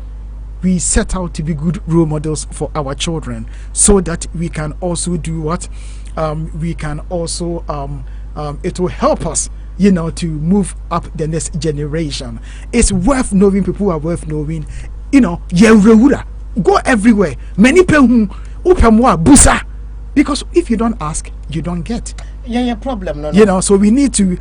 we set out to be good role models for our children so that we can also do what? We can also, it will help us, you know, to move up the next generation. It's worth knowing people who are worth knowing, you know, go everywhere. Many people busa. Because if you don't ask, you don't get. Problem. No. You know, so we need to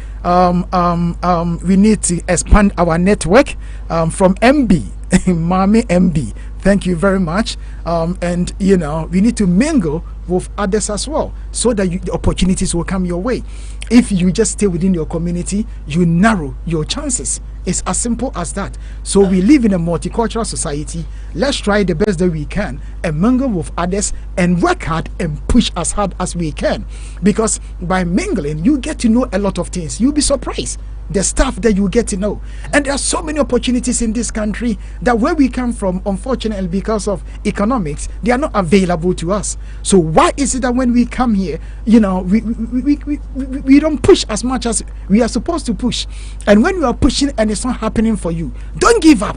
expand our network from MB, Mami MB. Thank you very much. And you know, we need to mingle with others as well, so that the opportunities will come your way. If you just stay within your community, you narrow your chances. It's as simple as that. So we live in a multicultural society. Let's try the best that we can and mingle with others and work hard and push as hard as we can. Because by mingling, you get to know a lot of things. You'll be surprised the stuff that you get to know. And there are so many opportunities in this country that where we come from, unfortunately, because of economics, they are not available to us. So why is it that when we come here, you know, we don't push as much as we are supposed to push? And when you are pushing and it's not happening for you, don't give up.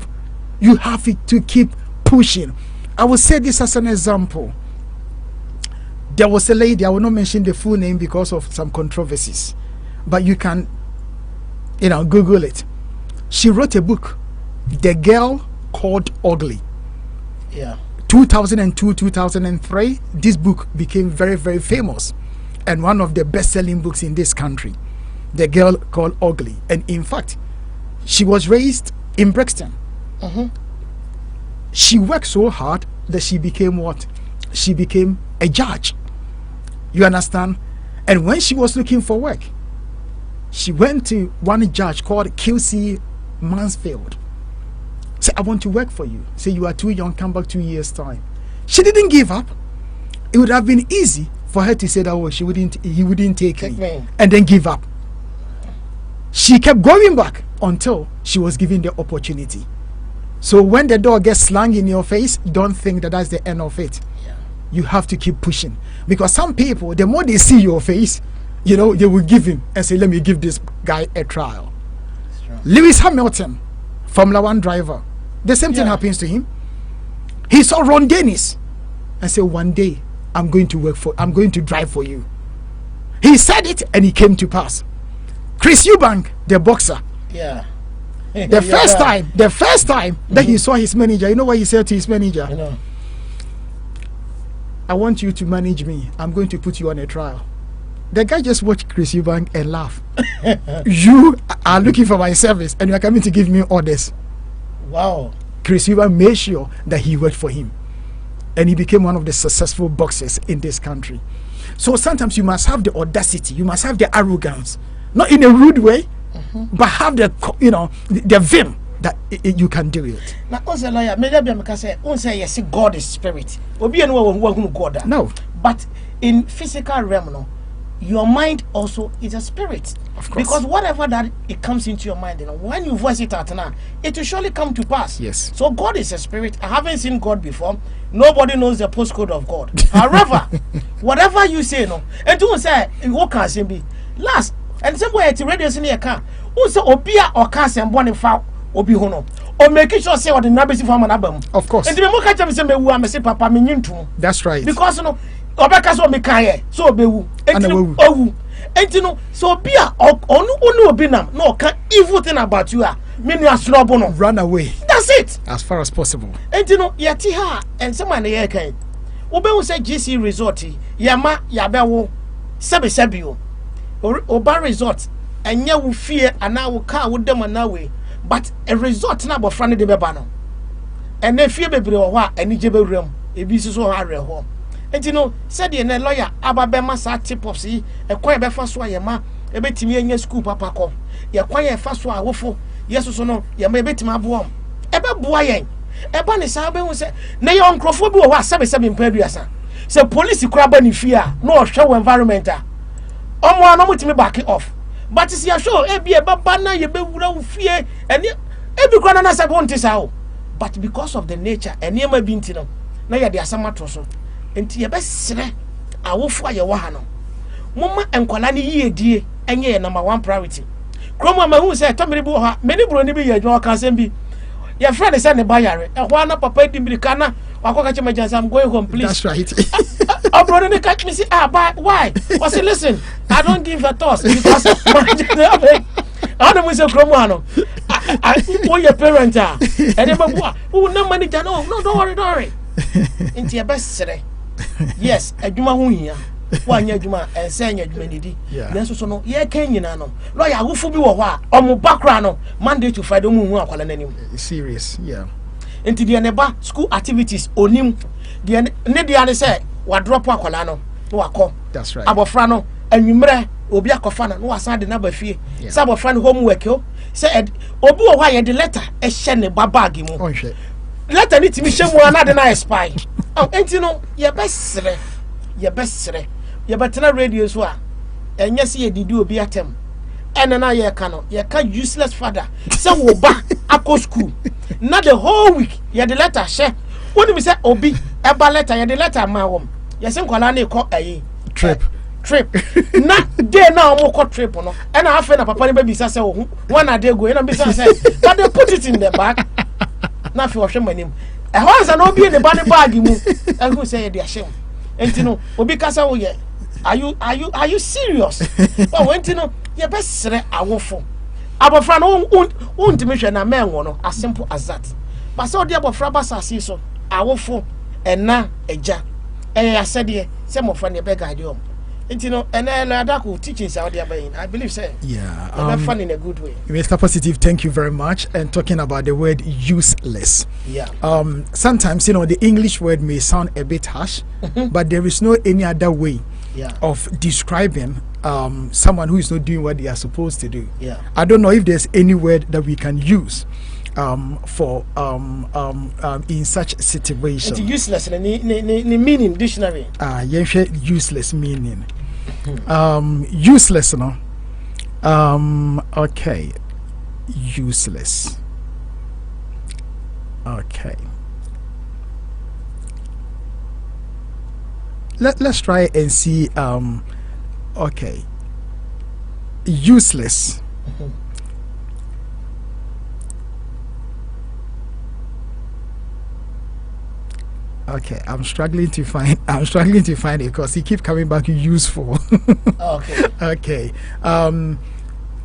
You have to keep pushing. I will say this as an example. There was a lady, I will not mention the full name because of some controversies, but you can, you know, Google it. She wrote a book, The Girl Called Ugly. 2002, 2003, this book became very, very famous and one of the best-selling books in this country, The Girl Called Ugly. And in fact, she was raised in Brixton. She worked so hard that she became what? She became a judge. You understand? And when she was looking for work, she went to one judge called QC Mansfield. Say, I want to work for you. Say, you are too young, come back 2 years' time. She didn't give up. It would have been easy for her to say that he wouldn't take me, me, and then give up. She kept going back until she was given the opportunity. So when the door gets slammed in your face, don't think that that's the end of it. Yeah. You have to keep pushing, because some people, the more they see your face, they will give him and say, let me give this guy a trial. Lewis Hamilton, Formula 1 driver, the same thing happens to him. He saw Ron Dennis and said, one day I'm going to drive for you. He said it and it came to pass. Chris Eubank, the boxer, the first time that he saw his manager, you know what he said to his manager? I want you to manage me. I'm going to put you on a trial. The guy just watched Chris Eubank and laughed. You are looking for my service and you are coming to give me orders. Wow. Chris Eubank made sure that he worked for him, and he became one of the successful boxers in this country. So sometimes you must have the audacity, you must have the arrogance, not in a rude way, but have the vim that you can do it. Now, also lawyer, maybe say, yes, God is spirit. No, but in physical realm, no, your mind also is a spirit. Of course. Because whatever that it comes into your mind, when you voice it out now, it will surely come to pass. Yes. So God is a spirit. I haven't seen God before. Nobody knows the postcode of God. However, whatever you say, no, and don't say what can say be last. And some way to radio in your car. Who say obia or cast and one foul obi hono. Or making sure say what the nabisi from an album. Of course. And the more catch me say me who say papa me nyintu. That's right. Because obeka so me kaye so obewu. Enti owu. Enti so be a onu obi nam no can evil thing about you a me no asrobo no. Run away. That's it. As far as possible. Enti yeti ha and someone na ye kan. Obewu say GC resort yama yabewo sebi o. Oba resort enye wo fie ana wo car wo dem na we, but a resort na bofra ne de beba no. Ene fie bebre wo ho a ani je bewuram ebi so ha re ho. Enti said the lawyer ababema sa tip of see a kwan be fa so ayema ebetimi anya school papa ko ye kwan ye fa so awofo yeso so no ye ma ebetimi aboam ebe boa yen eba ne sa be hu se na ye onkrofo bi wo ho asebe mpa aduasa se police kura ba ne fie a no hwe wo environment a omo ano mutimi back off, but see ya show e be baba na ye be wura wo fie ene ebi kura na se bonti sa o, but because of the nature ene ma bi ntino na ye de asama to so enti ye besere awofo aye wo ha no mumma enkwala ne yiedie enye ye number 1 priority kromo ma hu se tomere bi wo ha meni bro ni bi ye adwo ka sem bi your friend say ne bayare e ho na papa dimbirika na wakoka chema jansa I'm going home please. That's right. Brother they catch me say but why I say listen I don't give a toss because I don't say kromo ano I your parent ah and dem bo who no manager no don't worry enti ye besere yes adwuma ho hia wanya adwuma ensenya adwuma nidi nanso so no ye kan nyina no lawyer awofo bi wo ho a omo background no Monday to Friday mu hu akwala nanim serious enti de ne ba school activities onim de ne de ane say wa drop akwala no wakọ. That's right. Abofra no anwumre obi akofa no wasan de na ba fie say abofra no homework o say obi wo ho a ye de letter e hye ne ba bag mu onhwe letter ni timi hye mu ana de na expire enti no ye besere ye betena radio so a enye se ye didi obi atem ene na ye ka no ye ka useless father say wo ba akọ school na the whole week ye de letter hye woni mi say obi e ba letter ye de letter ma wom ye se nkwala na ekọ ayi trip na day na omo ko trip no and I na papa ni baby say one a day go na be say but they put it in the bag na fi ohwe manim e ho ansa na obi in the bag mu e go say dey ashem enti obi kasa wo ye are you serious oh enti ye be sere awofo abofra no untimi hwe na men wo no as simple as that but so dey abofra ba sase so awofo ena eja asede se mofra ne be guide om. And teachings out there, I believe so. Yeah. Fun in a good way. Mr. Positive, thank you very much. And talking about the word useless. Yeah. Sometimes the English word may sound a bit harsh, but there is no any other way of describing someone who is not doing what they are supposed to do. Yeah. I don't know if there's any word that we can use for in such situation. It's useless. The meaning dictionary. Useless meaning. Useless, no. Okay. Useless. Okay. Let's try and see. Okay. Useless. Okay, I'm struggling to find it because he keep coming back to useful. Okay. Okay.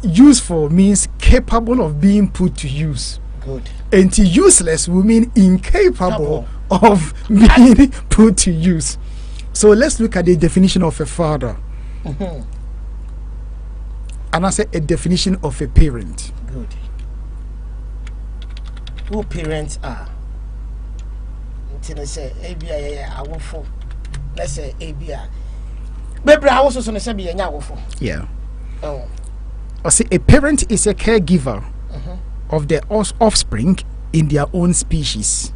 Useful means capable of being put to use. Good. And useless will mean incapable of being put to use. So let's look at the definition of a father. And I say a definition of a parent. Good. Who parents are? Let's say ABI, I will for. Let's say ABI. Baby, I also say be a Yeah. Oh. I say a parent is a caregiver of their offspring in their own species.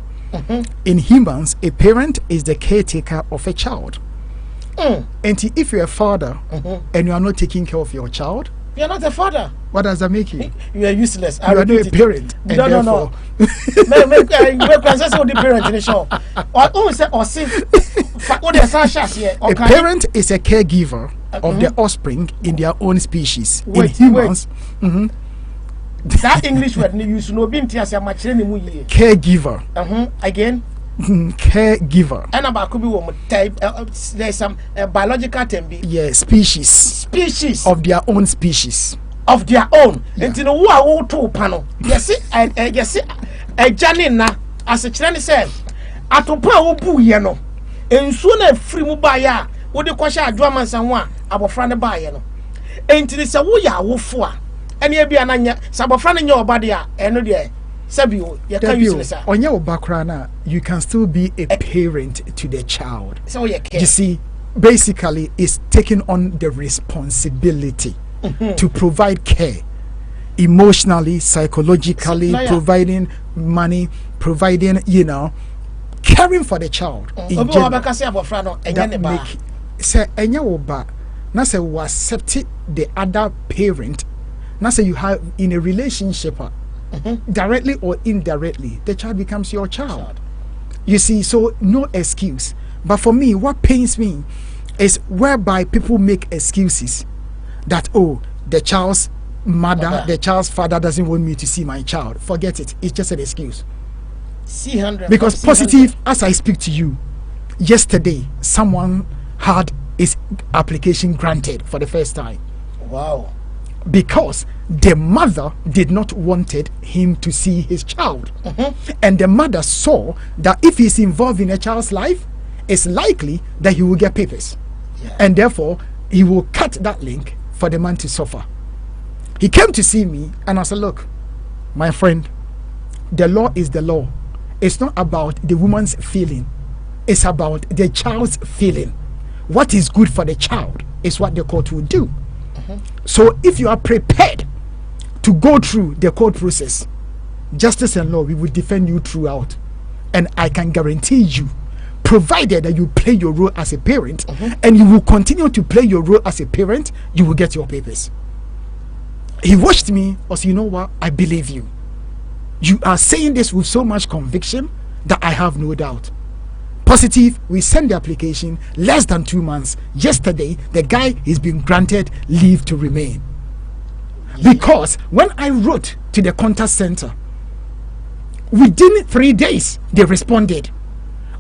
In humans, a parent is the caretaker of a child. And if you're a father and you are not taking care of your child, you're not a father. What does that make you? You are useless. You are not a parent. And no. Make the parent in the show. A parent is a caregiver of the offspring in their own species. In humans, that English word you use no being caregiver. Again. Caregiver. And about could be type. There's some biological term. Yeah, species. Species of their own species. Of their own. And you know who are all two panel. Yes, yes, a Janina as a Chinese said. Atopa obu yeno. And soon free mubaya. What the question drama someone about friend by yeno. And to this a wooya wofua. And ye be an anya, Sabafran in your body, and no dear. Sabio, you can use on your background, you can still be a parent to the child. So you see, basically, it's taking on the responsibility to provide care, emotionally, psychologically, providing money, providing, caring for the child. In general, that make say now say we accept the other parent. Now say you have in a relationship. Directly or indirectly, the child becomes your child. You see, so no excuse. But for me, what pains me is whereby people make excuses that, oh, the child's mother, the child's father doesn't want me to see my child. Forget it. It's just an excuse. Because positive, as I speak to you, yesterday, someone had his application granted for the first time. Wow. Because the mother did not wanted him to see his child. And the mother saw that if he's involved in a child's life, it's likely that he will get papers. And therefore, he will cut that link for the man to suffer. He came to see me and I said, look, my friend, the law is the law. It's not about the woman's feeling. It's about the child's feeling. What is good for the child is what the court will do. So if you are prepared to go through the court process, justice and law, we will defend you throughout. And I can guarantee you, provided that you play your role as a parent, and you will continue to play your role as a parent, you will get your papers. He watched me, or said, you know what, I believe you. You are saying this with so much conviction that I have no doubt. Positive, we send the application less than 2 months. Yesterday, the guy is being granted leave to remain. Because when I wrote to the contact center, within 3 days, they responded.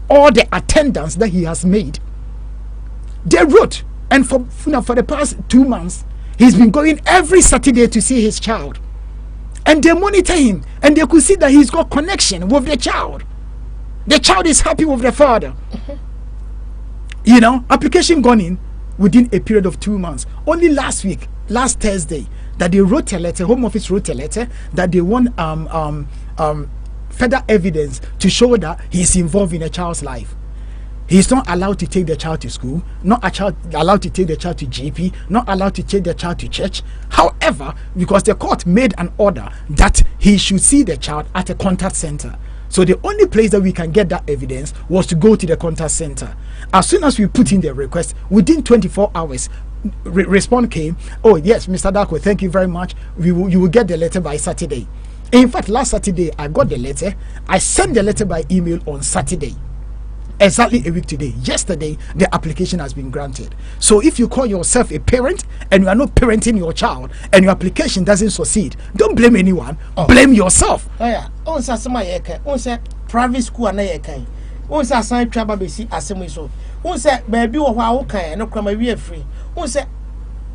All the attendance that he has made, they wrote. And for the past 2 months, he's been going every Saturday to see his child. And they monitor him, and they could see that he's got connection with the child. The child is happy with the father. Application gone in within a period of 2 months. Only last week, last Thursday, that they wrote a letter, Home Office wrote a letter that they want further evidence to show that he's involved in a child's life. He's not allowed to take the child to school, allowed to take the child to GP, not allowed to take the child to church. However, because the court made an order that he should see the child at a contact center. So the only place that we can get that evidence was to go to the contact center. As soon as we put in the request, within 24 hours, response came. Oh yes, Mr. Darko, thank you very much. You will get the letter by Saturday. In fact, last Saturday I got the letter. I sent the letter by email on Saturday. Exactly a week today. Yesterday, the application has been granted. So if you call yourself a parent and you are not parenting your child and your application doesn't succeed, don't blame anyone. Blame yourself. Oh yeah. On sa sama yeke. On say private school na yeke. On sa san twaba besi asemu so. On say baby wo hwa wo kan no krama wi free. On say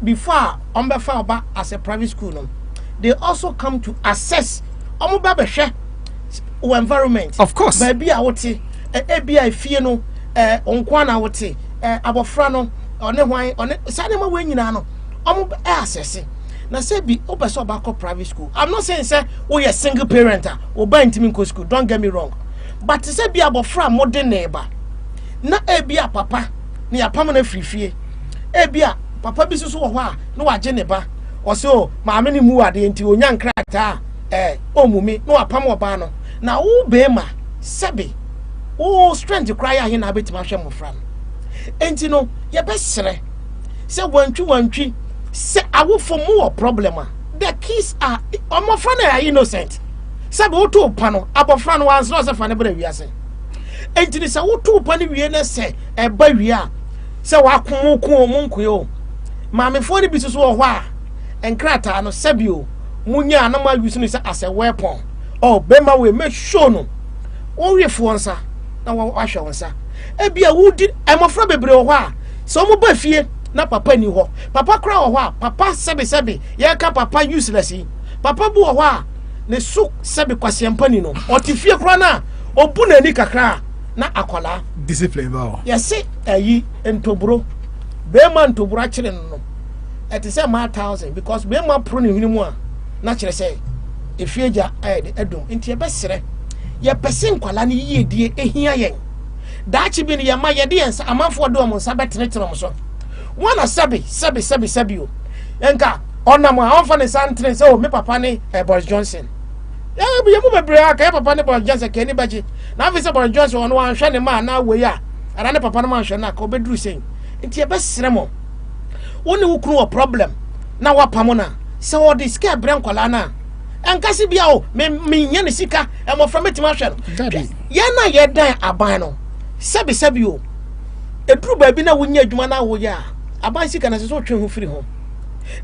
before on be fa oba as a private school no, they also come to assess omo ba be hwe o environment. Of course. Baby a wote ebia fie no onkwa na wote abofra no one hwan one sadema we nyina no omo assess na say bi obeso ba ko private school. I'm not saying say we a single parent oba ntimi ko school, don't get me wrong, but say bi abofra modern neighbor na ebia papa ne apam na frifie ebia papa bi susu wo ho a na waje ne ba o se o maame ne mu ade nti onya nkrata omumi na apam oba no na wo be ma sebe oh, strength cry here na betima hwe mofra no enti no ye besere se wantwi se awofo mu problem the kids are omofra na are innocent se be woto pa no abofra no wan so se fa ne bra wiase enti ni se woto pa ne wie na se eba wie a se wakomo mu nkoyo maame fo ne bi so ho a enkrata no sebio munya na ma use no se as a weapon oh bema we make sure no wo wiefo nsa na wo ahwe wonsa ebia wudi emofra bebre ho a so mo ba fie na papa ni ho papa kra ho a papa sebe ye ka papa useless yi papa bu ho a ne su sebe kwasiempa ni no otifie kra na obu na ni kakra na akola discipline ba yesi ayi entobro be ma ntobro a kire no eti say ma 1000 because be ma pro ni hunimu a na kire say efieja edum enti e be sere ye person kwala ni yedie ehia yen daachi bi ni ye ma yede yensa amanfo do mo nsa betenetene mo so wana sabi o enka onam a onfa ne santre say o me papa ne Boris Johnson ya bi ye mu bebre aka papa ne Boris Johnson ke ni baji na afi say Boris Johnson ono wan hwe ne ma na we ya ara ne papa ne ma hwe na ka obeduru sen nti ye be sere mo woni wukru o problem na wapamo na se o de ska bren kwala na enkasi bia o me nya ne sika e mo fra metima hwe no ye na ye dan aban no sabi o eduru ba bi na wonya adwuma na wo ya aban sika na se so twe ho firi ho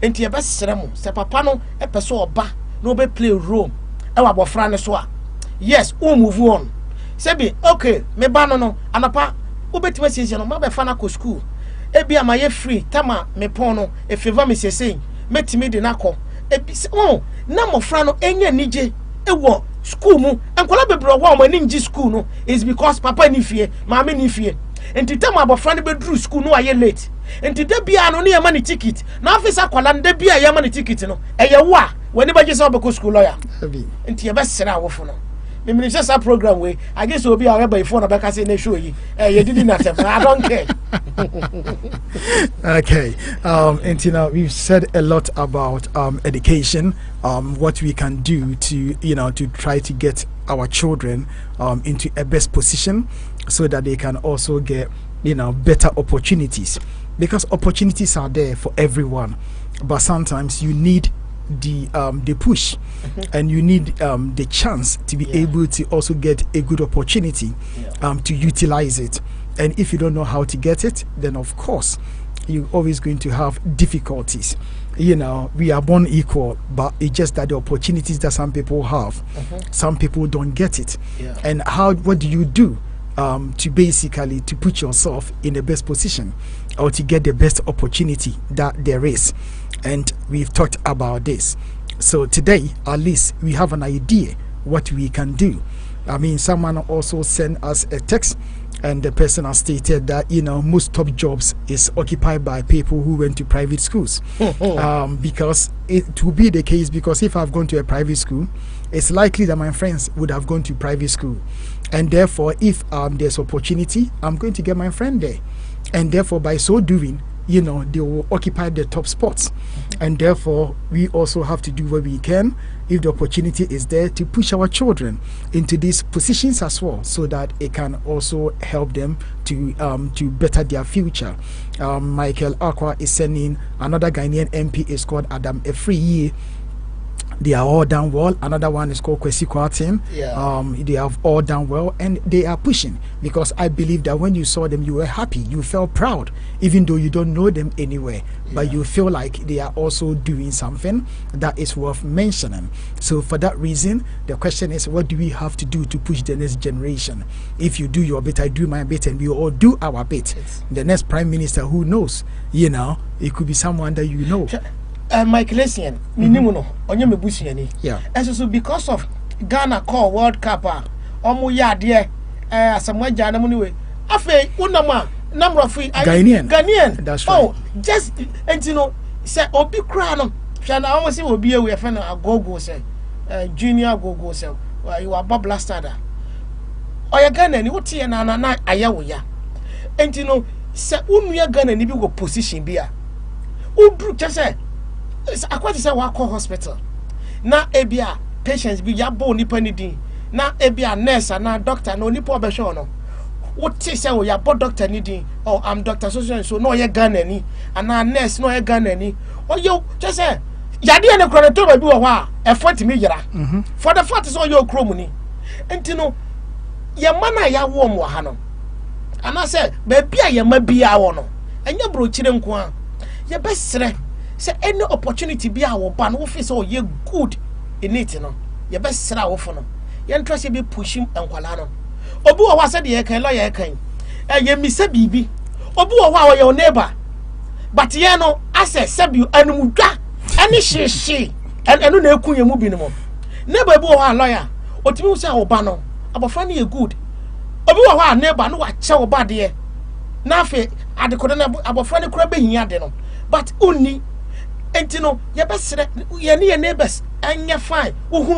enti e be sere mo se papa no e pese oba na obe play role e wa bofra ne so a yes o move on sabi okay me ba no anapa obetima siesie no ma be fa na ko school e bia ma ye free tama me pon no e favor me sesei metimi de na ko e bi oh na mofra no enya nije ewo school mu enkola bebro wo mo ni nji school no is because papa ni fie maame ni fie enti tam abofra no bedru school no aye late enti da bia no ne yama ni ticket na afisa kwala nda bia yama ni ticket no eye wo a wani baje se obeko school lawyer enti ye be sere awofo no me minister sa program we I guess obi a be phone na beka say na show yi ye didi na tef I don't care. Okay, and we've said a lot about education, what we can do to to try to get our children into a best position so that they can also get better opportunities, because opportunities are there for everyone, but sometimes you need the push and you need the chance to be able to also get a good opportunity to utilize it. And if you don't know how to get it, then of course you're always going to have difficulties. We are born equal, but it's just that the opportunities that some people have, some people don't get it. And what do you do to basically to put yourself in the best position or to get the best opportunity that there is? And we've talked about this. So today, at least we have an idea what we can do. I mean, someone also sent us a text and the person has stated that most top jobs is occupied by people who went to private schools. Because it will be the case, because if I've gone to a private school, it's likely that my friends would have gone to private school, and therefore if there's opportunity, I'm going to get my friend there, and therefore by so doing, they will occupy the top spots. And therefore we also have to do what we can, if the opportunity is there, to push our children into these positions as well, so that it can also help them to better their future. Michael Akwa is sending another Ghanaian MP is called Adam Efriye. They are all done well. Another one is called Kwesi Kwarteng. They have all done well, and they are pushing, because I believe that when you saw them, you were happy, you felt proud, even though you don't know them anywhere, but you feel like they are also doing something that is worth mentioning. So for that reason, the question is, what do we have to do to push the next generation? If you do your bit, I do my bit, and we all do our bit. The next prime minister, who knows? It could be someone that you know. Michael Essien, Minimuno, Onyame Busiani. And so because of Ghana call World Cup, Omo ya dear, somewhere Janamuniwe. Afe, Unama, number of free Ghanaian. That's right. Oh, just, and say, Obi Crown, Shana almost will be a fan of go say, junior go say, you are Bob Lastada. Or your Ghanaian, what tea and Anana Ayawoya. And say, Unya Ghana, if you go position beer. Ubru just say, I quite say wa call hospital. Na ebia patients be ya bo nipa ni din. Na ebia nurse na doctor no nipa obesho no. What say we ya bo doctor ni din. Oh, I'm Dr. So no ye Ghana ni. And na nurse no ye Ghana ni. Oh yo just say yade ene kro to ba bi wo ha e fort me yira. For the fact is all your chrome ni. Enti ye mana ya wo mo ha no. Ana say ba bia ye ma bia wo no. Enya bro chire nko a. Ye besre say any opportunity be our ban wo face oh ye good in it no ye best sra wo for no ye ntrase be pushing enkwala no obi wo wa say de ye kan lawyer kan ye misa bibi obi wo wa your neighbor but ye no ase sabi anumudwa ani hyehyɛ enu na ekun ye mu bi no mo neighbor bi wo wa lawyer otimi wo say wo ba no abofra no ye good obi wo wa neighbor no wa che wo ba de na afi adekodo na abofra no kura be hia de no but uni entino ye besre ye ne neighbors anya fine wo hu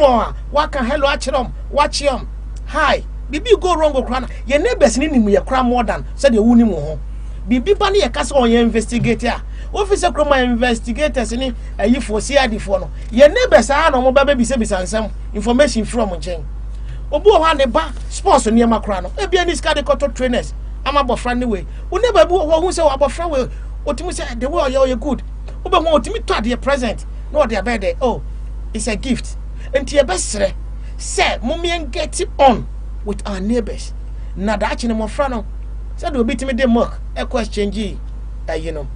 wa ka hello achirom wachiom hi bibi go wrong go kra na ye neighbors ni nimu ye kra more than said ye wuni mu ho bibi ba ne ye kasa on ye investigator officer kroma investigators ni ayi for CID for no ye neighbors a no mo ba bi se bisansam information from nchen obu ho ne ba sports ne ma kra no e bia ni ska de koto trainers ama bofra ne we wo neighbor bi wo hu se wo abofra we otimi say the way you good oba mo otimi to ade present no ade abede oh it's a gift enti e besre say momien get it on with our neighbors na da achine mo fra no say do obitimi dey mark e question you know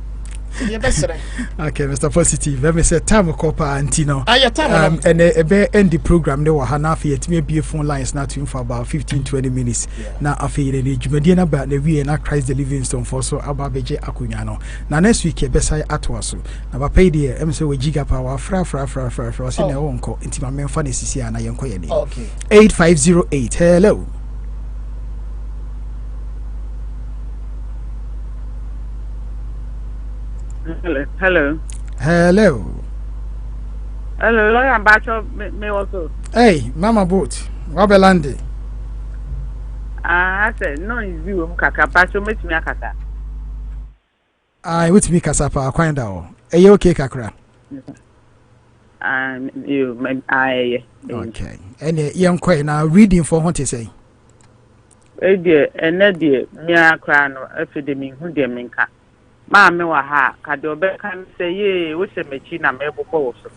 okay, Mr. Positive. Let me say time copper antino. And end the program. They were hanafi at me be phone lines not for about 15-20 minutes. Now I feel the Jumediana about the we and Christ the Livingstone for so ababeje akunyano. Now next week beside atwaso. Now pay the MC we giga power fra senior uncle into my main funny CC and I am koyeni. Okay. 8508. Hello. Hello. Lawyer Bacho me also. Hey, Mama Boat. Wabelande. I said no is you kaka Bacho met me akasa. I with me kasapa akwanda o. Are you okay kakra? I okay. And young quay now reading for what you say. Eh dear, and dear, me akra no epidemic who dear minka. Mama wa ha kadobe kan say ye wo se mechi na mebo bo so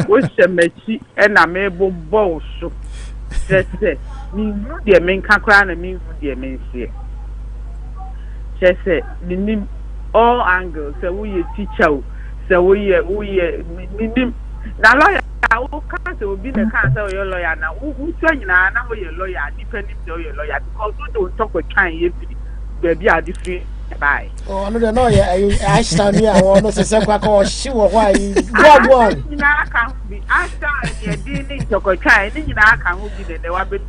wo se mechi e na mebo bo so se mi hu de men kakra na mi hu de men sie se ni all angles se wo ye teacher o se wo ye ni na lawyer wo kan se obi na kan se wo ye lawyer na wo nyina na wo ye lawyer depending on your lawyer because we don't talk with trying ye baby are different Bye. Oh, no, no, yeah, I stand here. I want to say, she was why. Go on.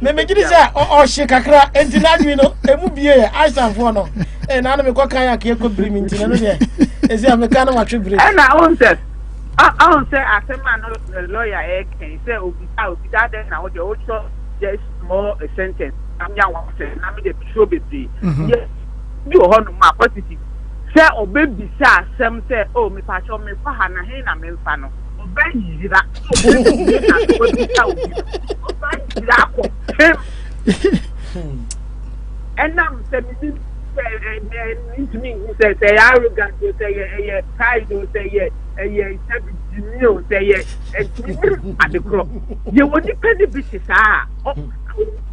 Maybe it is or she kakra, and tonight we know, it would be I stand for no. And I don't know what kind of care could bring into another. Is there a mechanic what you bring? And I won't say, I say, man, lawyer, can say, oh, that then I would also just more a sentence. I'm young, I'm the show busy. Yes, you are my positive. Say, oh, baby, sir, some say, oh, me patch on me for Hannah, and I'm fan. Obey that. And I'm saying, say arrogant, say pride, say say at the crop. You want to pay the bitches,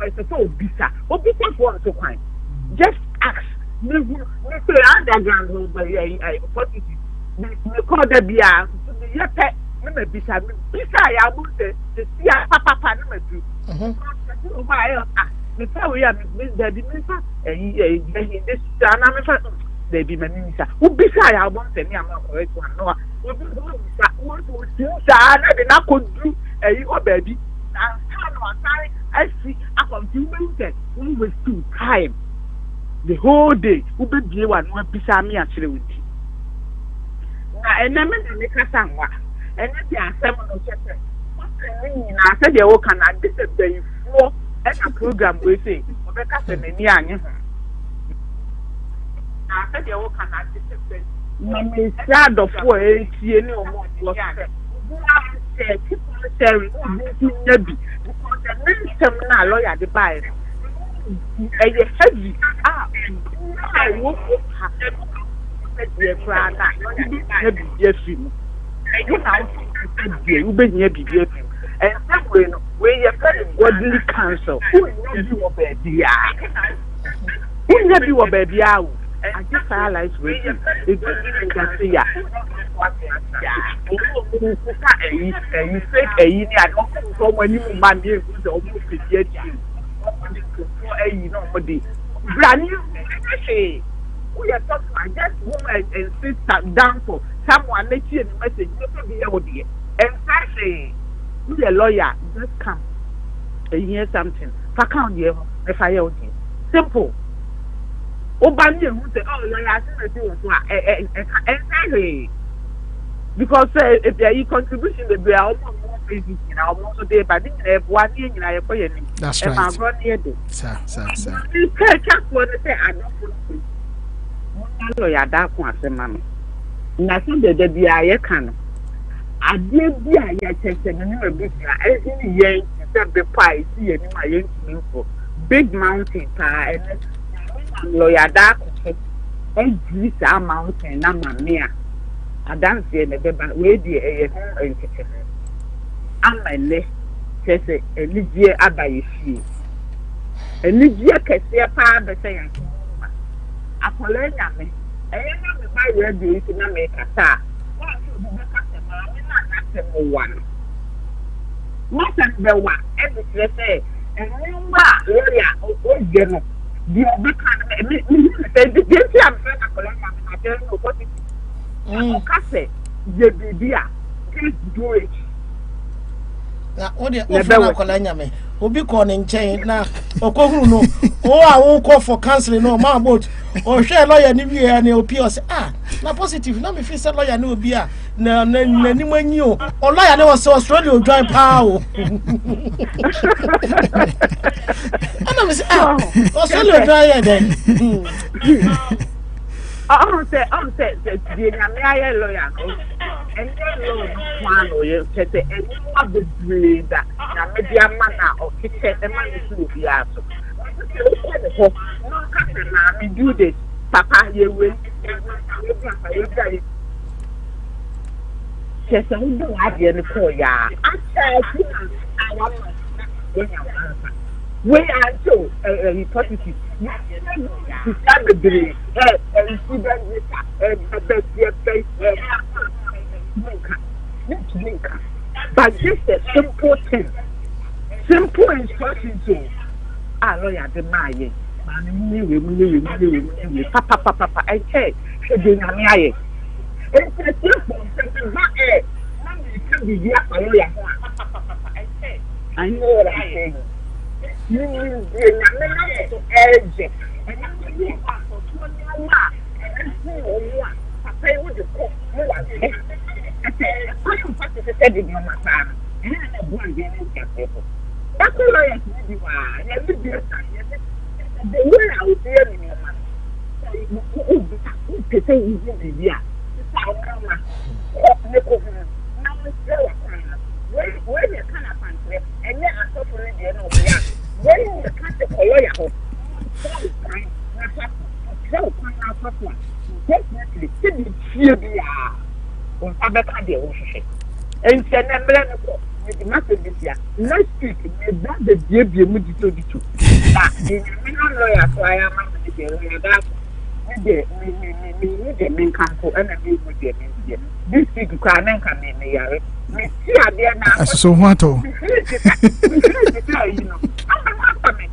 it's so bitter. Oh, bitter for so kind. Just ask. Me say underground home, but I call the beer. You pay. Me bitter. I will say the see papa no do. Me say we are the minister this na me fa there be minister who beside I want me am correct one no we want to na be na ko do o baby na no sorry I see I confused we waste time the whole day we be die one we bisa me akere we na eneme me kasa nwa ene bi asem no chete na say dey wo kan na this be for a program we say Obeka Semeni Anye. I said you can anticipate. Me sad of for any more was said people sharing because the minister na lawyer the buy. Heavy I work the crowd heavy film. You know you be near BBF. And somewhere where you have godly counsel, who knows you baby? Who knows you baby? I just realize with you, it's just see ya. You fake a year, I don't know when you man here who's almost yet you. You know, brand new. We are talking. I just woman and sit down for someone. Let you a message. You can be able to and say. You a lawyer, just come and hear something. If I hear simple. Obani who say, oh, lawyer, exactly. Because if there is contribution, they be almost more basic in our most day, but if 1 year in our point, that's right. Sir. You can't just want to say, I don't want to lawyer that one, say, mammy. Nothing that they be a can. I did be a yes, and everything yen to the pie, see any my young for big mountain pie and lawyer dark and this mountain, Namma. I dance here in the bed, where the and I'm my leg, says a Lydia Abbey. A Lydia can see a power the same. Apollonia me, I am my ready to make a star. One. Nothing the one, everything say, and you are lawyer or general. The other kind of the I'm I don't know what it is. Casse, the baby, please do it. Now, what the Colanya me? Obi calling chain now, or no. Oh, I won't call for counseling no more about or share lawyer new year and you'll say, now positive, not if it's a lawyer no beer. No, anyone knew. Or lawyer never saw Australia drive power. And I was Australia drive then. I'm say, the lawyer. And then one or you say, and you have the breed that maybe a man or kitchen a man to be asked. No, do this, Papa, you will. Yes, I don't have any call ya. We are so positive. To stand the breed, and see that but just a simple thing, simple instruction to our lawyer, the Maya, papa I say should be nyame it's a simple I know what I'm saying. You to edge and that's all I have to do. The way I was hearing your man, you say you did it, yeah. Where you kind of fancy, and yet I'm suffering the end of the year. Where you can't take a lawyer, definitely, you be on Abaka de Ocean. And send a man with the master this year. Next week, that's the baby Mudito. I'm not lawyer, so I am the lawyer that the main council and a big with them. This week, you can't come in the yard. So what? You know, I'm not coming.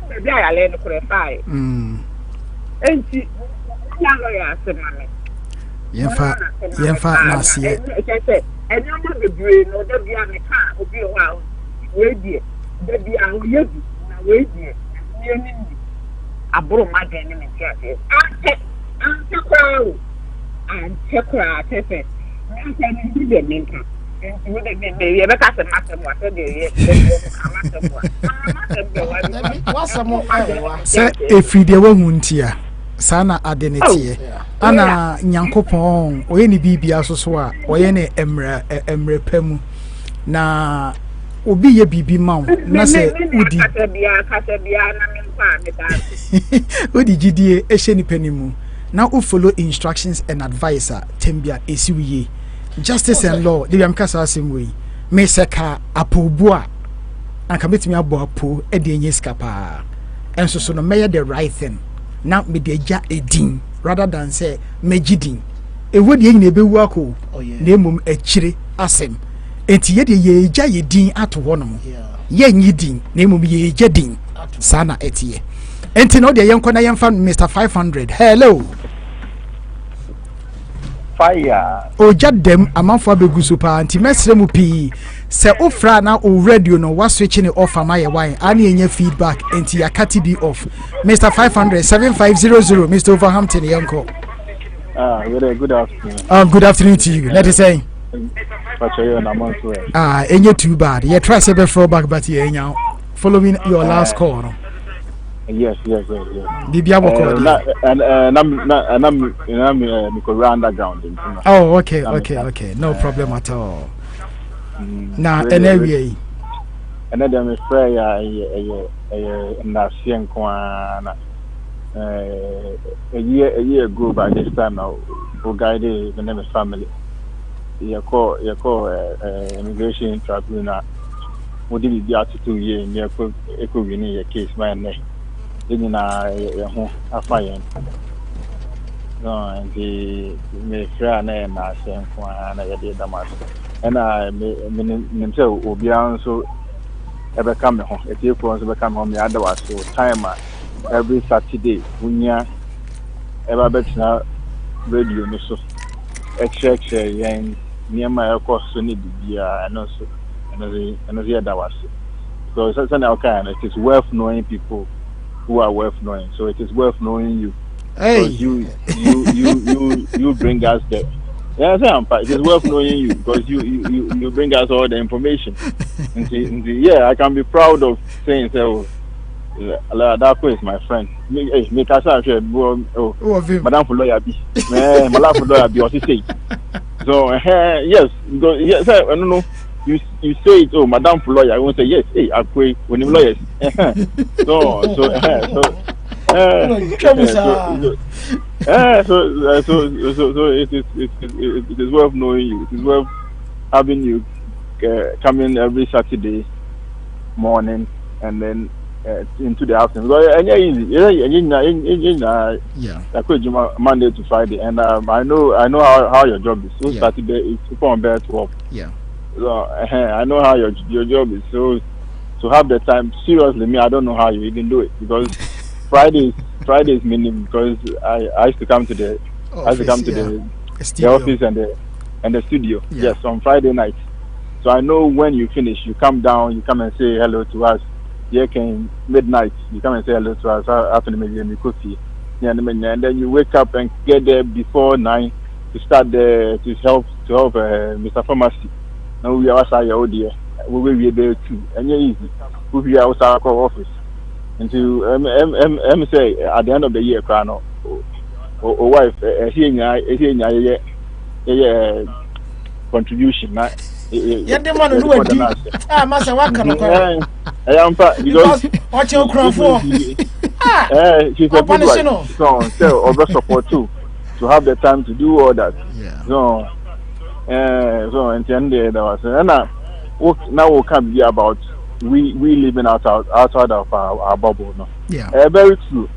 Maybe I learn to qualify. And she, lawyer, said, Mammy. Yenfa last year. And you know the brain or the behind the car will be a while. Wait, dear. The behind you. Wait, dear. I brought my denim and churches. I'm so proud. I'm so proud. I'm telling the mentor. And you would have been maybe a master what What's some more? Say, if we were Muntia, Sana Adenity, Anna Yankopon, or any BB Asoswa, or any Emre Pemu. Na Obi a BB mount, Nasa Udi GDA, Esheni Penimu. Now, who follow instructions and advisor, Tembia Esiwe. Justice and law, the Yamkasa same way. Meseka Apobua and commit me a boapo, Eddie Scapa. And so no mayor the right thing. Now me de ja a ding rather than say Mejiding. A wood ye be wako, name a chiri asem. And ye ye ja ye ding at one. Ye ding, name ye jedding. Sana etie. And to know the young Kona fan Mr. 500. Hello. Fire. O jadem amanfo abegu super anti mesremu pi se ofra na o radio no wa switch ni off am aye wan ani enye feedback anti yakati be off Mr. 500 7500 Mr. Overhampton yanko. Very good afternoon. Good afternoon to you. Let us say enye too bad. You try say be fall back but you enye following your last call. No? Yes. Bibia Boko. And I'm underground. Oh, okay. No problem at all. Now, anyway. And then I'm afraid Nasian Kwana a year ago by this time now, who guided the name of family. You call immigration tribunal. Would it be out to 2 years in your case, my name? In a fire. No, and the Mefra name as and did the master. And I mean, will be also ever come home. If you want to come home, the other was so time every Saturday. When you ever bet now, radio, so extra, and near my course, so need to be and also another other was. So it's kind. It is worth knowing people who are worth knowing, so it is worth knowing you. Hey, you bring us there. Yeah, it is worth knowing you because you bring us all the information. I can be proud of saying so. That is my friend. Make us Madam for lawyer be. Madam for lawyer be. What you say? So yes, yes. I don't know. You say it, Madam for lawyer. I won't say yes. Hey, I pray when you lawyers. So it is worth knowing you. It is worth having you coming every Saturday morning and then into the afternoon. I quit Monday to Friday, and I know how your job is. So Saturday is on bear 12. Yeah. So I know how your job is. So to have the time. Seriously, me, I don't know how you even do it because Fridays meaning because I used to come to the office, the office and the studio. Yeah. Yes, on Friday night. So I know when you finish, you come down, you come and say hello to us. Yeah, can midnight, you come and say hello to us after the meeting, you coffee. Yeah, and then you wake up and get there before 9 to start to help Mr. Pharmacy. Now we are outside your dear. We will be there too. And you're easy. We are outside our office. And to say at the end of the year, Crown or wife, here, contribution. Yeah, the man who would Master Waka. I am because what you cry for? She's a good wife. So over support too to have the time to do all that. Yeah. So and then there was and now we'll come here about we living outside of our bubble. No. Yeah. Very true.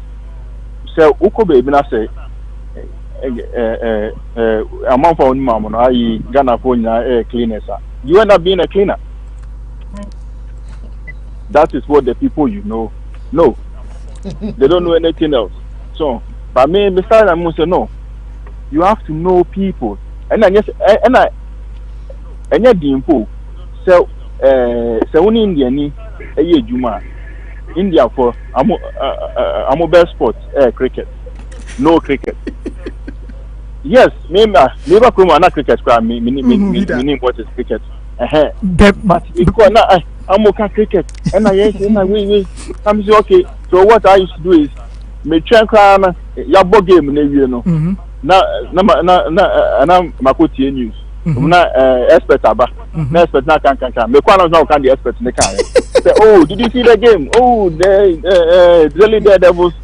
So Uko baby na say a month for mom no I Ghana for cleaners. You end up being a cleaner. That is what the people you know. They don't know anything else. So, but me, Mr. Ramu say no. You have to know people. And I guess, and yet the info. So, only India ni, Juma. India for amo best sport, cricket. No cricket. Yes, maybe kuma na cricket. Me what is cricket. But because now I'm okay cricket, and we. I'm okay. So what I used to do is me train crown ya ball game you know. Na makoti news. Na expert aba. Na expert na can. Me kwano na can the expert ne can. Say, oh, did you see the game? Oh, the really Devils.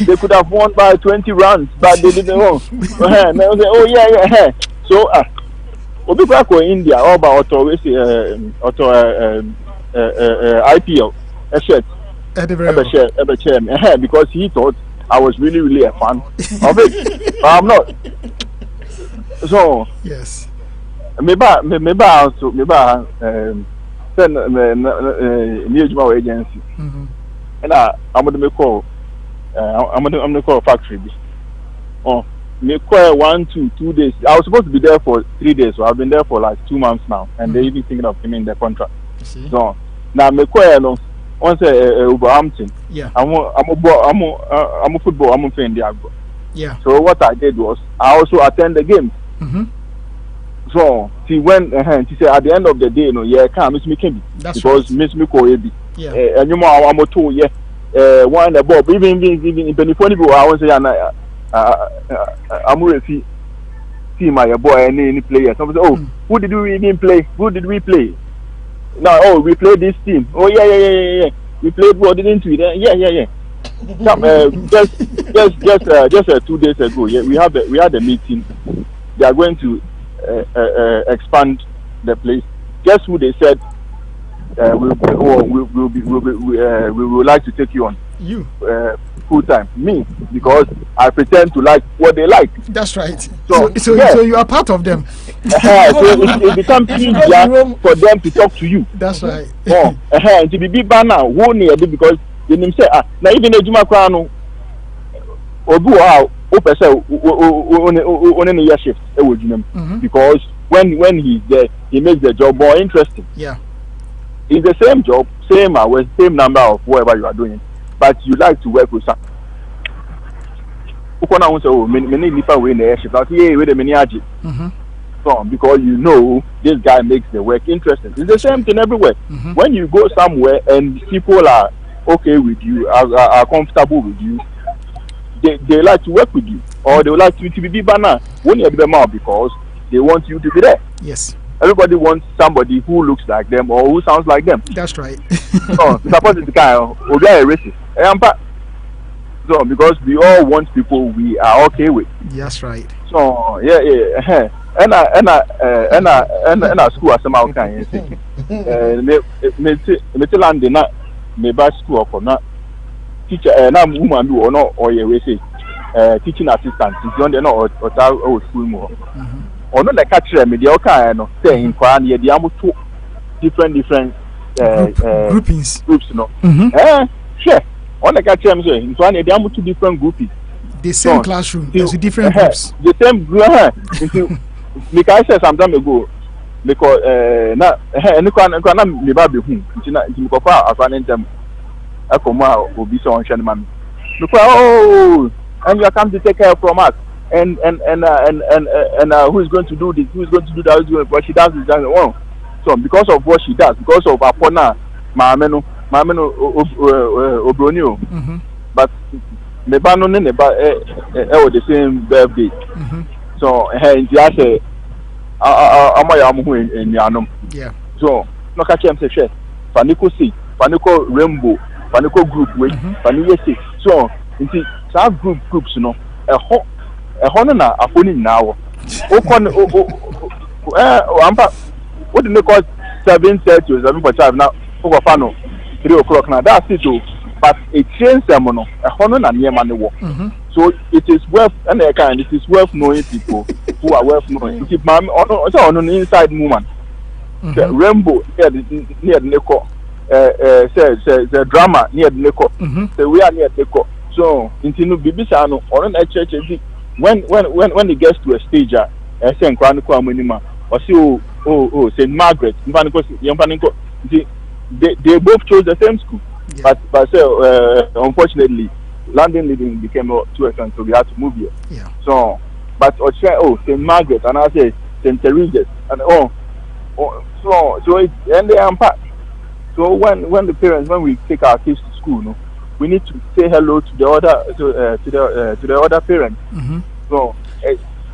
They could have won by 20 runs, but they didn't won. And I was like, oh yeah. So Obi Kwako India all about IPL a shirt. Ever chair because he thought I was really a fan of it. But I'm not. So yes. Maybe send new agency. And I'm gonna call. I'm gonna call factory. Oh, me call 2 days. I was supposed to be there for 3 days, so I've been there for like 2 months now, and they're even thinking of giving the contract. So now me call no. Once Wolverhampton. Yeah. I'm a football. I'm a fan Diago. Yeah. So what I did was I also attend the game. So see when she said at the end of the day, you know, yeah, can't miss me can That's because right. miss me ko ebi. Yeah. And you know I'm a two yeah. One the ball even in Penifoni go I want say I'm ready see my boy any player. Somebody say, oh, who did we even play? Who did we play? No, oh, we played this team. Oh yeah. We played well, didn't we? Yeah. Just 2 days ago, yeah, we had a meeting. They are going to expand the place. Guess who they said? We would like to take you on. You. Full time. Me, because I pretend to like what they like. That's right. So you are part of them. So it becomes easier for them to talk to you. That's right. To be big banner, who near because they say now even a Juma Crown or go out on a shift because when he's there he makes the job more interesting. Yeah. It's the same job, same hours, same number of whatever you are doing, but you like to work with some. Many different way in the airship. Like, yeah, wait a minute, because you know this guy makes the work interesting. It's the same thing everywhere. When you go somewhere and people are okay with you, are comfortable with you, they like to work with you, or they would like to be banner when you have them out because they want you to be there. Yes. Everybody wants somebody who looks like them or who sounds like them. That's right. Suppose it's the guy who is a racist. So because we all want people we are okay with. That's right. So yeah. And school as somehow can you say. Me land na me back school for na teacher na woman do or no or we say teaching assistant. It's on the no or school more. Or not the catcher me the okay no say in kwa near the amu two different groupings. Groups, no. Sure. On the catch them say, in one they are two different groups. The same classroom, there's different groups. The same group. Like I said some time ago, because na any na me ba be hu. Ntina ko fa afan ntem. Akoma obi so on hwe man. Because and you come to take care from us. And who is going to do this? Who is going to do that? What she does is just one. So because of what she does, because of Apona, Mameno, Obronio, but the Banon the same birthday. So in the answer, Amayamu in Yanum. Yeah. So no catch him say, Panico C, Panico Rainbow, Panico Group, Panico 6. So in the groups, you know, a honor a phone now. What do they call 7:30 or 7:45 now? Over Fano, 3 o'clock now. That's it. But it changes them, a honor and near money work. So it is worth and it is worth knowing people who are worth knowing. Keep my on an inside woman. The rainbow near the Neko, says the drama near the Neko, the we are near the Neko. So into Bibisano or an church. When it gets to a stage, St. Chronicle minima, or see, St. Margaret, they both chose the same school, but unfortunately, London living became too expensive, so we had to move here. Yeah. So, but St. Margaret, and I say St. Teresa's, and so it and they unpack. So when the parents, when we take our kids to school, no, we need to say hello to the other to the other parents. So,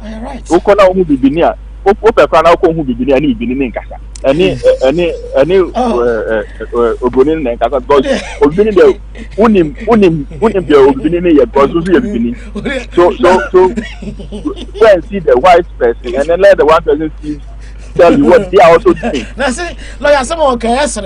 right. Okona who be near. Opekana who be near any beginning kasa. Any obonin na kasa because obonin the unim the obonin ya because you beginning. So when see the white person and then let the one person see tell you what they are also doing. Na say lawyer someone can answer.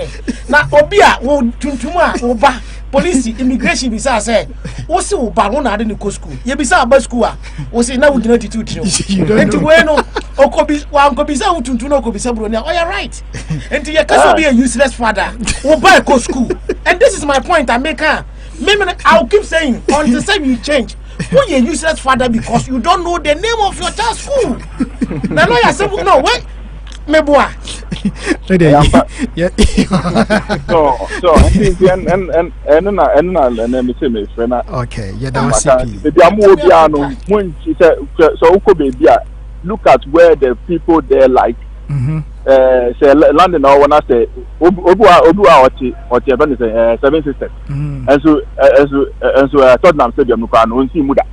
Na obia wo tuntuma wo ba police immigration visa say wo si wo ba wo na ade ni ko school. Ye bisa ba school a wo si na wo gina attitude no. Enti we no okobi wa okobi sa wo tuntu no okobi sa bro na. Oh you right. Enti ye can be a useless father. Wo ba ko school. And this is my point I make her. I'll keep saying until say you change. Who you useless father because you don't know the name of your child's school. Now lawyer say no wait. Meboa. Yeah. Okay, yeah, that was look at where the people there like. Say London or when I say Obua or say 7 sisters. And so Tottenham Stadium no can see Muda.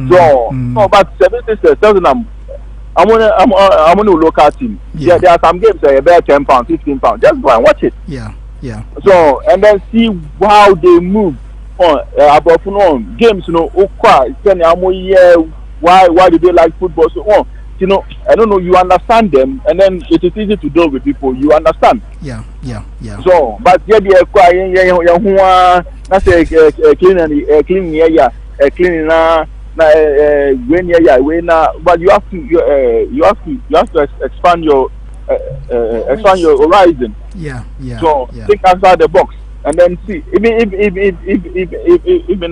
So but 7 sisters Tottenham I'm on a local team. Yeah, there are some games that are about £10, £15. Just go and watch it. Yeah. So and then see how they move on about games. You know, why do they like football so on? You know, I don't know. You understand them, and then it is easy to deal with people. You understand? Yeah. So, but yeah, they are quiet. That's cleaning but you have to expand your horizon. Yeah. So think outside the box and then see even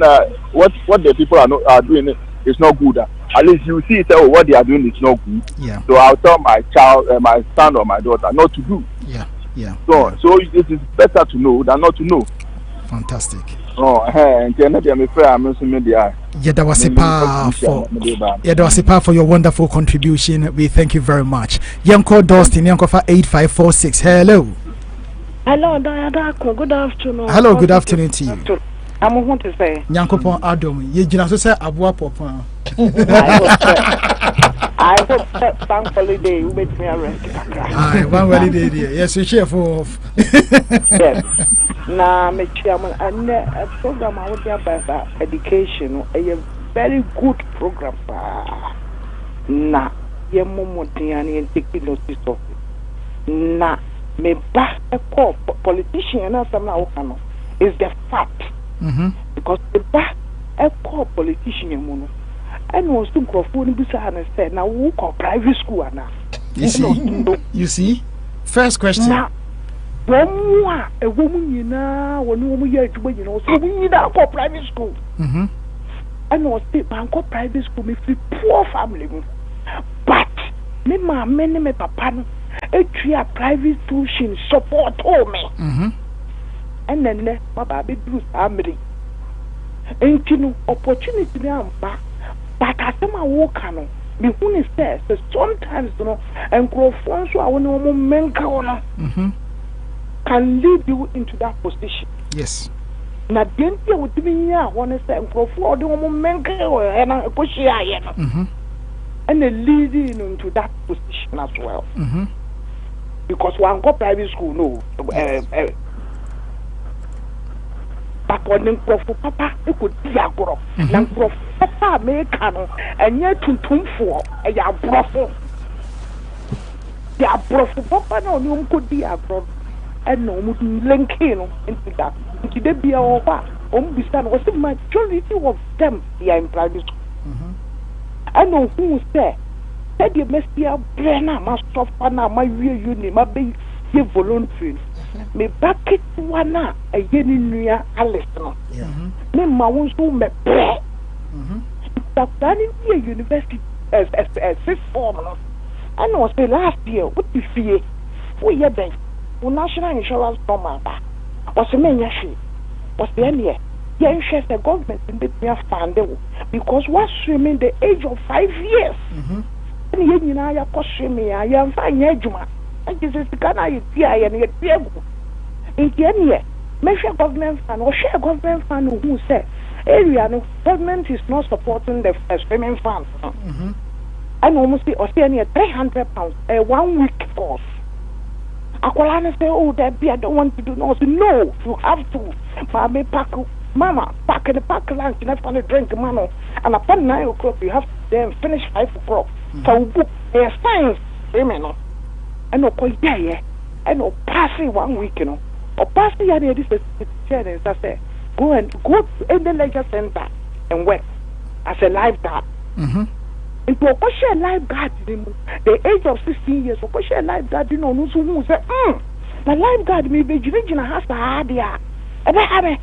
what the people are doing is not good. At least you see what they are doing is not good. Yeah. So I'll tell my child, my son or my daughter not to do. Yeah. So it is better to know than not to know. Fantastic. And that was a part for your wonderful contribution. We thank you very much. Yanko Dustin, Yanko for 8546. Hello. Hello, good afternoon. Hello, good afternoon to you. I'm going to say. Yanko Pon Adam, you just say Abua Papa. I hope that bank holiday will make me arrest. One holiday, yes, we share for. Yes. Now, my chairman, and a program out there about education, a very good program. Now, your mom and taking notice of it. Now, me back a call politician and somehow is the fact. Because the back a call politician, and was to go for the said, now who call private school now? You see? First question. Womwa, a woman, you know, when you were to win, you know, so we need our private school. I know state bank private school, me free poor family. But, me, my many, me, papa, a private tuition support me. And then, my baby Bruce family. Ain't you know, opportunity now, but I say my work, no. Me who says sometimes, you know, and grow friends who are no men can lead you into that position. Yes. Now, then you would be here, one is saying, grow for the woman men and I push here, and they lead you into that position as well. Because one go private school, no. But when you grow for papa, it could be a grow. Now, grow for papa, make canoe, and yet to for a ya brothel. Ya brothel, papa, no, you could be a brothel. And no, linking into that. Into the beer or what? Was the majority of them here in private school. I know who said you must be a brainer, must suffer now, my real union, my baby voluntary. Me back it one a yen in near Alice. Me, my own school, me bread. But that in the university as sixth form. I know, say last year, what you fear? For your bank. National insurance number was a man was the end year. Yes, the government in the fund because was swimming the age of 5 years. And you know, I cost swimming, I am fine, Juma. And this is the kind of idea and yet be able. In the end year, measure government fund or share government fund who said, area no government is not supporting the swimming fund. And almost or say near £300 a 1 week course. Akwalana say, oh, that be I don't want to do no. No, you have to. Mama, pack in the pack lunch, and I'm drink mano. And upon 9 o'clock, you have to then finish 5 o'clock. So book a science, amen. And no quite yeah, and no passing 1 week, you know. Or passing the this is I say, go in the leisure center and work as a lifeguard. Into a question lifeguard, the age of 16 years, a question lifeguard, you know, no who say, the lifeguard may be drinking a house to hard ya. And and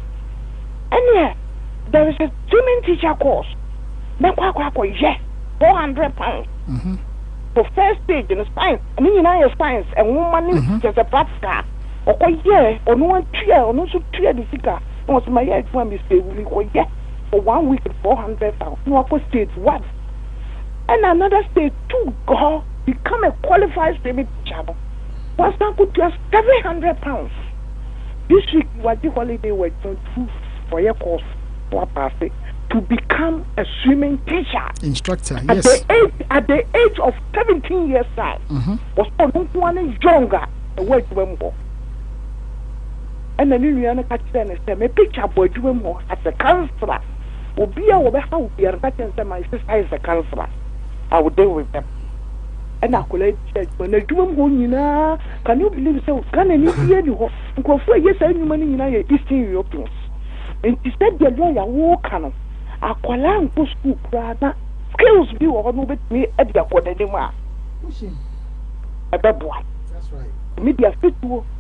yeah, there is a swimming teacher course. Yes, £400 for first stage in science, and then you science, and woman just a practical. Or yeah, or no one cheer, or no so cheer the figure. Was my head when we say, or yeah, for 1 week, £400. No, I stage 1. And another state too, God, become a qualified swimming teacher. Once I could just £700. This week, what the holiday were going to for your course, to become a swimming teacher. Instructor, yes. At the age of 17 years old, was one younger, a word to him. And then you know, a picture boy to him as a counselor. Will be our how we are getting my sister as a counselor. I would deal with them. And I could church when I do them. Can you believe so? Can any hear you? Go for yes, any money in Eastern Europeans. And he said, the lawyer walk on a Kuala school, skills be or no with me at the Aquadema. A bad boy. That's right. Media fit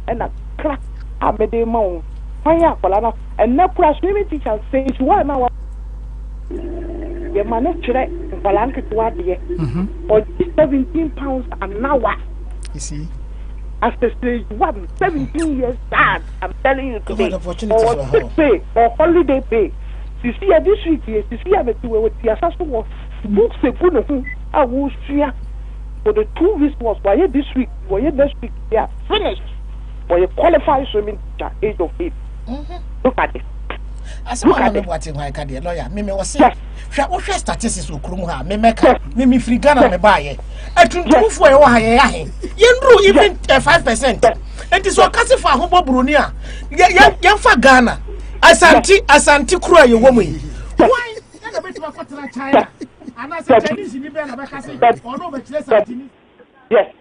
and a crack a medemon. Fire Kuala and now class women teacher says, why now? Your man is right, Balanka to what year, or £17 an hour. You see, after stage 1, 17 years bad. I'm telling you today, or sick pay or holiday pay. You see, this week, you see, I'm with the assassin was books a good. I will see for the 2 weeks was why this week, why next week, they are finished. For a qualified swimming teacher, age of 8. Look at it. As I am watching my career lawyer, Mimi was saying, what statistics will come her, Mimi free Ghana, me buy it. I can do for a while, even 5%. And this was Cassie for Hobo Brunia. Young for Ghana. Asante Croy, your woman. Why? I'm a bit of a China. And I said, Chinese in the or no, but yes.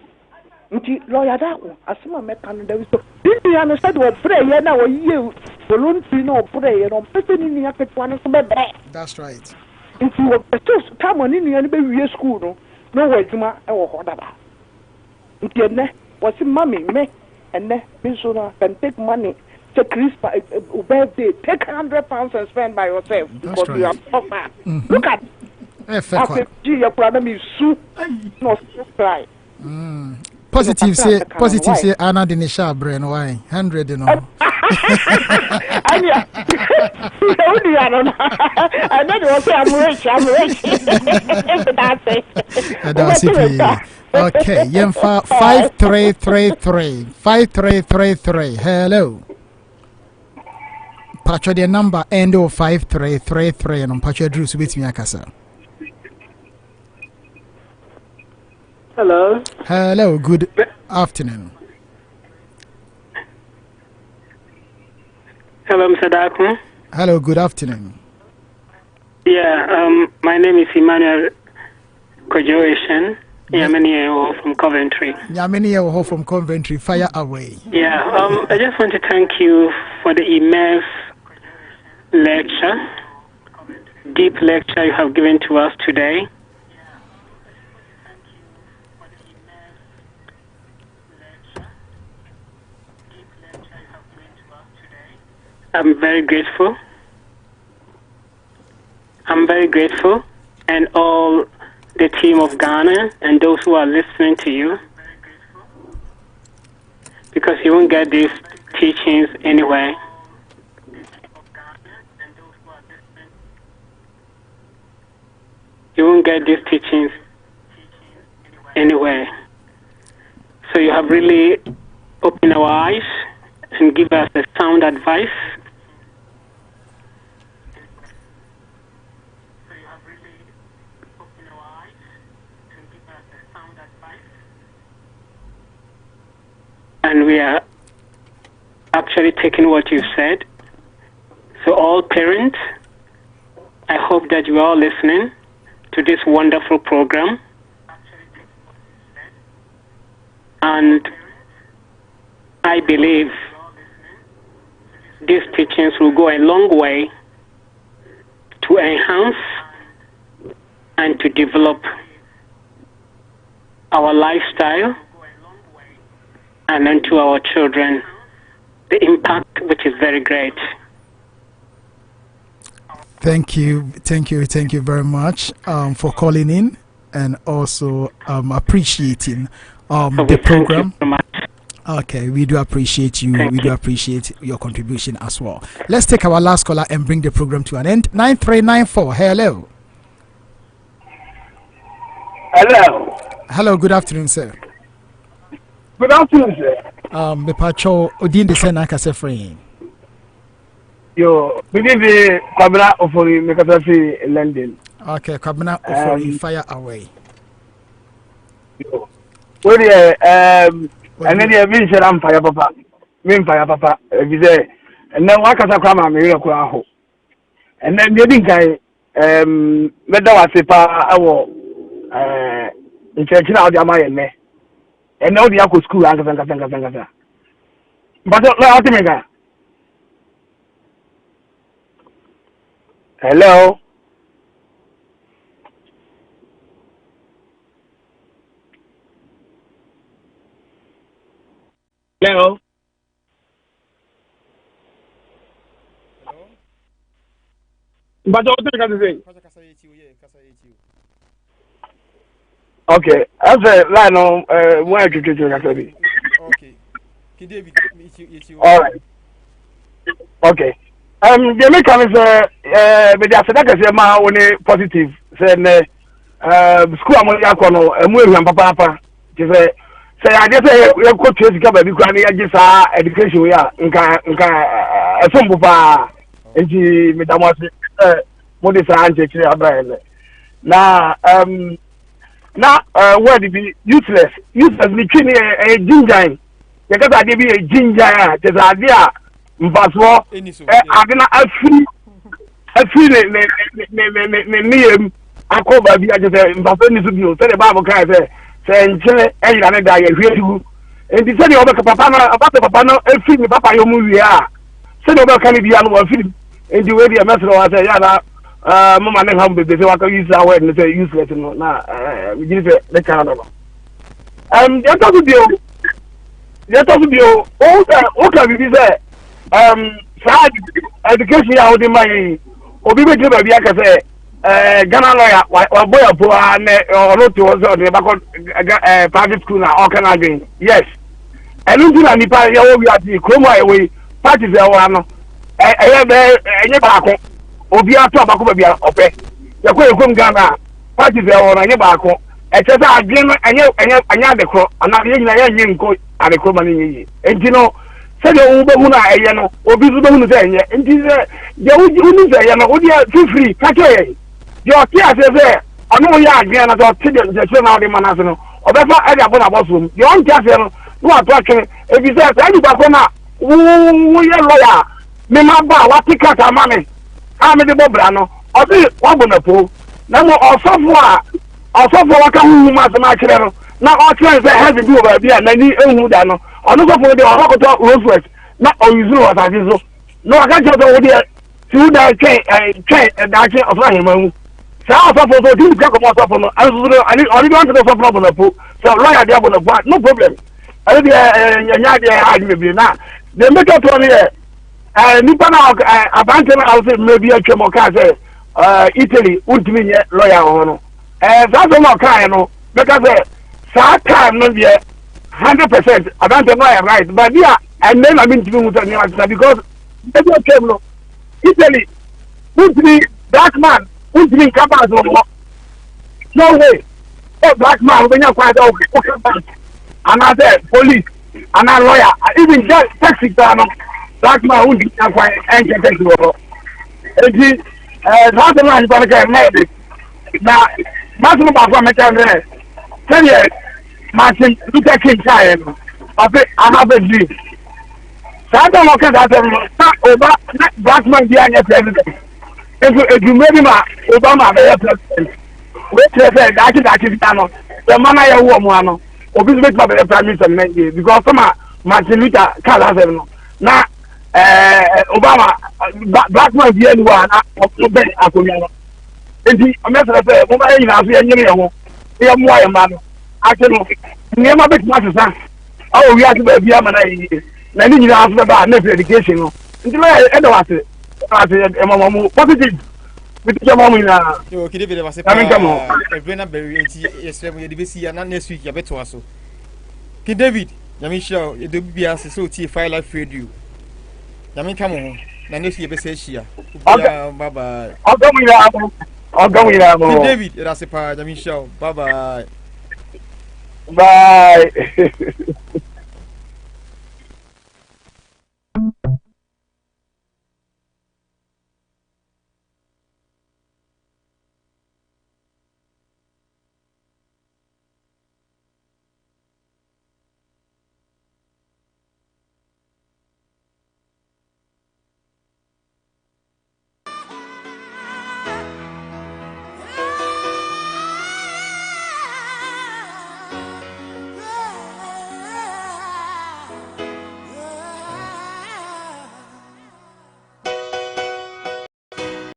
Lawyer, that one, as someone met Canada, did you understand what prayer now? You voluntary no prayer, no person in the market one is bad. That's right. If you were just come on in the baby school, no way to my or whatever. If you was mommy, me, and then can take money. Take Christmas, birthday, take £100 and spend by yourself because you are proper. Look at your problem is soup, no cry. Positive say Anna Denisha brain why 100 you know. I know you say I'm rich. That's it. Okay, Yemfa 5333. Hello. Patcho the number end of 5333 and Patcho Drew with me akasa. Hello. Hello, good afternoon. Hello, Mr. Daku. Hello, good afternoon. Yeah, my name is Emmanuel Kojoeshan. Yamini from Coventry. Yamini from Coventry, fire away. Yeah, I just want to thank you for the immense lecture, deep lecture you have given to us today. I'm very grateful. And all the team of Ghana and those who are listening to you, because you won't get these teachings anywhere. You won't get these teachings anywhere. So you have really opened our eyes and give us a sound advice. And we are actually taking what you said. So all parents, I hope that you are all listening to this wonderful program. And I believe these teachings will go a long way to enhance and to develop our lifestyle and then to our children, the impact which is very great. Thank you very much for calling in and also appreciating the program. Okay, we do appreciate you. We do appreciate your contribution as well. Let's take our last caller and bring the program to an end. 9394. Hello. Hello. Hello. Good afternoon, sir. Good afternoon, sir. Me pacho odin de sena kase free. Yo, we give the Kwabena Ofori Mekatasi London. Okay, Kwabena Ofori fire away. Yo. Well, and then you been said fire papa. Mean fire papa. If you say, and then what kasa kwama me yo kwa ho. And then you think I meda wasepa awo in church na odi amaye me. And now they are go school and kasa. But what mega? Hello. Hello. But what can I say? Okay, as a line on where to get your okay. All right. Okay. The American is but the African say ma only positive. Say school among yakono emu papa. Say I just say you go to the baby kwan ya just education we are nka esombo pa enti medamase modisa anje kire abaele na word be useless ni twini ginger ya kata de bi ginger te za de a mbaso adena afiri ne akoba bi aje mbaso ni so bi o se de bible kai se nche eyira ne da ya hwetu enti se de obeka papa na abata papa no afiri ni papa yo mu wi a se de obeka ni bia no afiri enti we de mesro wa se ya na mama ne ham bebe se wa ka use our ne se useless no na we give the Canada no ya to do Let us be all can be there. Sad education out in my Obi baby I can say Ghana lawyer or boy or not to us the private school now all can again. Yes. And looking at the party we are the Chroma away parties there one any back Obi to Abako baby ope. You come Ghana parties there one any back except again and the crow and not yin go at the Chroma in and you know said the Ubuna Ayano Obi Zubun say and you say you free catch your tears there. I know you are again at our children the children of the Manasano or that's I got about them. You don't just no attraction if you say anybody we are lawyer me ma ba what pick out money how many bobrano or be one bonapo now or software what can who must match there now all trends that has to do over there and any who done or no for the Rocoto Rosewood not or you know what I do no I can't just over there to that train and that of him so I for do talk about something I only want to go from the pool so lawyer there no problem I the make up on here. Nipa na abante na also maybe a chemo ka say Italy ultimate lawyer hono. That's no kind no because that time no be 100% abante no right but there and then I mean to be because every came no Italy ultimate black man ultimate capable no way. Oh black man when you quite okay. And I said police and a lawyer, even just taxi driver, black man who did not quite enter the world. That's the line for the medic. Now, Martin Baffa, 10 years, Martin Luther King time. I have a dream. So I don't look at that black man behind your president. If you made him Obama, their president, which they said that is done, the man I woman. Obi make my prime minister Nigeria because some Martin Luther King na Obama black man be anyone of Ben Akoya. Enti o me say mo ba yin na so yin ho. E mo ayi ma no. Ake no. Ni ma bet ma sesa. O wi ati ba bia ma na yi. Na ni nyina aso ba na education no. Enti me e da wase. Ati e mo positive. Yo, David, was a Brena Berry, yes, we did see an next week, you better also. David, Yamisha, you do be as a so tea fire life radio. Yamin, come on, Nanis, you say she. Bye bye. I'll go with David, that's a part, Yamisha. Bye bye. Bye.